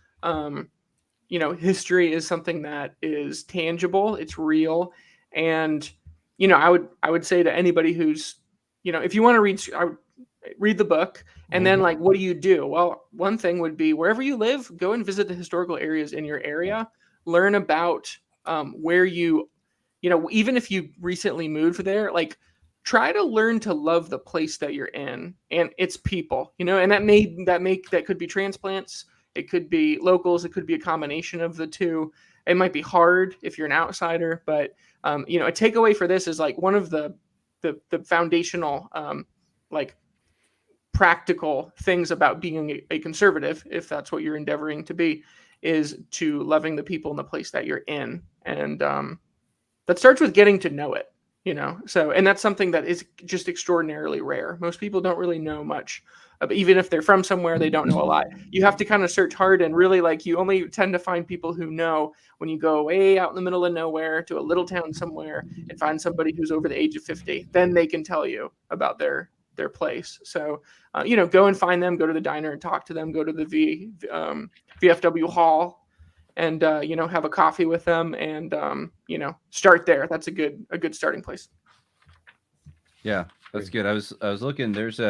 Speaker 2: history is something that is tangible, it's real. And, I would say to anybody who's, if you want to read the book, and then like, what do you do? Well, one thing would be wherever you live, go and visit the historical areas in your area, learn about where even if you recently moved there, like try to learn to love the place that you're in and its people, and that could be transplants. It could be locals. It could be a combination of the two. It might be hard if you're an outsider, but a takeaway for this is like one of the foundational practical things about being a conservative, if that's what you're endeavoring to be, is to loving the people in the place that you're in. And that starts with getting to know it, so, and that's something that is just extraordinarily rare. Most people don't really know much. Even if they're from somewhere, they don't know a lot. You have to kind of search hard, and really, like, you only tend to find people who know when you go way out in the middle of nowhere to a little town somewhere and find somebody who's over the age of 50. Then they can tell you about their place. So, go and find them, go to the diner and talk to them, go to the VFW hall and, have a coffee with them and, start there. That's a good starting place.
Speaker 1: Yeah, that's good. I was looking, there's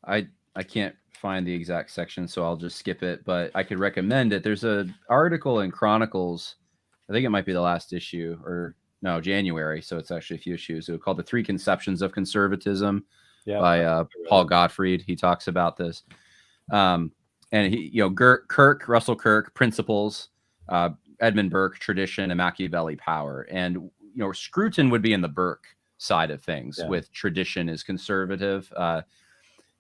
Speaker 1: I can't find the exact section, so I'll just skip it, but I could recommend it. There's an article in Chronicles, I think it might be the last issue, or no, January, so it's actually a few issues, called The Three Conceptions of Conservatism by Paul Gottfried. He talks about this. And he, Russell Kirk, Principles, Edmund Burke, Tradition, and Machiavelli, Power. And, Scruton would be in the Burke side of things, with tradition is conservative.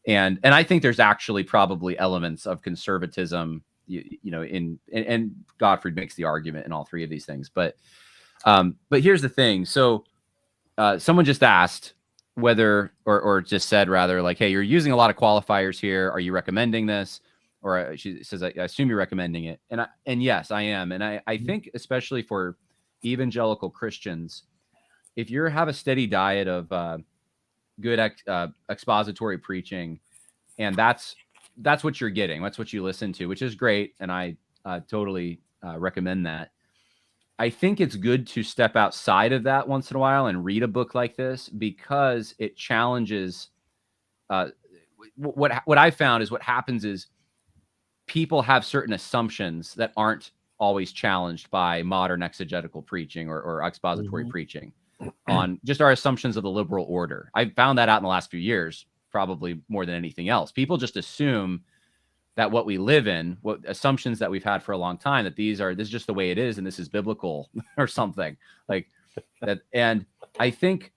Speaker 1: And I think there's actually probably elements of conservatism, and Gottfried makes the argument in all three of these things. But here's the thing. So someone just asked whether, or just said rather, like, hey, you're using a lot of qualifiers here. Are you recommending this? Or she says, I assume you're recommending it. And yes, I am. And I think especially for evangelical Christians, if you have a steady diet of good expository preaching, and that's what you're getting, that's what you listen to, which is great, and I totally recommend that. I think it's good to step outside of that once in a while and read a book like this, because it challenges what I found is what happens is people have certain assumptions that aren't always challenged by modern exegetical preaching or expository preaching on just our assumptions of the liberal order. I found that out in the last few years, probably more than anything else. People just assume that what we live in, what assumptions that we've had for a long time, that this is just the way it is, and this is biblical or something like that. And I think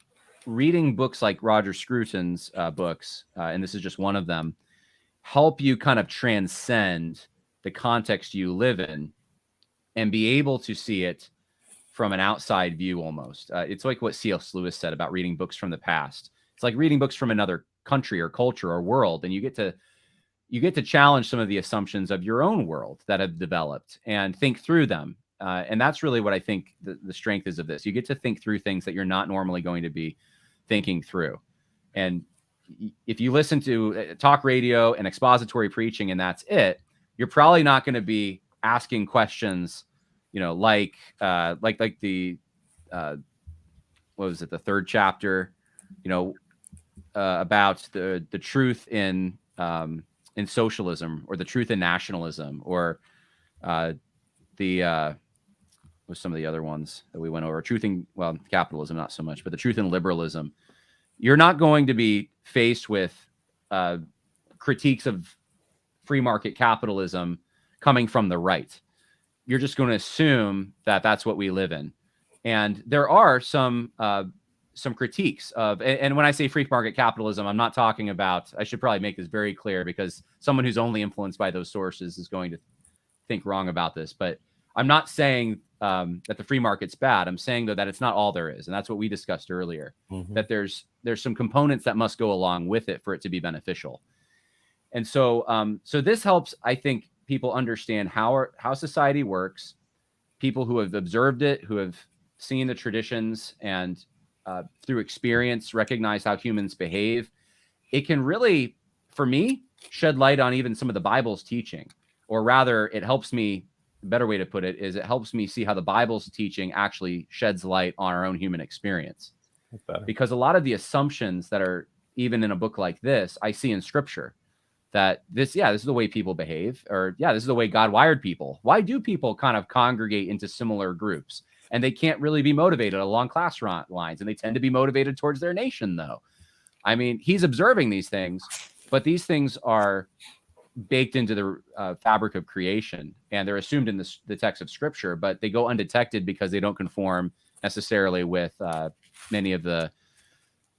Speaker 1: reading books like Roger Scruton's books, and this is just one of them, help you kind of transcend the context you live in and be able to see it from an outside view almost. It's like what C.S. Lewis said about reading books from the past. It's like reading books from another country or culture or world, and you get to challenge some of the assumptions of your own world that have developed and think through them. And that's really what I think the strength is of this. You get to think through things that you're not normally going to be thinking through. And if you listen to talk radio and expository preaching and that's it, you're probably not going to be asking questions, like the what was it, the third chapter, about the truth in socialism, or the truth in nationalism, or with some of the other ones that we went over, capitalism, not so much, but the truth in liberalism. You're not going to be faced with critiques of free market capitalism coming from the right. You're just going to assume that that's what we live in. And there are some some critiques of, and when I say free market capitalism, I'm not talking about, I should probably make this very clear, because someone who's only influenced by those sources is going to think wrong about this. But I'm not saying that the free market's bad. I'm saying, though, that it's not all there is. And that's what we discussed earlier, that there's some components that must go along with it for it to be beneficial. And so so this helps, I think, people understand how society works, people who have observed it, who have seen the traditions, and through experience recognize how humans behave. It can really, for me, shed light on even some of the Bible's teaching, or rather it helps me, a better way to put it is it helps me see how the Bible's teaching actually sheds light on our own human experience. Because a lot of the assumptions that are even in a book like this, I see in scripture, that this is the way people behave, or this is the way God wired people. Why do people kind of congregate into similar groups? And they can't really be motivated along class lines, and they tend to be motivated towards their nation, though. I mean, he's observing these things, but these things are baked into the fabric of creation, and they're assumed in the text of Scripture, but they go undetected because they don't conform necessarily with many of the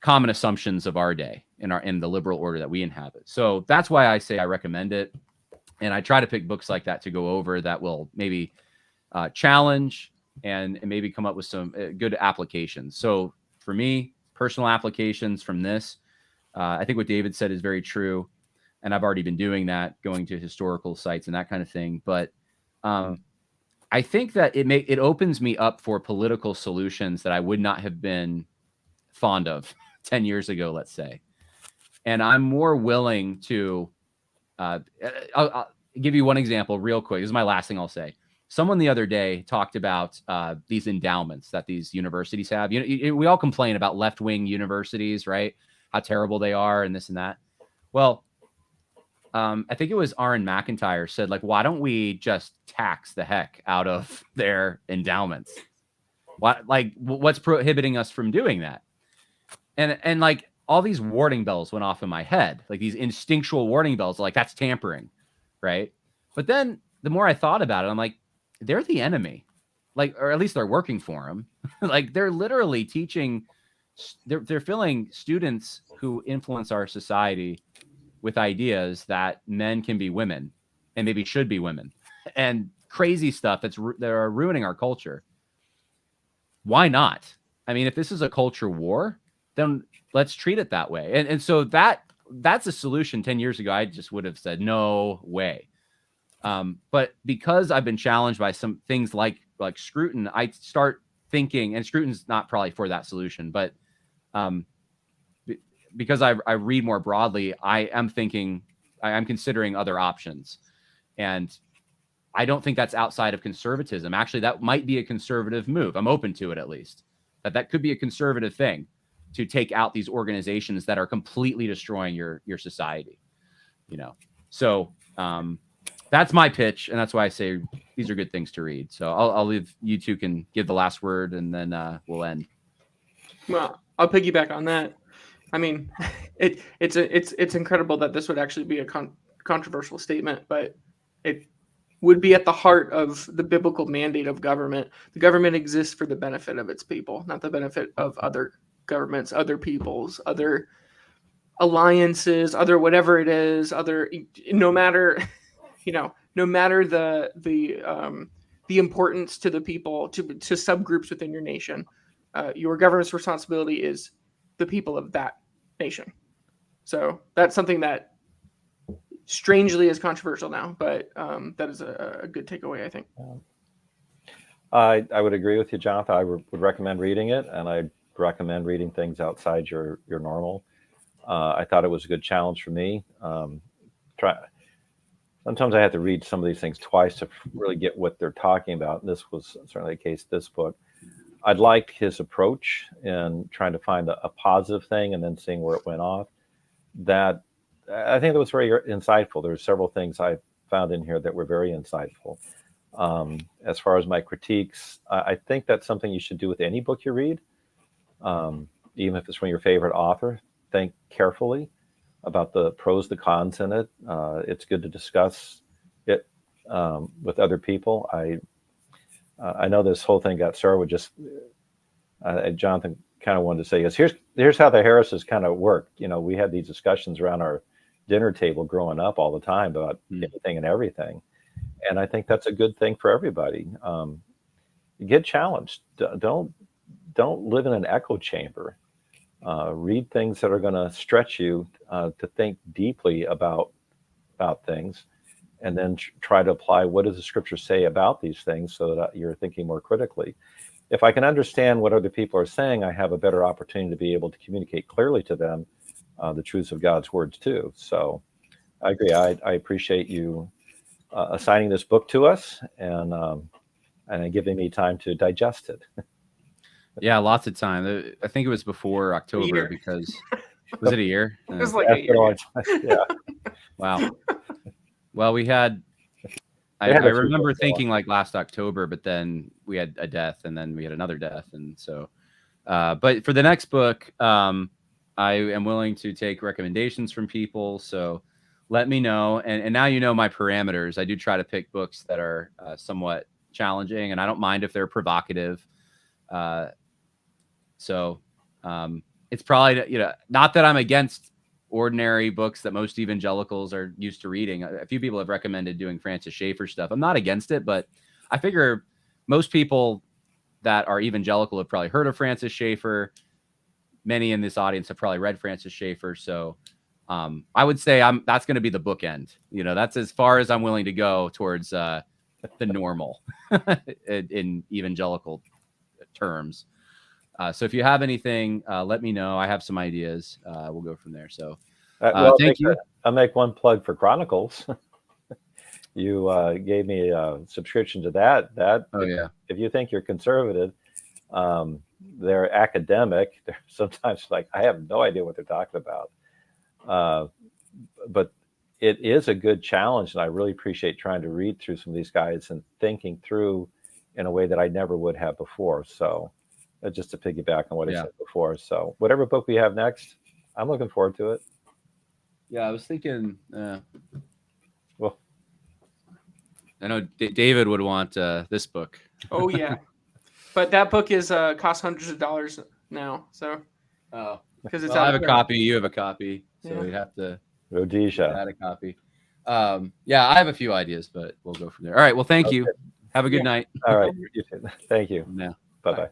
Speaker 1: common assumptions of our day in the liberal order that we inhabit. So that's why I say I recommend it, and I try to pick books like that to go over that will maybe challenge and maybe come up with some good applications. So for me, personal applications from this, I think what David said is very true. And I've already been doing that, going to historical sites and that kind of thing. But I think that it opens me up for political solutions that I would not have been fond of 10 years ago, let's say. And I'm more willing to, I'll give you one example real quick. This is my last thing I'll say. Someone the other day talked about these endowments that these universities have. We all complain about left-wing universities, right? How terrible they are and this and that. Well, I think it was Aaron McIntyre said, like, why don't we just tax the heck out of their endowments? What's prohibiting us from doing that? And like all these warning bells went off in my head, like these instinctual warning bells, like that's tampering, right? But then the more I thought about it, I'm like, they're the enemy, like, or at least they're working for them. Like they're literally teaching, they're filling students who influence our society with ideas that men can be women and maybe should be women, and crazy stuff that are ruining our culture. Why not? I mean, if this is a culture war, then let's treat it that way. And so that's a solution. 10 years ago, I just would have said, no way. But because I've been challenged by some things like Scruton, I start thinking, and Scruton's not probably for that solution, but because I read more broadly, I'm considering other options. And I don't think that's outside of conservatism. Actually, that might be a conservative move. I'm open to it, at least. That could be a conservative thing, to take out these organizations that are completely destroying your society. So that's my pitch, and that's why I say these are good things to read. So I'll leave, you two can give the last word, and then we'll end.
Speaker 2: Well, I'll piggyback on that. I mean, it's incredible that this would actually be a controversial statement, but it would be at the heart of the biblical mandate of government. The government exists for the benefit of its people, not the benefit of other governments, other peoples, other alliances, other whatever it is, no matter the importance to the people, to subgroups within your nation. Your government's responsibility is the people of that nation. So that's something that strangely is controversial now, but that is a good takeaway, I think.
Speaker 3: I would agree with you, Jonathan. I would recommend reading it, and I'd recommend reading things outside your normal. I thought it was a good challenge for me. Sometimes I have to read some of these things twice to really get what they're talking about. And this was certainly the case, this book. I liked his approach in trying to find a positive thing and then seeing where it went off. That I think that was very insightful. There were several things I found in here that were very insightful. As far as my critiques, I think that's something you should do with any book you read, even if it's from your favorite author. Think carefully about the pros, the cons in it. It's good to discuss it with other people. I know this whole thing got started with just Jonathan kind of wanted to say is here's how the Harrises kind of work. You know, we had these discussions around our dinner table growing up all the time about anything and everything, and I think that's a good thing for everybody. Get challenged. Don't live in an echo chamber. Read things that are going to stretch you to think deeply about things, and then try to apply what does the scripture say about these things so that you're thinking more critically. If I can understand what other people are saying, I have a better opportunity to be able to communicate clearly to them the truths of God's words too. So I agree. I appreciate you assigning this book to us and giving me time to digest it.
Speaker 1: Yeah, lots of time. I think it was before October because was it a year?
Speaker 2: It was like a year.
Speaker 3: Yeah.
Speaker 1: Wow. Well, we had. I remember thinking like last October, but then we had a death, and then we had another death, and so. But for the next book, I am willing to take recommendations from people. So let me know, and now you know my parameters. I do try to pick books that are somewhat challenging, and I don't mind if they're provocative. So it's probably, not that I'm against ordinary books that most evangelicals are used to reading. A few people have recommended doing Francis Schaeffer stuff. I'm not against it, but I figure most people that are evangelical have probably heard of Francis Schaeffer. Many in this audience have probably read Francis Schaeffer. So I would say that's going to be the bookend. That's as far as I'm willing to go towards the normal in evangelical terms. So if you have anything, let me know. I have some ideas. We'll go from there. So thank you.
Speaker 3: I'll make one plug for Chronicles. You gave me a subscription to that. If you think you're conservative, they're academic. They're sometimes like, I have no idea what they're talking about. But it is a good challenge. And I really appreciate trying to read through some of these guides and thinking through in a way that I never would have before. So just to piggyback on what I said before. So whatever book we have next, I'm looking forward to it.
Speaker 1: Yeah, I was thinking,
Speaker 3: well,
Speaker 1: I know David would want this book.
Speaker 2: Oh, yeah. But that book is costs hundreds of dollars now. So, because it's
Speaker 1: I have a copy, you have a copy. So we'd have to
Speaker 3: Rhodesia
Speaker 1: add a copy. Yeah, I have a few ideas, but we'll go from there. All right. Well, thank you. Have a good night.
Speaker 3: All right. Thank you.
Speaker 1: Yeah.
Speaker 3: Bye-bye.